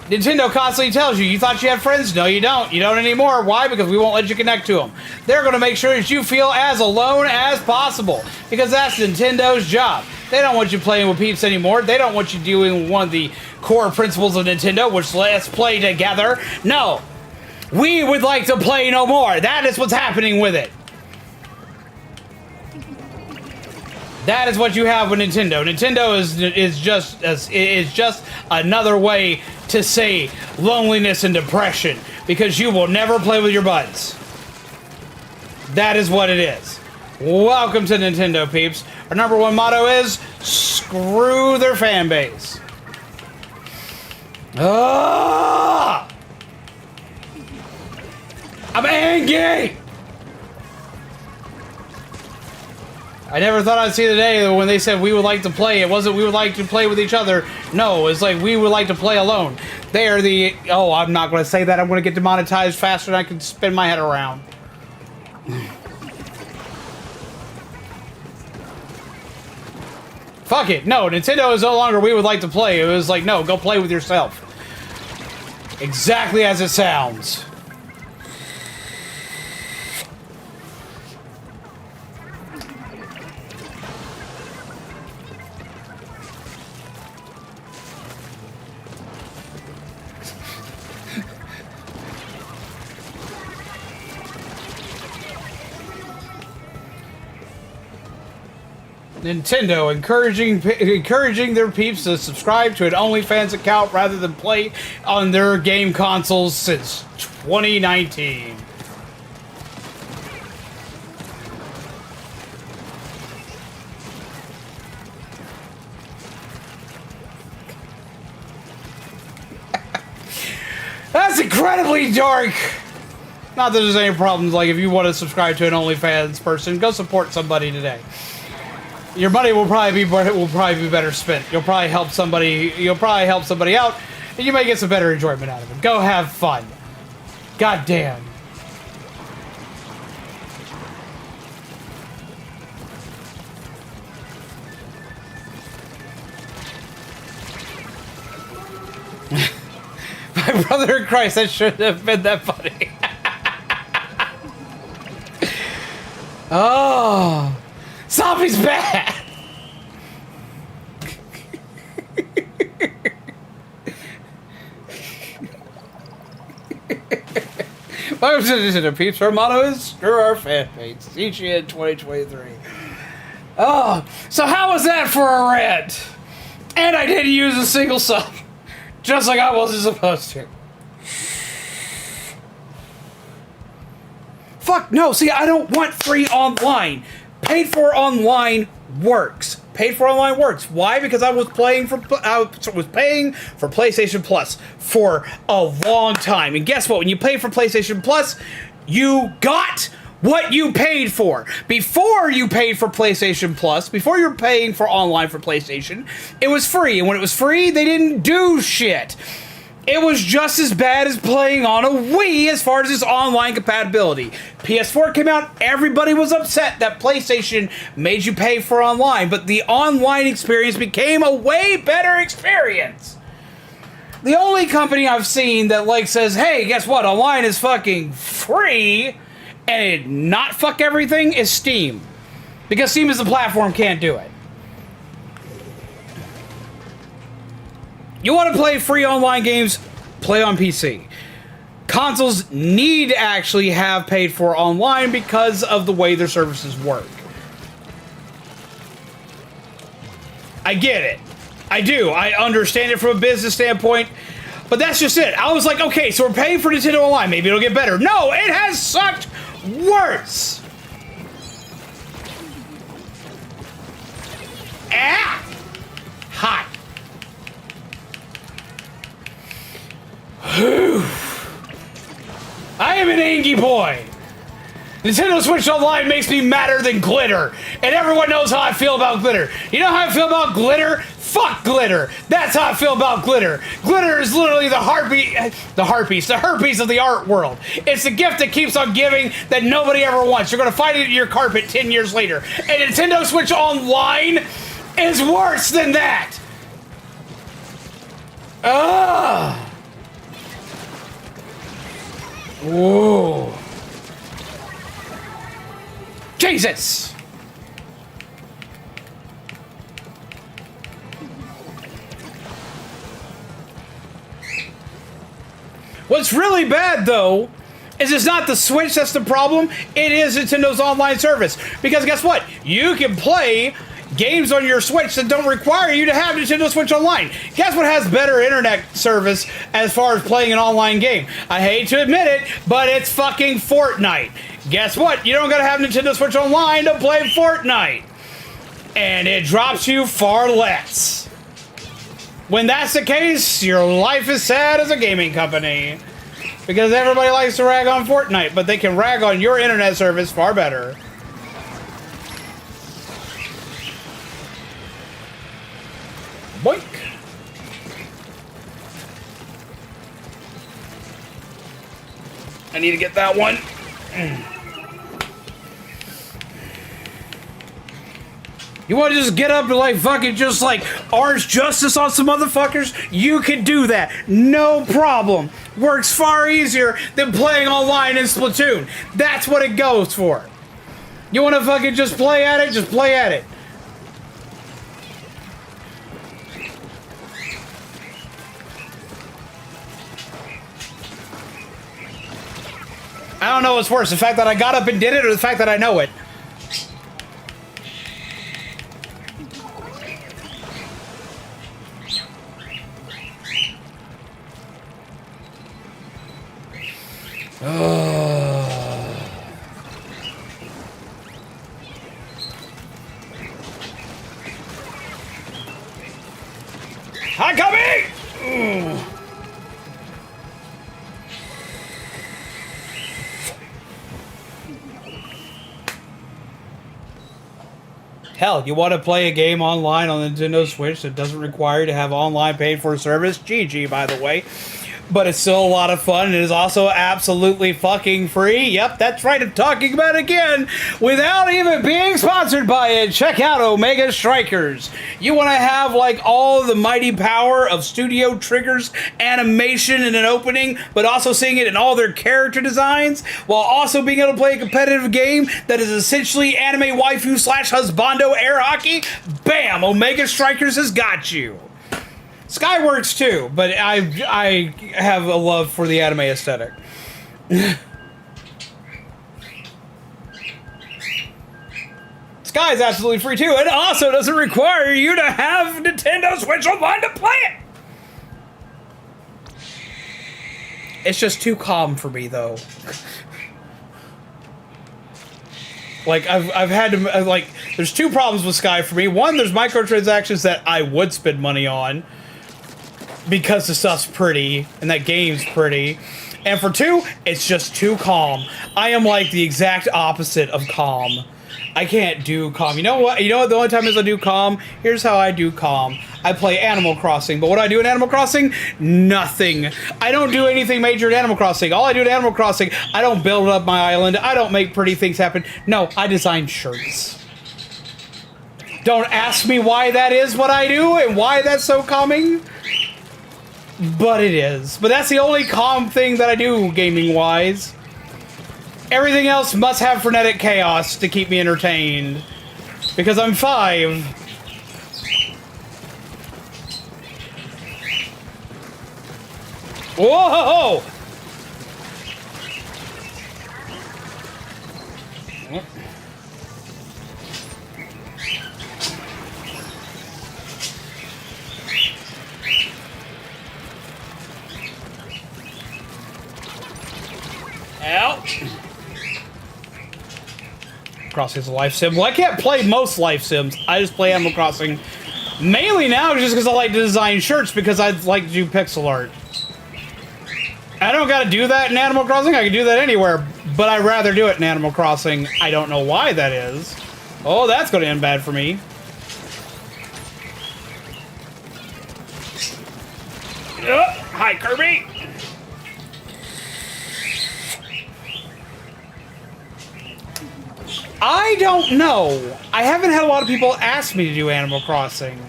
Nintendo constantly tells you, you thought you had friends? No, you don't. You don't anymore. Why? Because we won't let you connect to them. They're going to make sure that you feel as alone as possible, because that's Nintendo's job. They don't want you playing with peeps anymore. They don't want you doing one of the core principles of Nintendo, which let's play together. No. We would like to play no more. That is what's happening with it. That is what you have with Nintendo. Nintendo is just another way to say loneliness and depression, because you will never play with your buds. That is what it is. Welcome to Nintendo, peeps. Our number one motto is screw their fan base. Ah! I'm angry. I never thought I'd see the day when they said we would like to play. It wasn't we would like to play with each other. No, it's like we would like to play alone. They are the... Oh, I'm not going to say that. I'm going to get demonetized faster than I can spin my head around. Fuck it. No, Nintendo is no longer we would like to play. It was like, no, go play with yourself. Exactly as it sounds. Nintendo encouraging their peeps to subscribe to an OnlyFans account rather than play on their game consoles since 2019. That's incredibly dark. Not that there's any problems. Like, if you want to subscribe to an OnlyFans person, go support somebody today. Your money will probably be better spent. You'll probably help somebody. You'll probably help somebody out, and you may get some better enjoyment out of it. Go have fun. God damn. My brother in Christ, that shouldn't have been that funny. Oh, zombie's bad. Welcome to Nintendo Peeps. Our motto is screw our fan mates. Each year in 2023. Oh, so how was that for a rant? And I didn't use a single sub. Just like I wasn't supposed to. Fuck no, see, I don't want free online. Paid for online works. Paid for online works. Why? Because I was paying for PlayStation Plus for a long time. And guess what? When you pay for PlayStation Plus, you got what you paid for. Before you paid for PlayStation Plus, before you're paying for online for PlayStation, it was free. And when it was free, they didn't do shit. It was just as bad as playing on a Wii as far as its online compatibility. PS4 came out, everybody was upset that PlayStation made you pay for online, but the online experience became a way better experience. The only company I've seen that like says, hey, guess what, online is fucking free, and it not fuck everything is Steam. Because Steam as a platform can't do it. You want to play free online games? Play on PC. Consoles need to actually have paid for online because of the way their services work. I get it. I do. I understand it from a business standpoint. But that's just it. I was like, okay, so we're paying for Nintendo Online. Maybe it'll get better. No, it has sucked worse. Ah! Hot. I am an angry boy. Nintendo Switch Online makes me madder than glitter. And everyone knows how I feel about glitter. You know how I feel about glitter? Fuck glitter. That's how I feel about glitter. Glitter is literally the herpes of the art world. It's the gift that keeps on giving that nobody ever wants. You're going to find it in your carpet 10 years later. And Nintendo Switch Online is worse than that. Ugh. Whoa. Jesus! What's really bad, though, is it's not the Switch that's the problem. It is Nintendo's online service. Because guess what? You can play games on your Switch that don't require you to have Nintendo Switch Online. Guess what has better internet service as far as playing an online game? I hate to admit it, but it's fucking Fortnite. Guess what? You don't gotta have Nintendo Switch Online to play Fortnite. And it drops you far less. When that's the case, your life is sad as a gaming company. Because everybody likes to rag on Fortnite, but they can rag on your internet service far better. Boink. I need to get that one. You want to just get up and like fucking just like orange justice on some motherfuckers? You can do that. No problem. Works far easier than playing online in Splatoon. That's what it goes for. You want to fucking just play at it? Just play at it. I don't know what's worse, the fact that I got up and did it or the fact that I know it. Hi, Cubby! Hell, you want to play a game online on the Nintendo Switch that doesn't require you to have online paid for service? GG, by the way. But it's still a lot of fun, and it is also absolutely fucking free. Yep, that's right, I'm talking about it again without even being sponsored by it. Check out Omega Strikers. You want to have like all the mighty power of studio triggers, animation in an opening, but also seeing it in all their character designs, while also being able to play a competitive game that is essentially anime waifu slash husbando air hockey? Bam! Omega Strikers has got you. Skyworks too, but I have a love for the anime aesthetic. Sky is absolutely free too, and also doesn't require you to have Nintendo Switch Online to play it. It's just too calm for me though. Like, I've had to, like, there's two problems with Sky for me. One, there's microtransactions that I would spend money on because the stuff's pretty and that game's pretty. And for two, it's just too calm. I am like the exact opposite of calm. I can't do calm. You know what? You know what the only time is I do calm? Here's how I do calm. I play Animal Crossing. But what do I do in Animal Crossing? Nothing. I don't do anything major in Animal Crossing. All I do in Animal Crossing, I don't build up my island. I don't make pretty things happen. No, I design shirts. Don't ask me why that is what I do and why that's so calming. But it is. But that's the only calm thing that I do gaming-wise. Everything else must have frenetic chaos to keep me entertained. Because I'm 5. Whoa! Ouch! Crossing is a life sim. Well, I can't play most life sims. I just play Animal Crossing. Mainly now just because I like to design shirts because I like to do pixel art. I don't gotta do that in Animal Crossing. I can do that anywhere. But I'd rather do it in Animal Crossing. I don't know why that is. Oh, that's gonna end bad for me. Hi, Kirby! I don't know. I haven't had a lot of people ask me to do Animal Crossing.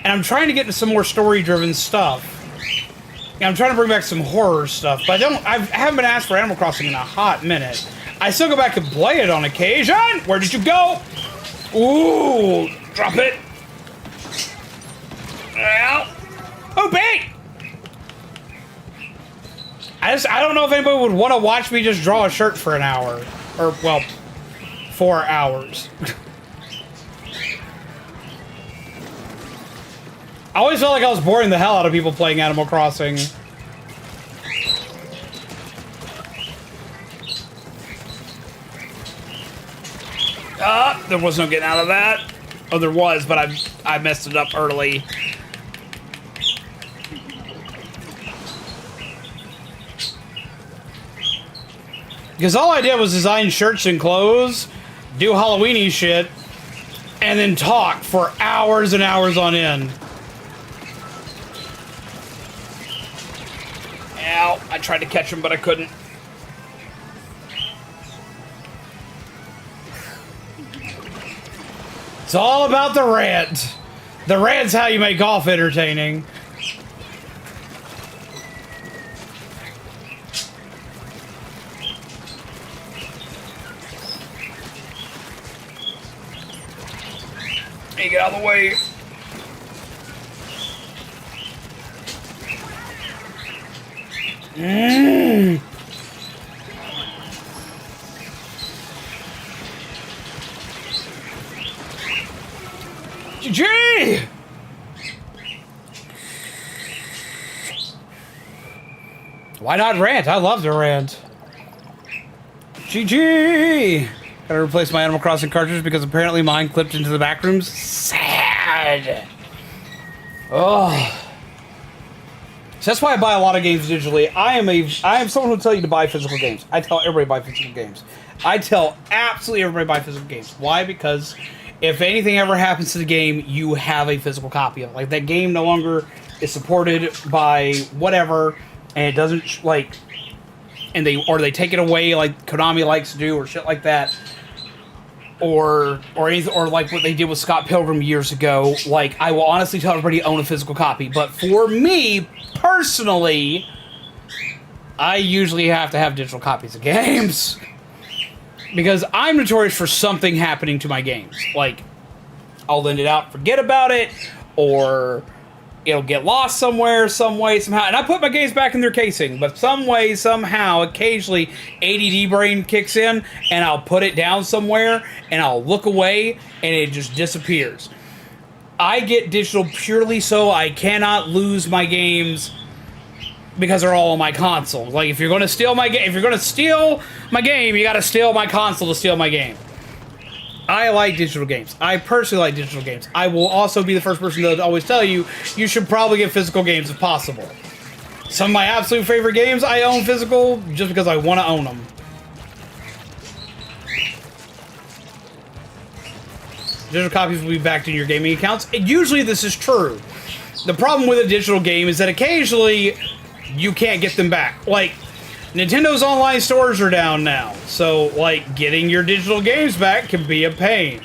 And I'm trying to get into some more story-driven stuff. And I'm trying to bring back some horror stuff. But I haven't been asked for Animal Crossing in a hot minute. I still go back and play it on occasion. Where did you go? Ooh, drop it. Ow. Oh, bait! I don't know if anybody would want to watch me just draw a shirt for an hour. Or, well, 4 hours. I always felt like I was boring the hell out of people playing Animal Crossing. There was no getting out of that. Oh, there was, but I messed it up early. Because all I did was design shirts and clothes, do Halloween-y shit, and then talk for hours and hours on end. Ow, I tried to catch him, but I couldn't. It's all about the rant. The rant's how you make golf entertaining. Hey, get out of the way. GG! Why not rant? I love to rant. GG! Gotta replace my Animal Crossing cartridge because apparently mine clipped into the back rooms. Sad! Oh. So that's why I buy a lot of games digitally. I am someone who'll tell you to buy physical games. I tell everybody to buy physical games. I tell absolutely everybody to buy physical games. Why? Because if anything ever happens to the game, you have a physical copy of it. Like, that game no longer is supported by whatever, and it doesn't, like, and they take it away like Konami likes to do, or shit like that. Or like what they did with Scott Pilgrim years ago. Like, I will honestly tell everybody to own a physical copy. But for me, personally, I usually have to have digital copies of games. Because I'm notorious for something happening to my games. Like, I'll lend it out, forget about it, or it'll get lost somewhere, some way, somehow. And I put my games back in their casing, but some way, somehow, occasionally, ADD brain kicks in, and I'll put it down somewhere, and I'll look away, and it just disappears. I get digital purely so I cannot lose my games because they're all on my console. Like, if you're going to steal my game, you got to steal my console to steal my game. I like digital games. I personally like digital games. I will also be the first person to always tell you, you should probably get physical games if possible. Some of my absolute favorite games I own physical just because I want to own them. Digital copies will be backed in your gaming accounts. And usually this is true. The problem with a digital game is that occasionally you can't get them back. Like, Nintendo's online stores are down now, so, like, getting your digital games back can be a pain.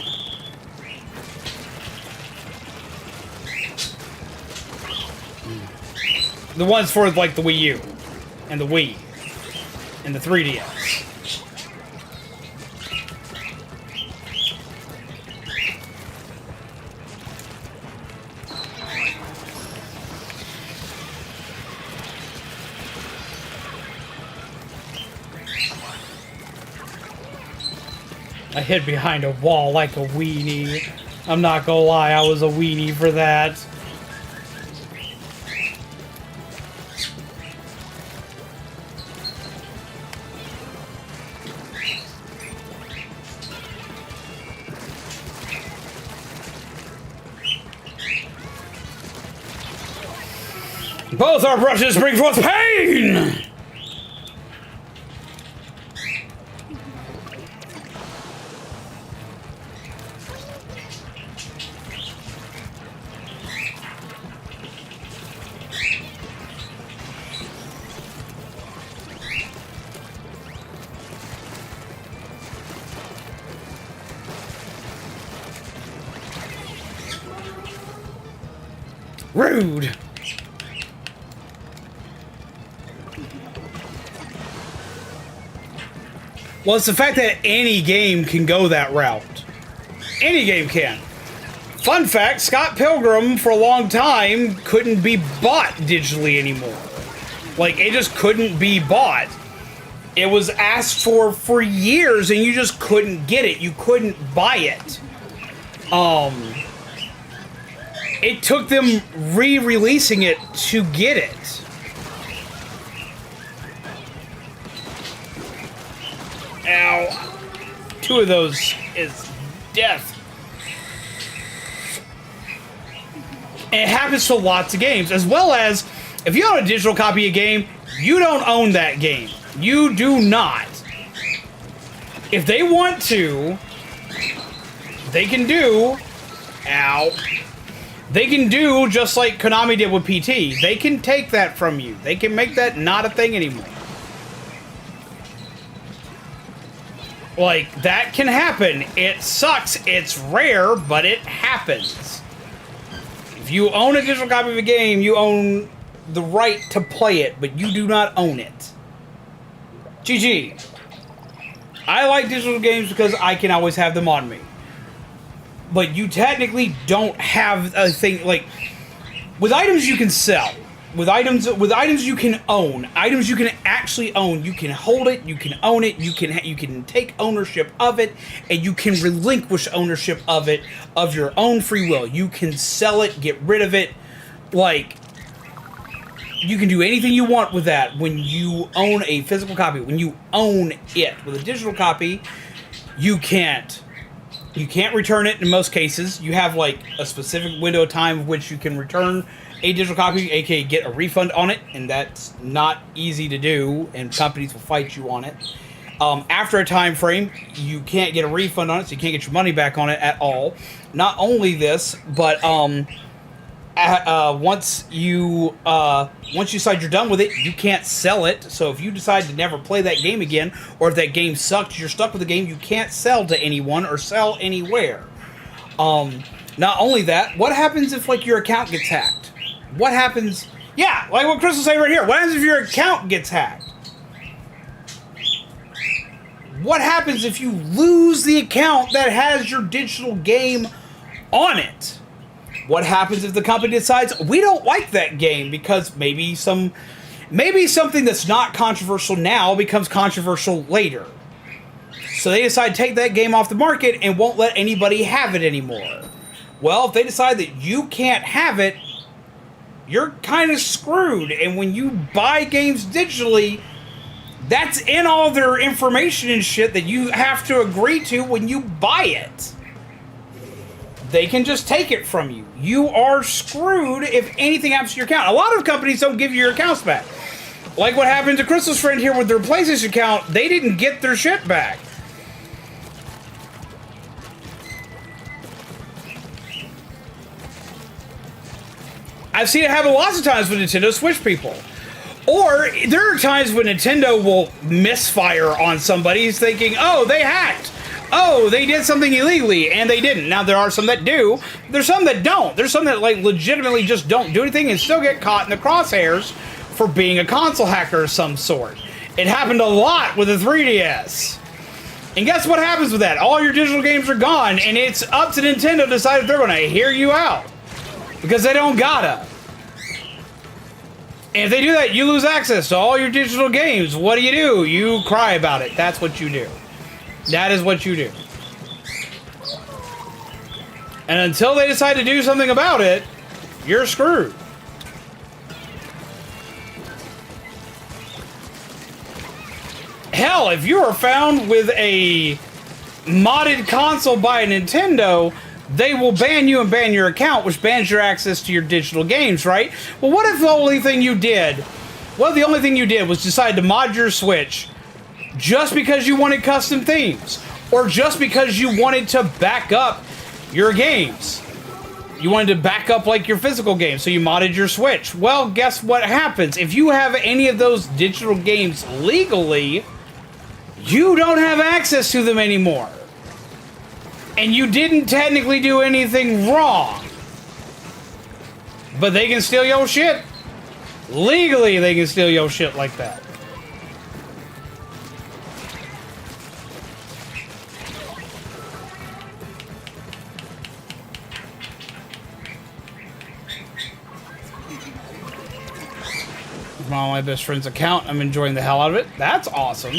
The ones for, like, the Wii U, and the Wii, and the 3DS. I hid behind a wall like a weenie. I'm not gonna lie, I was a weenie for that. Both our brushes bring forth pain! Rude! Well, it's the fact that any game can go that route. Any game can. Fun fact, Scott Pilgrim, for a long time, couldn't be bought digitally anymore. Like, it just couldn't be bought. It was asked for years, and you just couldn't get it. You couldn't buy it. It took them re-releasing it to get it. Ow. 2 of those is death. And it happens to lots of games, as well as, if you own a digital copy of a game, you don't own that game. You do not. If they want to, they can do... Ow. They can do just like Konami did with PT. They can take that from you. They can make that not a thing anymore. Like, that can happen. It sucks. It's rare, but it happens. If you own a digital copy of a game, you own the right to play it, but you do not own it. GG. I like digital games because I can always have them on me. But you technically don't have a thing, like, with items you can sell, with items you can own, items you can actually own, you can hold it, you can own it, you can take ownership of it, and you can relinquish ownership of it of your own free will. You can sell it, get rid of it, like, you can do anything you want with that when you own a physical copy, when you own it. With a digital copy, you can't You can't return it in most cases. You have like a specific window of time of which you can return a digital copy, aka get a refund on it, and that's not easy to do, and companies will fight you on it. After a time frame, you can't get a refund on it, so you can't get your money back on it at all. Not only this, but once you decide you're done with it, you can't sell it. So if you decide to never play that game again, or if that game sucked, you're stuck with the game, you can't sell to anyone or sell anywhere. Not only that, what happens if like your account gets hacked? What happens? Yeah, like what Chris was saying right here. What happens if your account gets hacked? What happens if you lose the account that has your digital game on it? What happens if the company decides we don't like that game because maybe something that's not controversial now becomes controversial later. So they decide to take that game off the market and won't let anybody have it anymore. Well, if they decide that you can't have it, you're kind of screwed. And when you buy games digitally, that's in all their information and shit that you have to agree to when you buy it. They can just take it from you. You are screwed if anything happens to your account. A lot of companies don't give you your accounts back. Like what happened to Crystal's friend here with their PlayStation account, they didn't get their shit back. I've seen it happen lots of times with Nintendo Switch people. Or there are times when Nintendo will misfire on somebody who's thinking, oh, they hacked. Oh, they did something illegally, and they didn't. Now, there are some that do. There's some that don't. There's some that, like, legitimately just don't do anything and still get caught in the crosshairs for being a console hacker of some sort. It happened a lot with the 3DS. And guess what happens with that? All your digital games are gone, and it's up to Nintendo to decide if they're going to hear you out. Because they don't gotta. And if they do that, you lose access to all your digital games. What do? You cry about it. That's what you do. That is what you do. And until they decide to do something about it, you're screwed. Hell, if you are found with a modded console by Nintendo, they will ban you and ban your account, which bans your access to your digital games, right? Well, what if the only thing you did was decide to mod your Switch just because you wanted custom themes, or just because you wanted to back up your games? You wanted to back up like your physical games, so you modded your Switch. Well, guess what happens? If you have any of those digital games legally, you don't have access to them anymore. And you didn't technically do anything wrong. But they can steal your shit. Legally, they can steal your shit like that. It's on my best friend's account. I'm enjoying the hell out of it. That's awesome.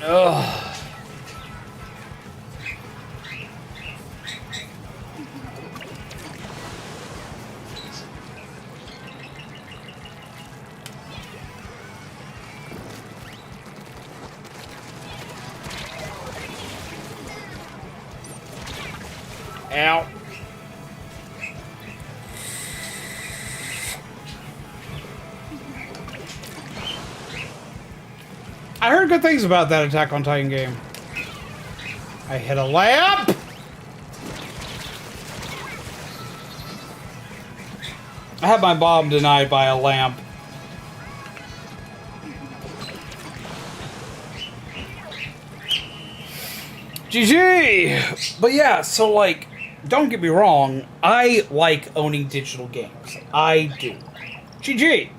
Ugh. Ow. I heard good things about that Attack on Titan game. I hit a lamp! I had my bomb denied by a lamp. GG! But yeah, so like, don't get me wrong, I like owning digital games. I do. GG!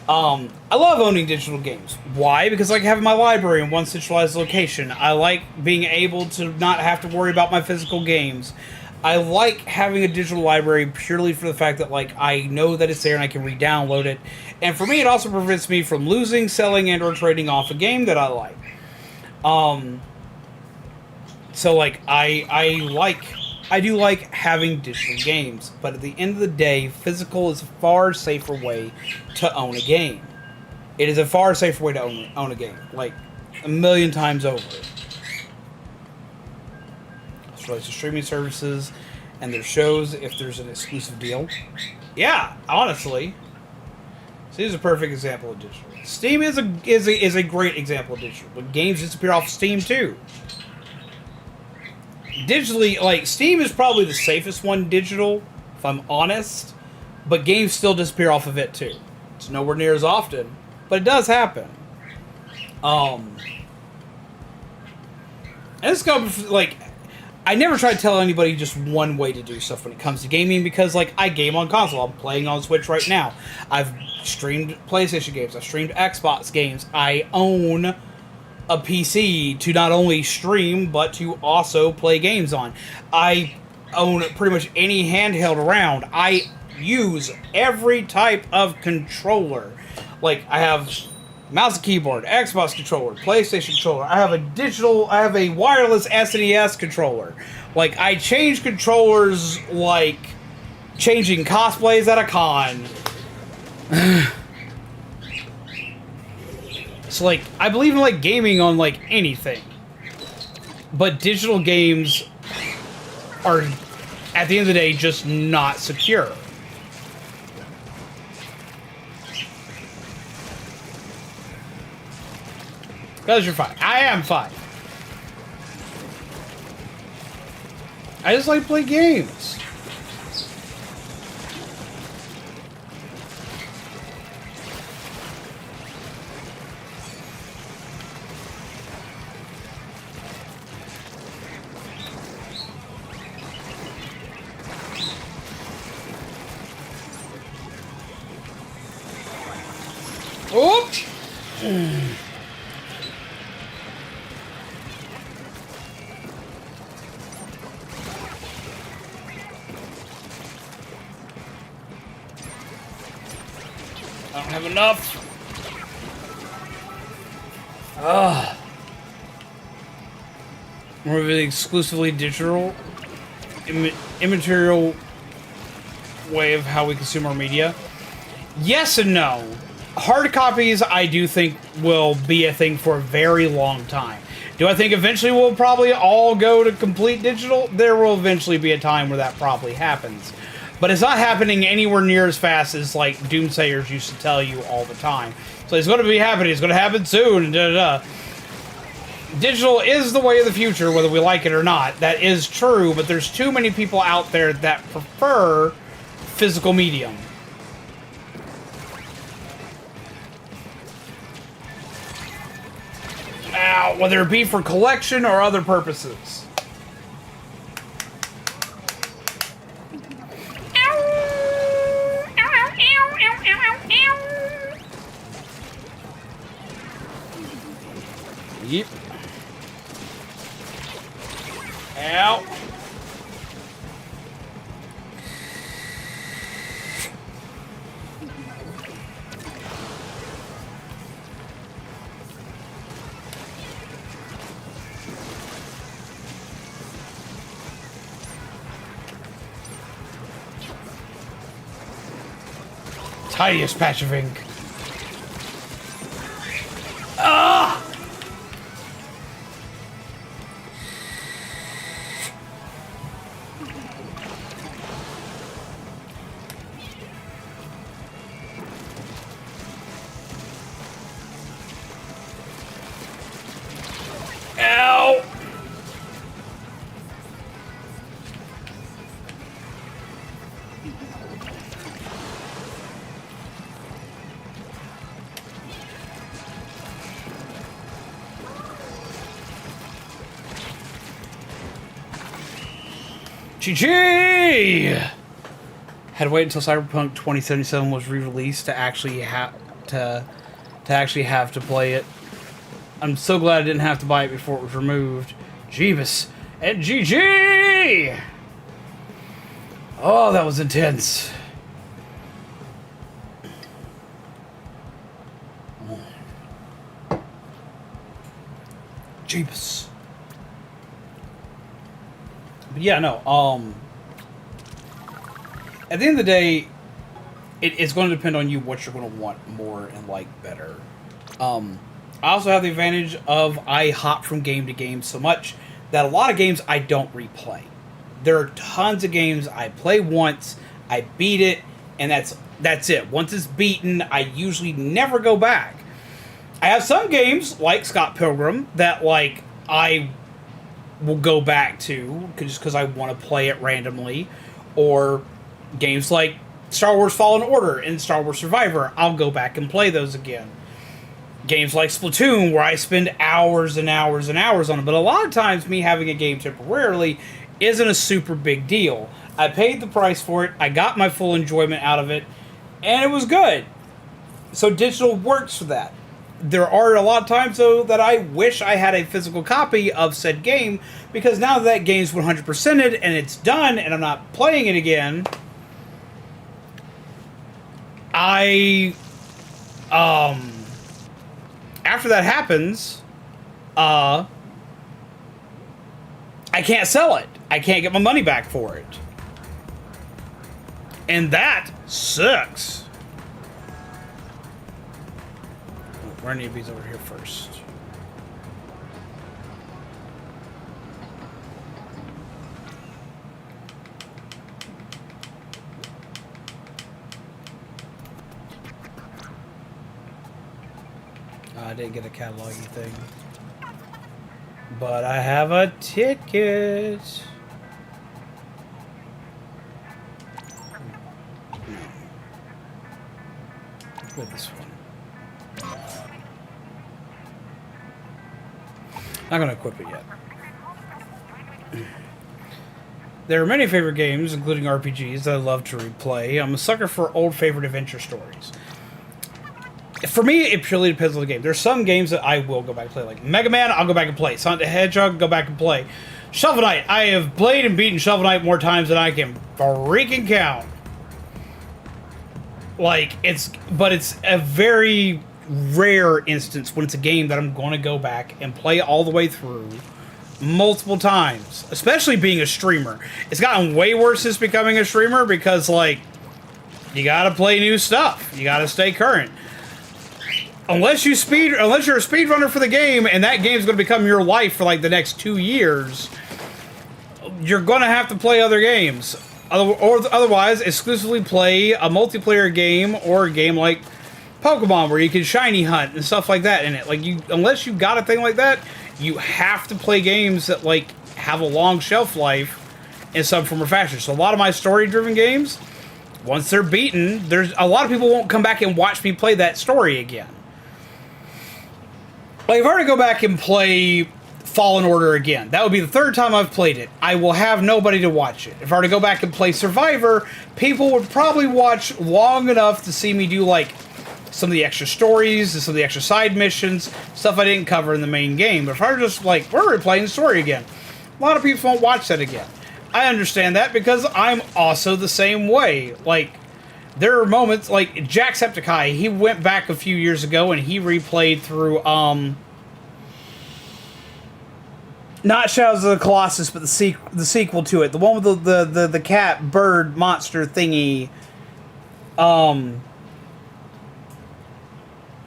I love owning digital games. Why? Because I like having my library in one centralized location. I like being able to not have to worry about my physical games. I like having a digital library purely for the fact that, like, I know that it's there and I can re-download it. And for me, it also prevents me from losing, selling, and or trading off a game that I like. So, like, I like I do like having digital games, but at the end of the day, physical is a far safer way to own a game. It is a far safer way to own a game, like a million times over. As relates to streaming services and their shows, if there's an exclusive deal. Yeah, honestly. Steam is a perfect example of digital. Steam is a great example of digital, but games disappear off Steam too. Digitally, like, Steam is probably the safest one digital, if I'm honest, but games still disappear off of it too. It's nowhere near as often, but it does happen. And it's got, like, I never try to tell anybody just one way to do stuff when it comes to gaming, because, like, I game on console. I'm playing on Switch right now. I've streamed PlayStation games. I've streamed Xbox games. I own a PC to not only stream, but to also play games on. I own pretty much any handheld around. I use every type of controller. Like, I have mouse and keyboard, Xbox controller, PlayStation controller. I have a wireless SNES controller. Like, I change controllers like changing cosplays at a con. So, like, I believe in, like, gaming on, like, anything. But digital games are, at the end of the day, just not secure. Because you're fine. I am fine. I just like to play games. Oops. I don't have enough. More of an exclusively digital, immaterial way of how we consume our media. Yes and no. Hard copies, I do think, will be a thing for a very long time. Do I think eventually we'll probably all go to complete digital? There will eventually be a time where that probably happens. But it's not happening anywhere near as fast as, like, doomsayers used to tell you all the time. So it's going to be happening. It's going to happen soon. Digital is the way of the future, whether we like it or not. That is true, but there's too many people out there that prefer physical medium. Now, whether it be for collection or other purposes. Yep. Ow. Tiniest patch of ink. Ah! Ow! GG! Had to wait until Cyberpunk 2077 was re-released to actually have to play it. I'm so glad I didn't have to buy it before it was removed. Jeebus and GG! Oh, that was intense. Jeebus. But yeah, no. At the end of the day, it's going to depend on you what you're going to want more and like better. I also have the advantage of I hop from game to game so much that a lot of games I don't replay. There are tons of games I play once, I beat it, and that's it. Once it's beaten, I usually never go back. I have some games, like Scott Pilgrim, that like I will go back to just because I want to play it randomly, or games like Star Wars Fallen Order and Star Wars Survivor, I'll go back and play those again. Games like Splatoon, where I spend hours and hours and hours on it, but a lot of times me having a game temporarily isn't a super big deal. I paid the price for it, I got my full enjoyment out of it, and it was good. So digital works for that. There are a lot of times, though, that I wish I had a physical copy of said game, because now that game's 100%ed and it's done and I'm not playing it again, after that happens, I can't sell it. I can't get my money back for it. And that sucks. We're gonna need these over here first. I didn't get a cataloging thing. But I have a ticket. With this one. Not gonna equip it yet. There are many favorite games, including RPGs, that I love to replay. I'm a sucker for old favorite adventure stories. For me, it purely depends on the game. There's some games that I will go back and play, like Mega Man, I'll go back and play. Sonic the Hedgehog, go back and play. Shovel Knight, I have played and beaten Shovel Knight more times than I can freaking count. But it's a very rare instance when it's a game that I'm going to go back and play all the way through multiple times, especially being a streamer. It's gotten way worse since becoming a streamer because, like, you gotta play new stuff. You gotta stay current. Unless you're a speedrunner for the game and that game's going to become your life for like the next 2 years, you're going to have to play other games. Or otherwise, exclusively play a multiplayer game or a game like Pokemon where you can shiny hunt and stuff like that in it. Like, unless you got a thing like that, you have to play games that like have a long shelf life in some form or fashion. So a lot of my story-driven games, once they're beaten, there's a lot of people won't come back and watch me play that story again. Like, if I were to go back and play Fallen Order again, that would be the third time I've played it. I will have nobody to watch it. If I were to go back and play Survivor, people would probably watch long enough to see me do, like, some of the extra stories and some of the extra side missions, stuff I didn't cover in the main game. But if I were just like, we're replaying the story again, a lot of people won't watch that again. I understand that because I'm also the same way. Like, there are moments, like Jacksepticeye, he went back a few years ago and he replayed through, not Shadows of the Colossus, but the sequel to it. The one with the cat, bird, monster thingy.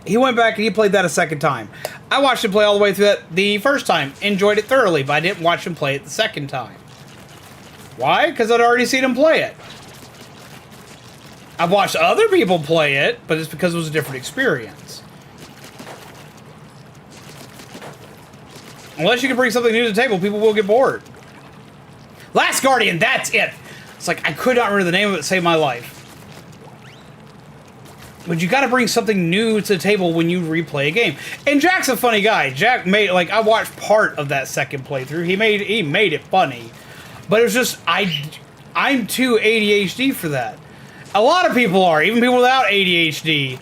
He went back and he played that a second time. I watched him play all the way through that the first time. Enjoyed it thoroughly, but I didn't watch him play it the second time. Why? Because I'd already seen him play it. I've watched other people play it, but it's because it was a different experience. Unless you can bring something new to the table, people will get bored. Last Guardian, that's it! It's like, I could not remember the name of it to save my life. But you gotta bring something new to the table when you replay a game. And Jack's a funny guy. Jack made, like, I watched part of that second playthrough. He made it funny. But it was just, I'm too ADHD for that. A lot of people are, even people without ADHD,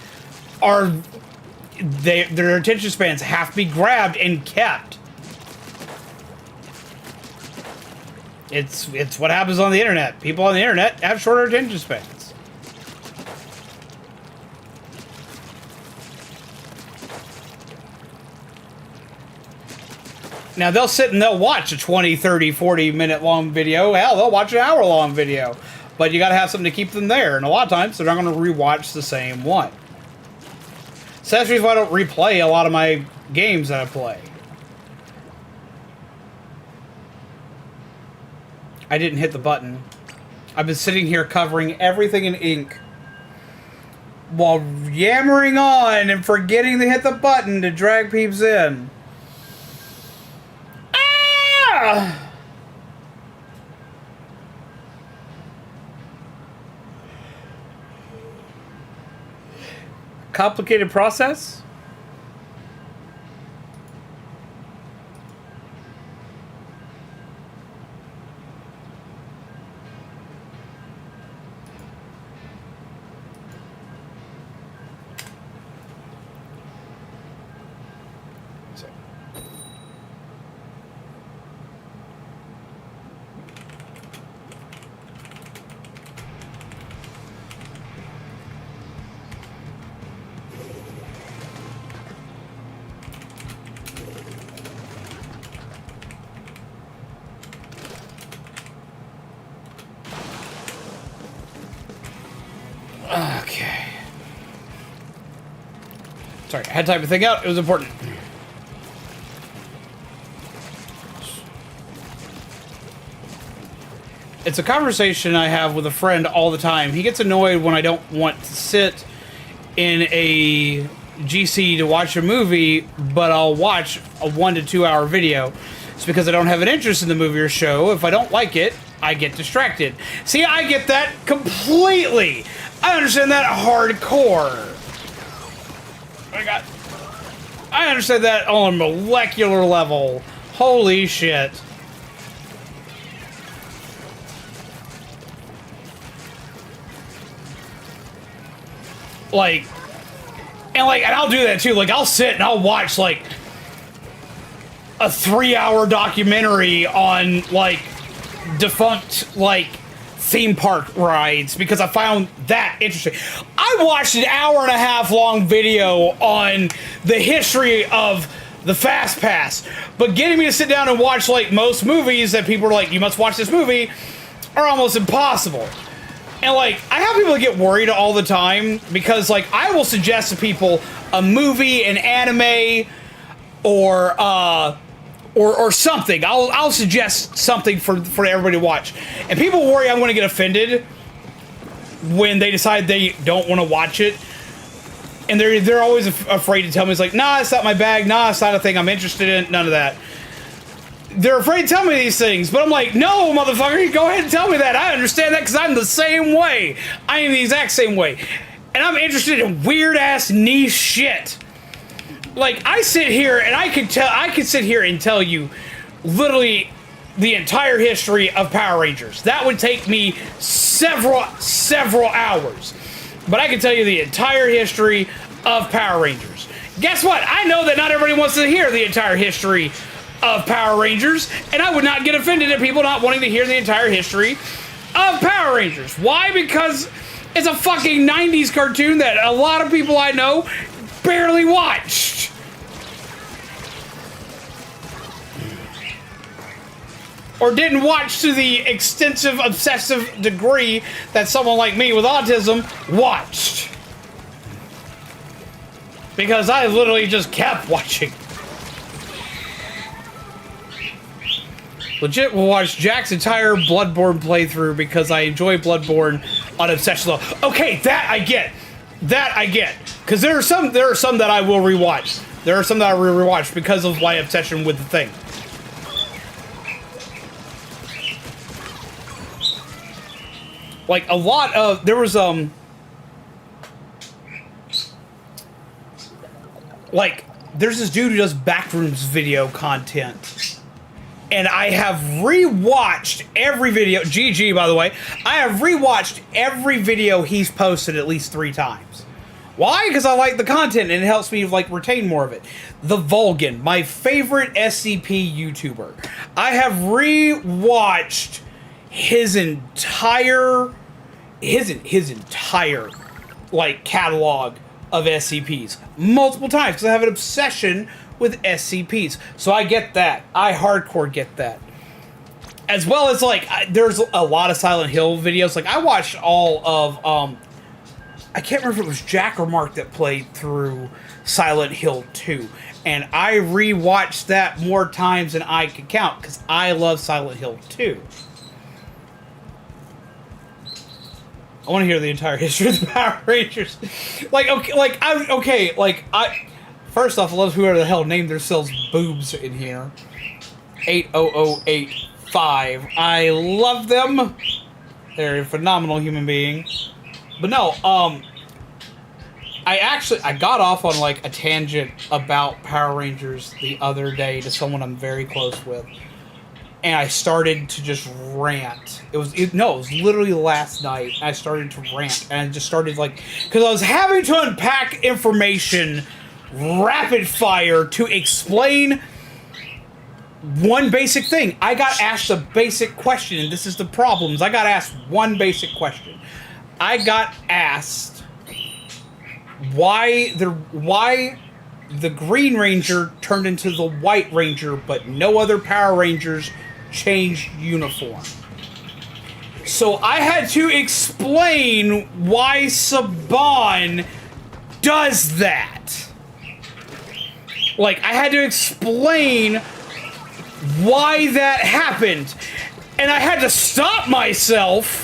their attention spans have to be grabbed and kept. It's what happens on the internet. People on the internet have shorter attention spans. Now, they'll sit and they'll watch a 20, 30, 40-minute long video. Hell, they'll watch an hour-long video. But you got to have something to keep them there. And a lot of times, they're not going to rewatch the same one. So that's the reason why I don't replay a lot of my games that I play. I didn't hit the button. I've been sitting here covering everything in ink while yammering on and forgetting to hit the button to drag peeps in. Ah! Complicated process? Okay. Sorry, I had time to think out. It was important. It's a conversation I have with a friend all the time. He gets annoyed when I don't want to sit in a GC to watch a movie, but I'll watch a 1 to 2 hour video. It's because I don't have an interest in the movie or show. If I don't like it, I get distracted. See, I get that completely. I understand that hardcore. I understand that on a molecular level. Holy shit. And I'll do that too. Like, I'll sit and I'll watch, like, a 3-hour documentary on, like, defunct, like, theme park rides because I found that interesting. I watched an 1.5 hour long video on the history of the Fast Pass, but getting me to sit down and watch, like, most movies that people are like, you must watch this movie, are almost impossible. And, like, I have people that get worried all the time because, like, I will suggest to people a movie, an anime, or something. I'll suggest something for everybody to watch. And people worry I'm going to get offended when they decide they don't want to watch it. And they're always afraid to tell me, it's like, nah, it's not my bag. Nah, it's not a thing I'm interested in. None of that. They're afraid to tell me these things, but I'm like, no, motherfucker, go ahead and tell me that. I understand that because I'm the same way. I am the exact same way. And I'm interested in weird-ass niche shit. Like, I sit here and I could sit here and tell you literally the entire history of Power Rangers. That would take me several hours. But I can tell you the entire history of Power Rangers. Guess what? I know that not everybody wants to hear the entire history of Power Rangers, and I would not get offended at people not wanting to hear the entire history of Power Rangers. Why? Because it's a fucking 90s cartoon that a lot of people I know barely watched. Or didn't watch to the extensive, obsessive degree that someone like me with autism watched. Because I literally just kept watching. Legit will watch Jack's entire Bloodborne playthrough because I enjoy Bloodborne on obsession level. Okay, that I get. That I get. Because there are some that I will rewatch. There are some that I will rewatch because of my obsession with the thing. Like, a lot of... There was, like, there's this dude who does Backrooms video content. And I have rewatched every video. GG, by the way. I have rewatched every video he's posted at least 3 times. Why? Because I like the content and it helps me, like, retain more of it. The Vulcan, my favorite SCP YouTuber. I have rewatched his entire, like, catalog of SCPs multiple times because I have an obsession with SCPs. So I get that. I hardcore get that. As well as, like, there's a lot of Silent Hill videos. Like, I watched all of, I can't remember if it was Jack or Mark that played through Silent Hill 2. And I rewatched that more times than I could count because I love Silent Hill 2. I want to hear the entire history of the Power Rangers. First off, I love whoever the hell named themselves Boobs in here. 80085. I love them. They're a phenomenal human being. But no, I got off on like a tangent about Power Rangers the other day to someone I'm very close with. And I started to just rant. It was literally last night. I started to rant, and I just started like, because I was having to unpack information rapid fire to explain one basic thing. I got asked a basic question, and this is the problem. I got asked one basic question. I got asked why the Green Ranger turned into the White Ranger, but no other Power Rangers changed uniform. So I had to explain why Saban does that. Like, I had to explain why that happened. And I had to stop myself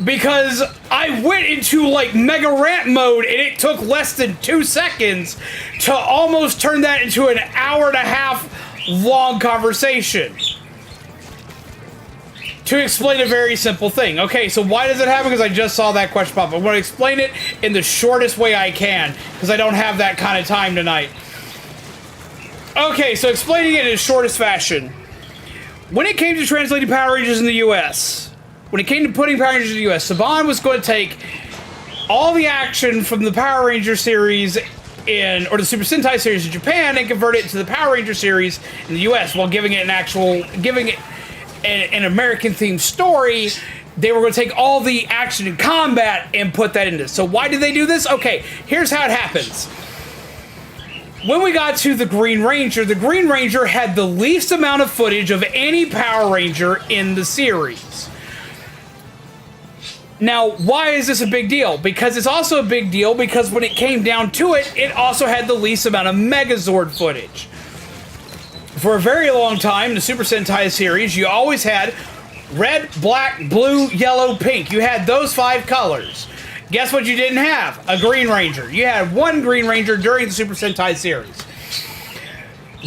because I went into, like, mega rant mode, and it took less than 2 seconds to almost turn that into an hour-and-a-half long conversation. To explain a very simple thing. Okay, so why does it happen? Because I just saw that question pop up. I'm going to explain it in the shortest way I can, because I don't have that kind of time tonight. Okay, so explaining it in the shortest fashion. When it came to translating Power Rangers in the US, when it came to putting Power Rangers in the US, Saban was going to take all the action from the Power Ranger series or the Super Sentai series in Japan and convert it to the Power Ranger series in the US while giving it an American-themed story. They were going to take all the action and combat and put that into this. So why did they do this? Okay, here's how it happens. When we got to the Green Ranger had the least amount of footage of any Power Ranger in the series. Now, why is this a big deal? Because it's also a big deal because when it came down to it, it also had the least amount of Megazord footage. For a very long time, in the Super Sentai series, you always had red, black, blue, yellow, pink. You had those 5 colors. Guess what you didn't have? A Green Ranger. You had one Green Ranger during the Super Sentai series.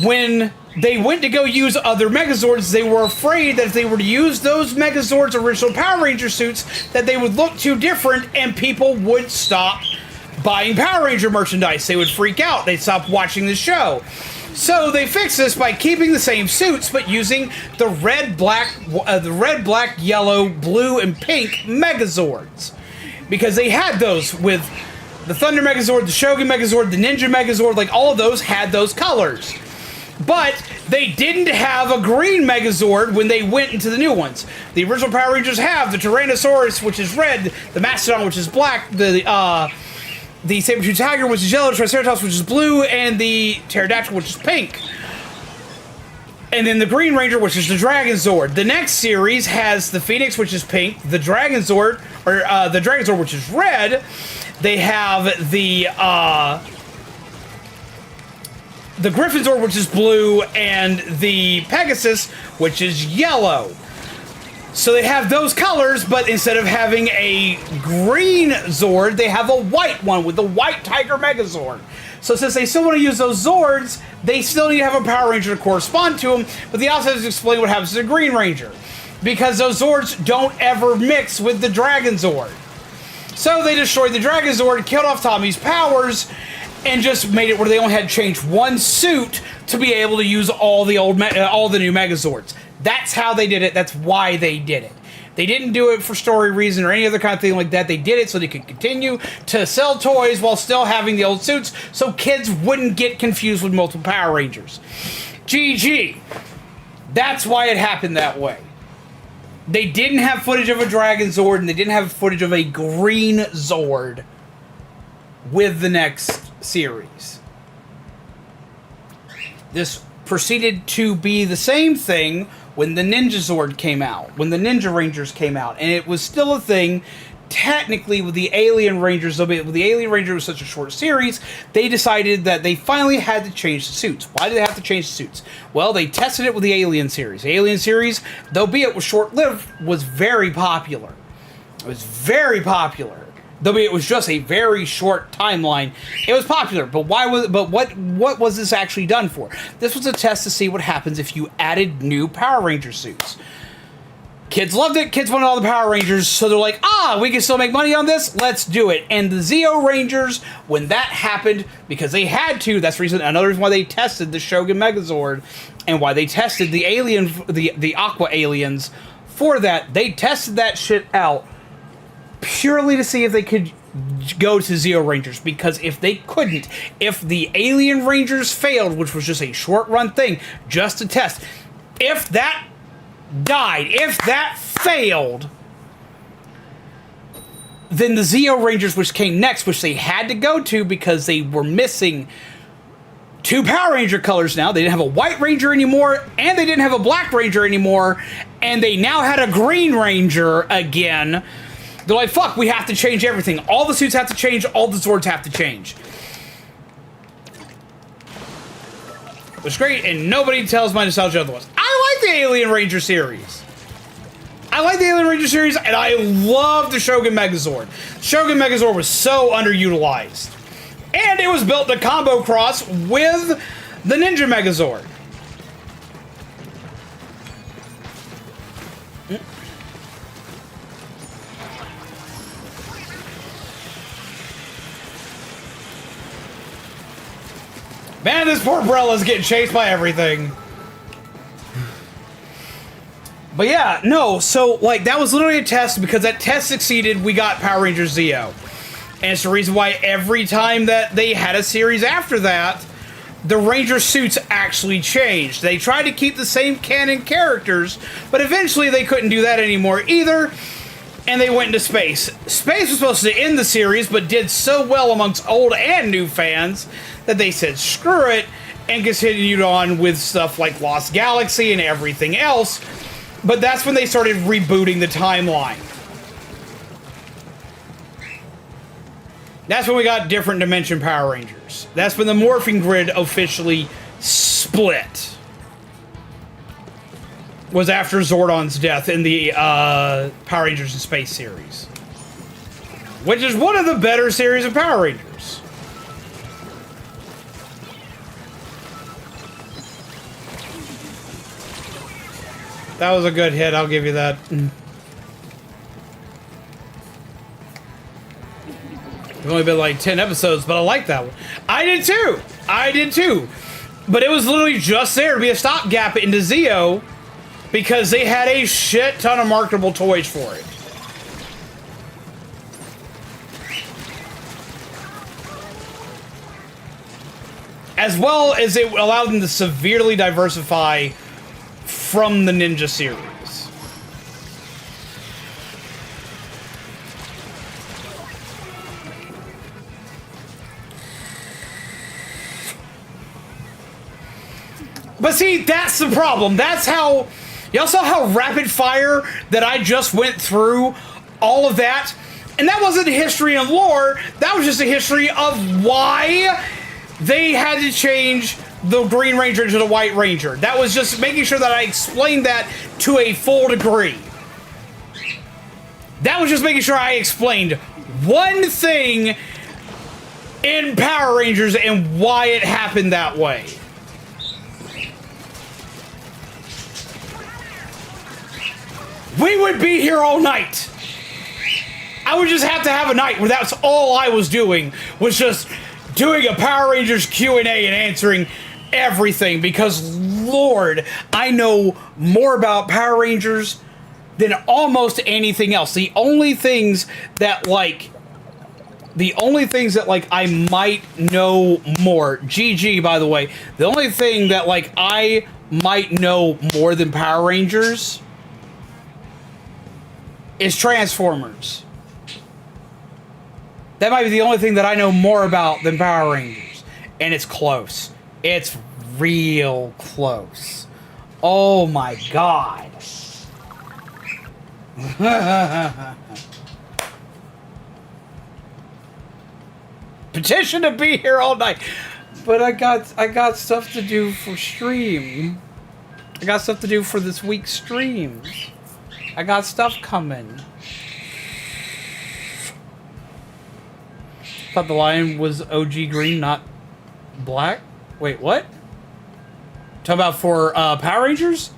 When they went to go use other Megazords, they were afraid that if they were to use those Megazords' original Power Ranger suits, that they would look too different and people would stop buying Power Ranger merchandise. They would freak out. They'd stop watching the show. So they fixed this by keeping the same suits, but using the red, black, yellow, blue, and pink Megazords. Because they had those with the Thunder Megazord, the Shogun Megazord, the Ninja Megazord, like all of those had those colors. But they didn't have a green Megazord when they went into the new ones. The original Power Rangers have the Tyrannosaurus, which is red, the Mastodon, which is black, the Saber-tooth Tiger, which is yellow, Triceratops, which is blue, and the Pterodactyl, which is pink. And then the Green Ranger, which is the Dragon Zord. The next series has the Phoenix, which is pink, the Dragon Zord, which is red. They have the Griffin Zord, which is blue, and the Pegasus, which is yellow. So they have those colors, but instead of having a green Zord, they have a white one with the white Tiger Megazord. So since they still want to use those Zords, they still need to have a Power Ranger to correspond to them, but they also have to explain what happens to the Green Ranger. Because those Zords don't ever mix with the Dragon Zord. So they destroyed the Dragon Zord, killed off Tommy's powers, and just made it where they only had to change one suit to be able to use all the new Megazords. That's how they did it. That's why they did it. They didn't do it for story reason or any other kind of thing like that. They did it so they could continue to sell toys while still having the old suits so kids wouldn't get confused with multiple Power Rangers. GG. That's why it happened that way. They didn't have footage of a Dragon Zord and they didn't have footage of a Green Zord. with the next series. This proceeded to be the same thing when the Ninja Zord came out, when the Ninja Rangers came out, and it was still a thing technically with the Alien Rangers, though with the Alien Ranger was such a short series, they decided that they finally had to change the suits. Why did they have to change the suits? Well, they tested it with the Alien series. The Alien series, though be it was short-lived, was very popular. It was very popular. Though it was just a very short timeline, it was popular. But why was? But what was this actually done for? This was a test to see what happens if you added new Power Ranger suits. Kids loved it. Kids wanted all the Power Rangers, so they're like, we can still make money on this. Let's do it. And the Zeo Rangers, when that happened, because they had to, that's another reason why they tested the Shogun Megazord, and why they tested the alien, the Aqua aliens for that. They tested that shit out purely to see if they could go to Zeo Rangers, because if they couldn't, if the Alien Rangers failed, which was just a short run thing, just to test, if that died, if that failed, then the Zeo Rangers, which came next, which they had to go to because they were missing two Power Ranger colors now. They didn't have a White Ranger anymore, and they didn't have a Black Ranger anymore, and they now had a Green Ranger again. They're like, fuck, we have to change everything. All the suits have to change, all the Zords have to change. It was great, and nobody tells my nostalgia otherwise. I like the Alien Ranger series. I like the Alien Ranger series, and I love the Shogun Megazord. Shogun Megazord was so underutilized. And it was built to combo cross with the Ninja Megazord. Man, this poor Brella's getting chased by everything. But yeah, no, so, like, that was literally a test. Because that test succeeded, we got Power Rangers Zeo. And it's the reason why every time that they had a series after that, the Ranger suits actually changed. They tried to keep the same canon characters, but eventually they couldn't do that anymore either. And they went into space. Space was supposed to end the series, but did so well amongst old and new fans that they said screw it and continued on with stuff like Lost Galaxy and everything else. But that's when they started rebooting the timeline. That's when we got different Dimension Power Rangers. That's when the morphing grid officially split. Was after Zordon's death in the Power Rangers in Space series. Which is one of the better series of Power Rangers. That was a good hit, I'll give you that. It's only been like 10 episodes, but I like that one. I did too! I did too! But it was literally just there to be a stopgap into Zeo, because they had a shit ton of marketable toys for it. As well as it allowed them to severely diversify from the Ninja series. But see, that's the problem. That's how... Y'all saw how rapid fire that I just went through all of that? And that wasn't history and lore. That was just a history of why they had to change the Green Ranger to the White Ranger. That was just making sure that I explained that to a full degree. That was just making sure I explained one thing in Power Rangers and why it happened that way. We would be here all night. I would just have to have a night where that's all I was doing, was just doing a Power Rangers Q&A and answering everything, because Lord, I know more about Power Rangers than almost anything else. The only things that I might know more, GG by the way, the only thing that like I might know more than Power Rangers is Transformers. That might be the only thing that I know more about than Power Rangers. And it's close. It's real close. Oh my god. Petition to be here all night. But I got stuff to do for stream. I got stuff to do for this week's streams. I got stuff coming. Thought the lion was OG green, not black. Wait, what? Talking about for Power Rangers?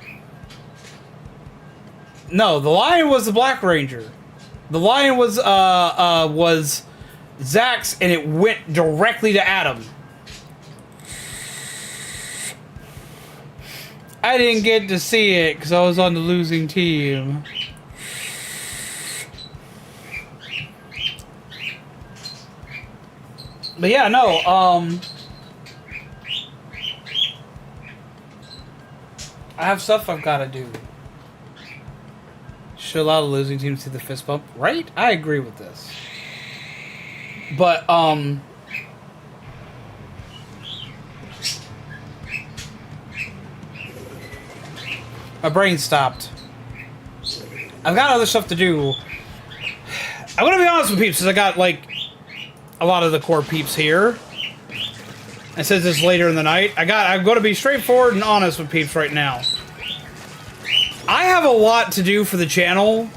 No, the lion was the Black Ranger. The lion was Zack's, and it went directly to Adam. I didn't get to see it because I was on the losing team. But yeah, no, I have stuff I've got to do. Should allow the losing team to see the fist bump, right? I agree with this. But, my brain stopped. I've got other stuff to do. I'm gonna be honest with peeps, because I got, like, a lot of the core peeps here. It says this later in the night. I'm gonna be straightforward and honest with peeps right now. I have a lot to do for the channel,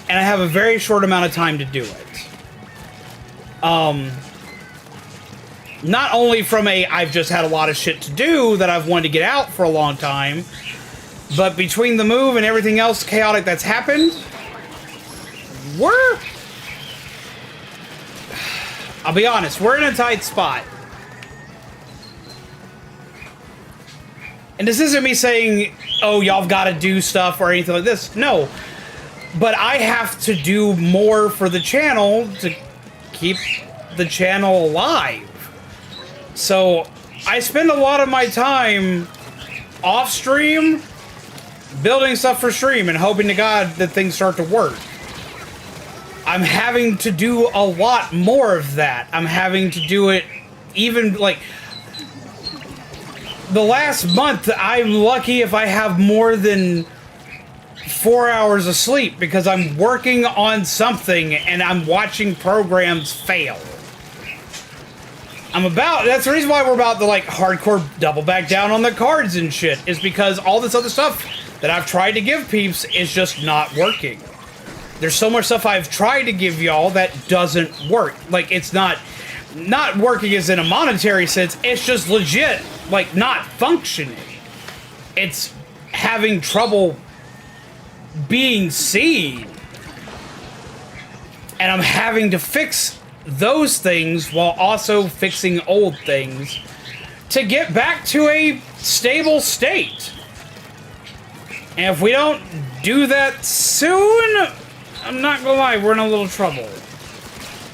and I have a very short amount of time to do it. Not only from I've just had a lot of shit to do that I've wanted to get out for a long time, but between the move and everything else chaotic that's happened, I'll be honest, we're in a tight spot. And this isn't me saying, oh, y'all got to do stuff or anything like this. No. But I have to do more for the channel to keep the channel alive. So I spend a lot of my time off stream building stuff for stream and hoping to God that things start to work. I'm having to do a lot more of that. I'm having to do it even like the last month. I'm lucky if I have more than 4 hours of sleep because I'm working on something and I'm watching programs fail. That's the reason why we're about to like hardcore double back down on the cards and shit, is because all this other stuff that I've tried to give peeps is just not working. There's so much stuff I've tried to give y'all that doesn't work. Like, it's not working as in a monetary sense, it's just legit, like, not functioning. It's having trouble being seen. And I'm having to fix those things while also fixing old things to get back to a stable state. And if we don't do that soon, I'm not gonna lie, we're in a little trouble.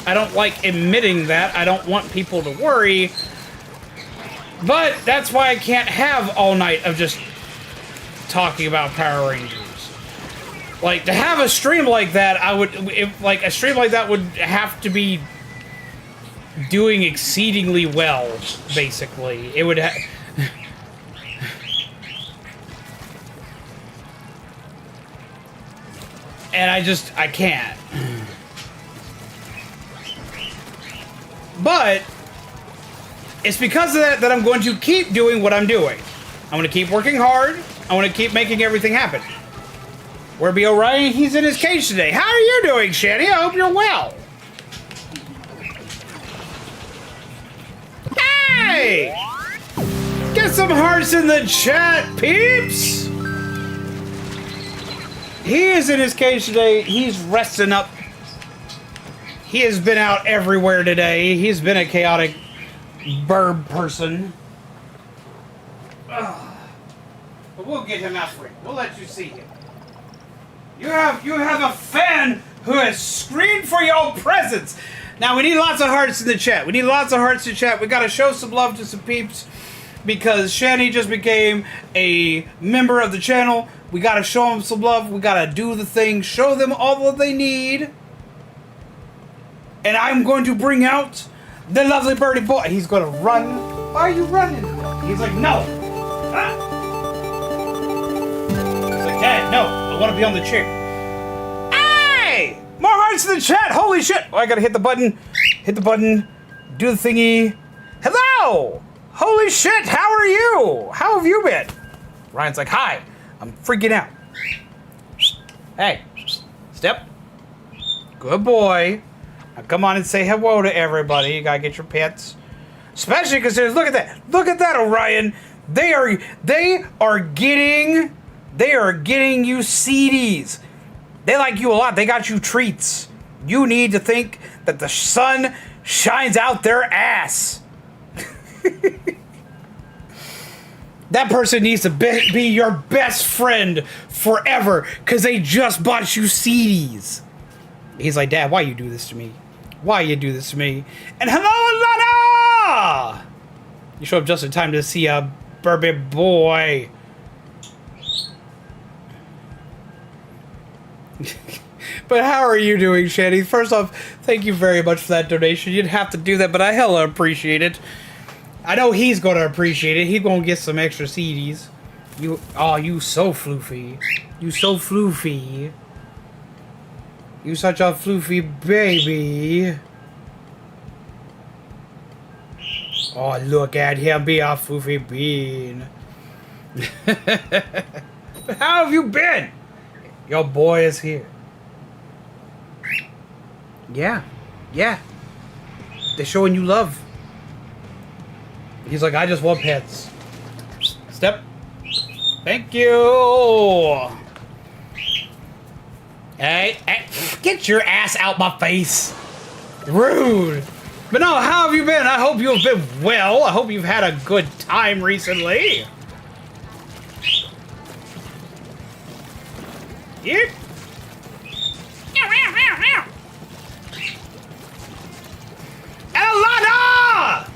I don't like admitting that. I don't want people to worry. But that's why I can't have all night of just talking about Power Rangers. Like, to have a stream like that, a stream like that would have to be doing exceedingly well, basically. It would and I can't. But it's because of that I'm going to keep doing what I'm doing. I'm going to keep working hard. I want to keep making everything happen. Where be Orion? He's in his cage today. How are you doing, Shanny? I hope you're well. Hey! Get some hearts in the chat, peeps! He is in his cage today. He's resting up. He has been out everywhere today. He's been a chaotic bird person. Ugh. But we'll get him out for you. We'll let you see him. You have a fan who has screamed for your presence. Now we need lots of hearts in the chat. We need lots of hearts in the chat. We gotta show some love to some peeps because Shani just became a member of the channel. We gotta show them some love. We gotta do the thing. Show them all that they need. And I'm going to bring out the lovely birdie boy. He's going to run. Why are you running? He's like, no. Ah. He's like, Dad, no. I want to be on the chair. Hey! More hearts in the chat. Holy shit. Oh, I got to hit the button. Hit the button. Do the thingy. Hello. Holy shit. How are you? How have you been? Ryan's like, hi. I'm freaking out. Hey. Step. Good boy. Now come on and say hello to everybody. You gotta get your pets. Especially because there's, look at that. Look at that, Orion. They are getting you CDs. They like you a lot. They got you treats. You need to think that the sun shines out their ass. That person needs to be your best friend forever because they just bought you CDs. He's like, Dad, why you do this to me? Why you do this to me? And hello, Alanna! You show up just in time to see a Burby boy. But how are you doing, Shanny? First off, thank you very much for that donation. You didn't have to do that, but I hella appreciate it. I know he's gonna appreciate it. He's gonna get some extra CDs. You so floofy. You so floofy. You such a floofy baby. Oh, look at him be a floofy bean. How have you been? Your boy is here. Yeah. Yeah. They're showing you love. He's like, I just want pets. Step. Thank you. Hey, get your ass out my face. Rude. But no, how have you been? I hope you've been well. I hope you've had a good time recently. Yep. Alanna!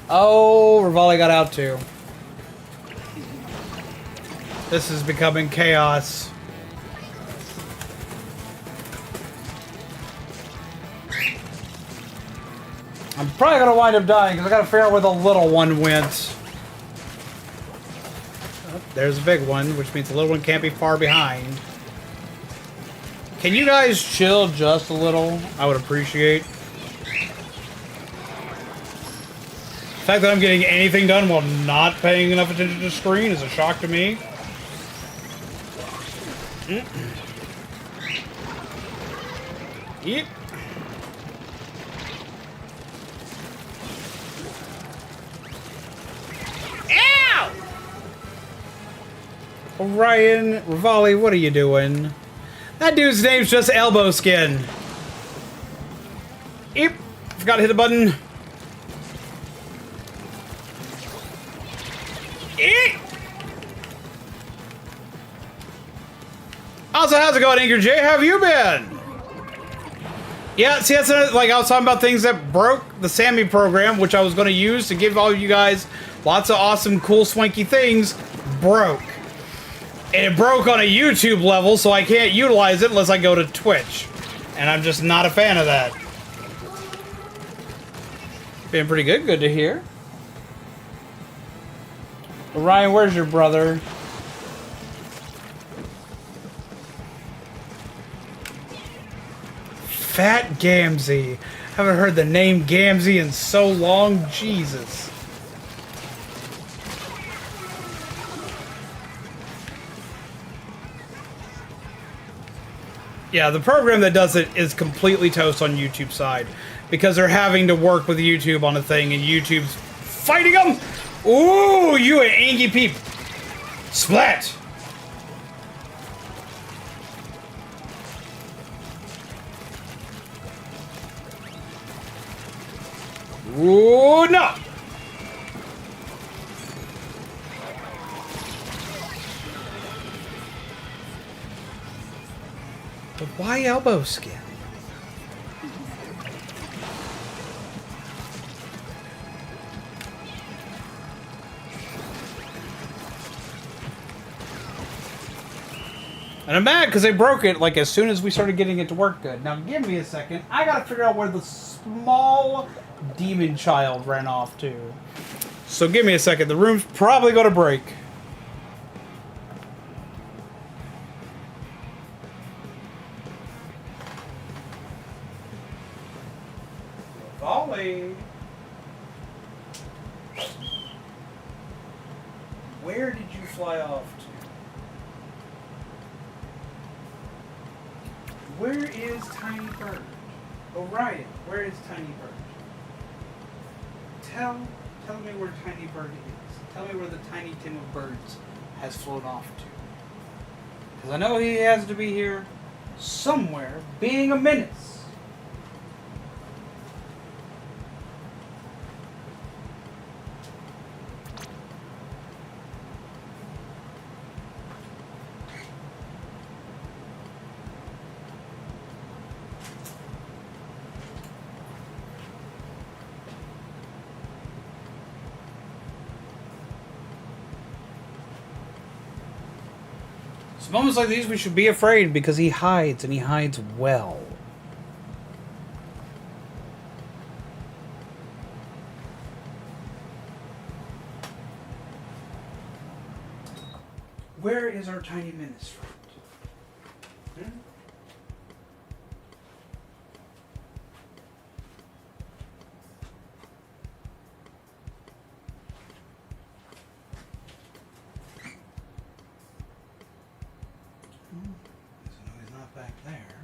Oh, Revolving got out too. This is becoming chaos. I'm probably gonna wind up dying because I gotta figure out where the little one went. Oh, there's a big one, which means the little one can't be far behind. Can you guys chill just a little? I would appreciate. The fact that I'm getting anything done while not paying enough attention to the screen is a shock to me. Yep. Ow! Orion, Rivali, what are you doing? That dude's name's just Elbow Skin. Yep. Forgot to hit the button. Also, how's it going, Anchor J? How have you been? Yeah, see, that's like I was talking about things that broke the Sammy program, which I was going to use to give all you guys lots of awesome, cool, swanky things. Broke. And it broke on a YouTube level, so I can't utilize it unless I go to Twitch. And I'm just not a fan of that. Been pretty good. Good to hear. Ryan, where's your brother? Fat Gamzee. Haven't heard the name Gamzee in so long. Jesus. Yeah, the program that does it is completely toast on YouTube's side because they're having to work with YouTube on a thing and YouTube's fighting them. Ooh, you an Angie peep. Splat. Ooh, no. But why elbow skin? And I'm mad because they broke it like as soon as we started getting it to work good. Now give me a second. I gotta figure out where the small demon child ran off to. So give me a second. The room's probably gonna break. Volley. Where did you fly off to? Where is Tiny Bird? Orion, where is Tiny Bird? Tell me where Tiny Bird is. Tell me where the tiny team of birds has flown off to. Because I know he has to be here somewhere, being a menace. It's moments like these we should be afraid because he hides, and he hides well. Where is our tiny menace friend? Hmm? Back there.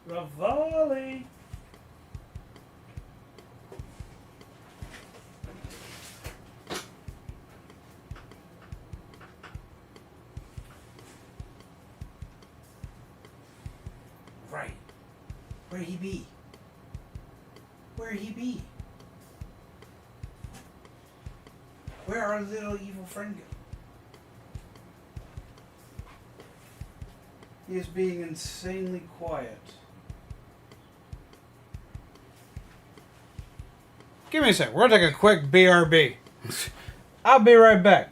Revolving. Right. Where he be? Where he be? Where our little evil friend go? He is being insanely quiet. Give me a sec. We're gonna take a quick BRB. I'll be right back.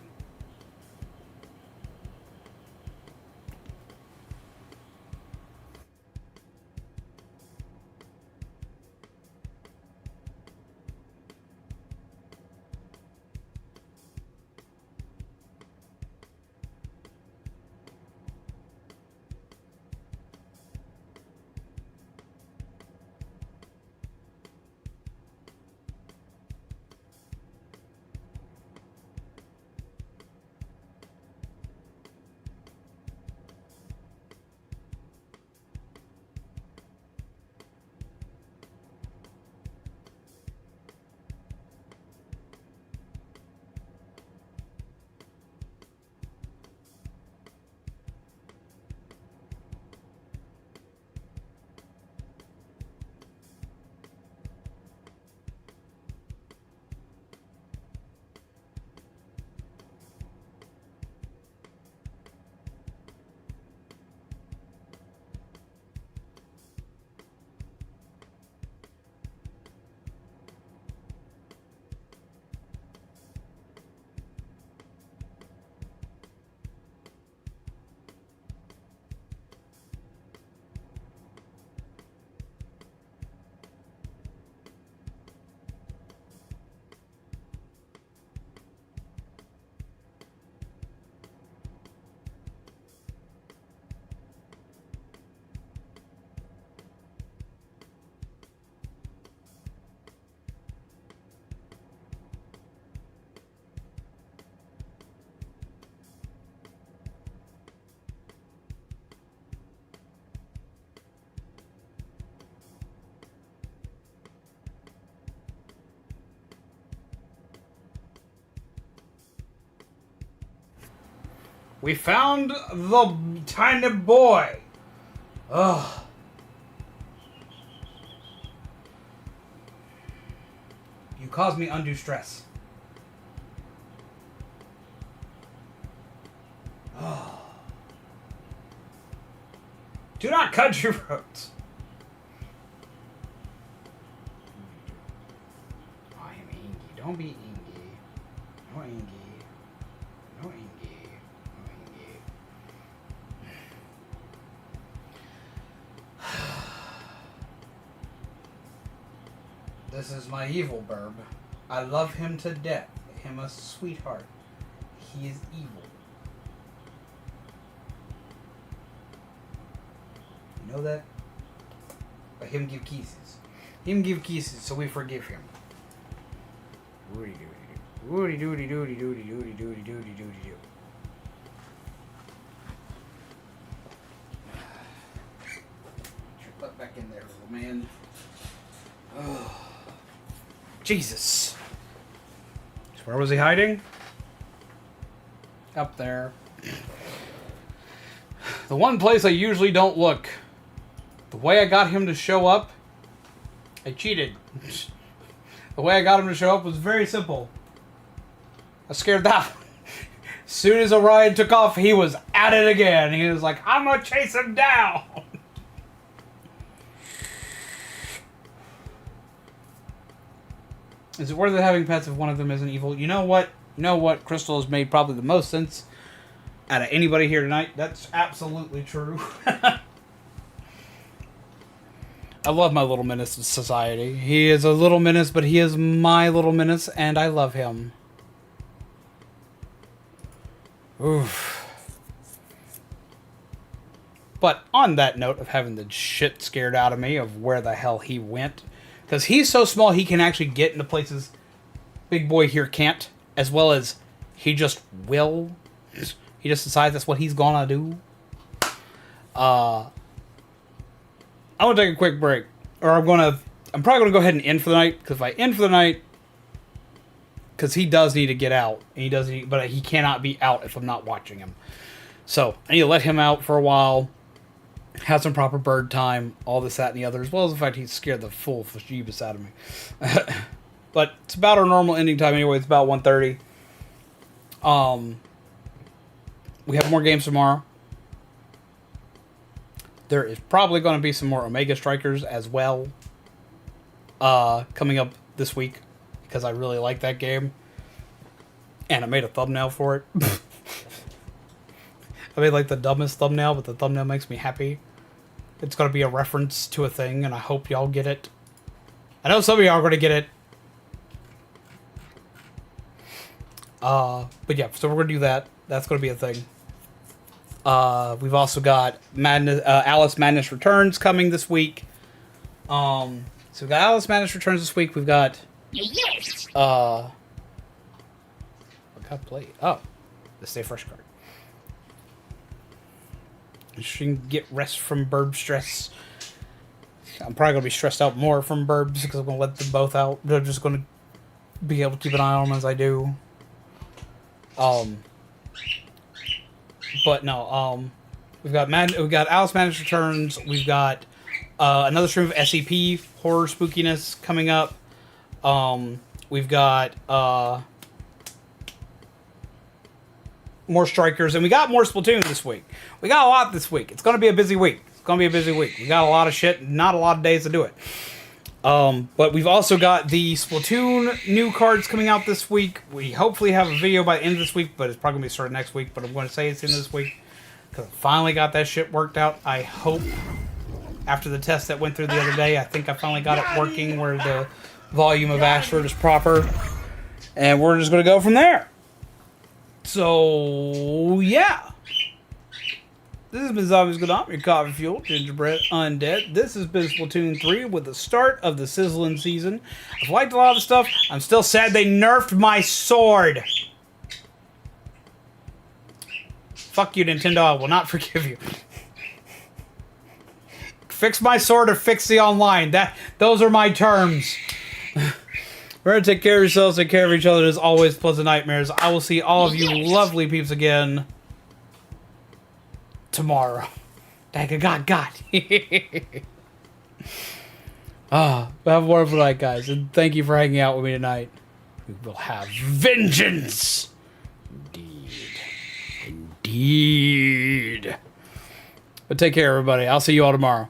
We found the tiny boy. Ugh. You cause me undue stress. Oh. Do not cut your throats. I am Ingy. Don't be Ingy. No Ingy. No Ingy. No Ingy. This is my evil burb. I love him to death. Him a sweetheart. He is evil. You know that? But him give kisses. Him give kisses, so we forgive him. Woody doody doo. Woody doody doody doody doody doody doody doody doo. Get your butt back in there, little man. Oh. Jesus. So where was he hiding? Up there. The one place I usually don't look. The way I got him to show up, I cheated. The way I got him to show up was very simple. I scared that one. As soon as Orion took off, he was at it again. He was like, I'm gonna chase him down. Is it worth it having pets if one of them isn't evil? You know what? You know what? Crystal has made probably the most sense out of anybody here tonight. That's absolutely true. I love my little menace to society. He is a little menace, but he is my little menace, and I love him. Oof. But on that note of having the shit scared out of me of where the hell he went, because he's so small he can actually get into places big boy here can't, as well as he just will. He just decides that's what he's gonna do. I'm gonna take a quick break, or I'm probably gonna go ahead and end for the night. Because if I end for the night, because he does need to get out, and but he cannot be out if I'm not watching him. So I need to let him out for a while, have some proper bird time, all this, that, and the other, as well as the fact he scared the full Jeebus out of me. But it's about our normal ending time anyway. It's about 1:30. We have more games tomorrow. There is probably going to be some more Omega Strikers as well coming up this week, because I really like that game. And I made a thumbnail for it. I made like the dumbest thumbnail, but the thumbnail makes me happy. It's going to be a reference to a thing, and I hope y'all get it. I know some of y'all are going to get it. But yeah, so we're going to do that. That's going to be a thing. We've also got Alice Madness Returns coming this week. So we've got Alice Madness Returns this week. We've got what got played? Oh, the Stay Fresh card. She can get rest from burb stress. I'm probably gonna be stressed out more from burbs because I'm gonna let them both out. They're just gonna be able to keep an eye on them as I do. But no, we've got Alice Madness Returns. We've got another stream of SCP horror spookiness coming up. We've got more Strikers, and we got more Splatoon this week. We got a lot this week. It's gonna be a busy week. We got a lot of shit, not a lot of days to do it. But we've also got the Splatoon new cards coming out this week. We hopefully have a video by the end of this week, but it's probably going to be started next week. But I'm going to say it's in this week because I finally got that shit worked out. I hope after the test that went through the other day, I think I finally got it working where the volume of Ashford is proper. And we're just going to go from there. So, yeah. This has been Zombies Good On, your coffee fuel, gingerbread, undead. This has been Splatoon 3 with the start of the Sizzling season. I've liked a lot of the stuff. I'm still sad they nerfed my sword. Fuck you, Nintendo. I will not forgive you. Fix my sword or fix the online. Those are my terms. Remember to take care of yourselves, take care of each other. As always, pleasant nightmares. I will see all of you lovely peeps again tomorrow. God. Have a wonderful night, guys, and thank you for hanging out with me tonight. We will have vengeance. Indeed. But take care, everybody. I'll see you all tomorrow.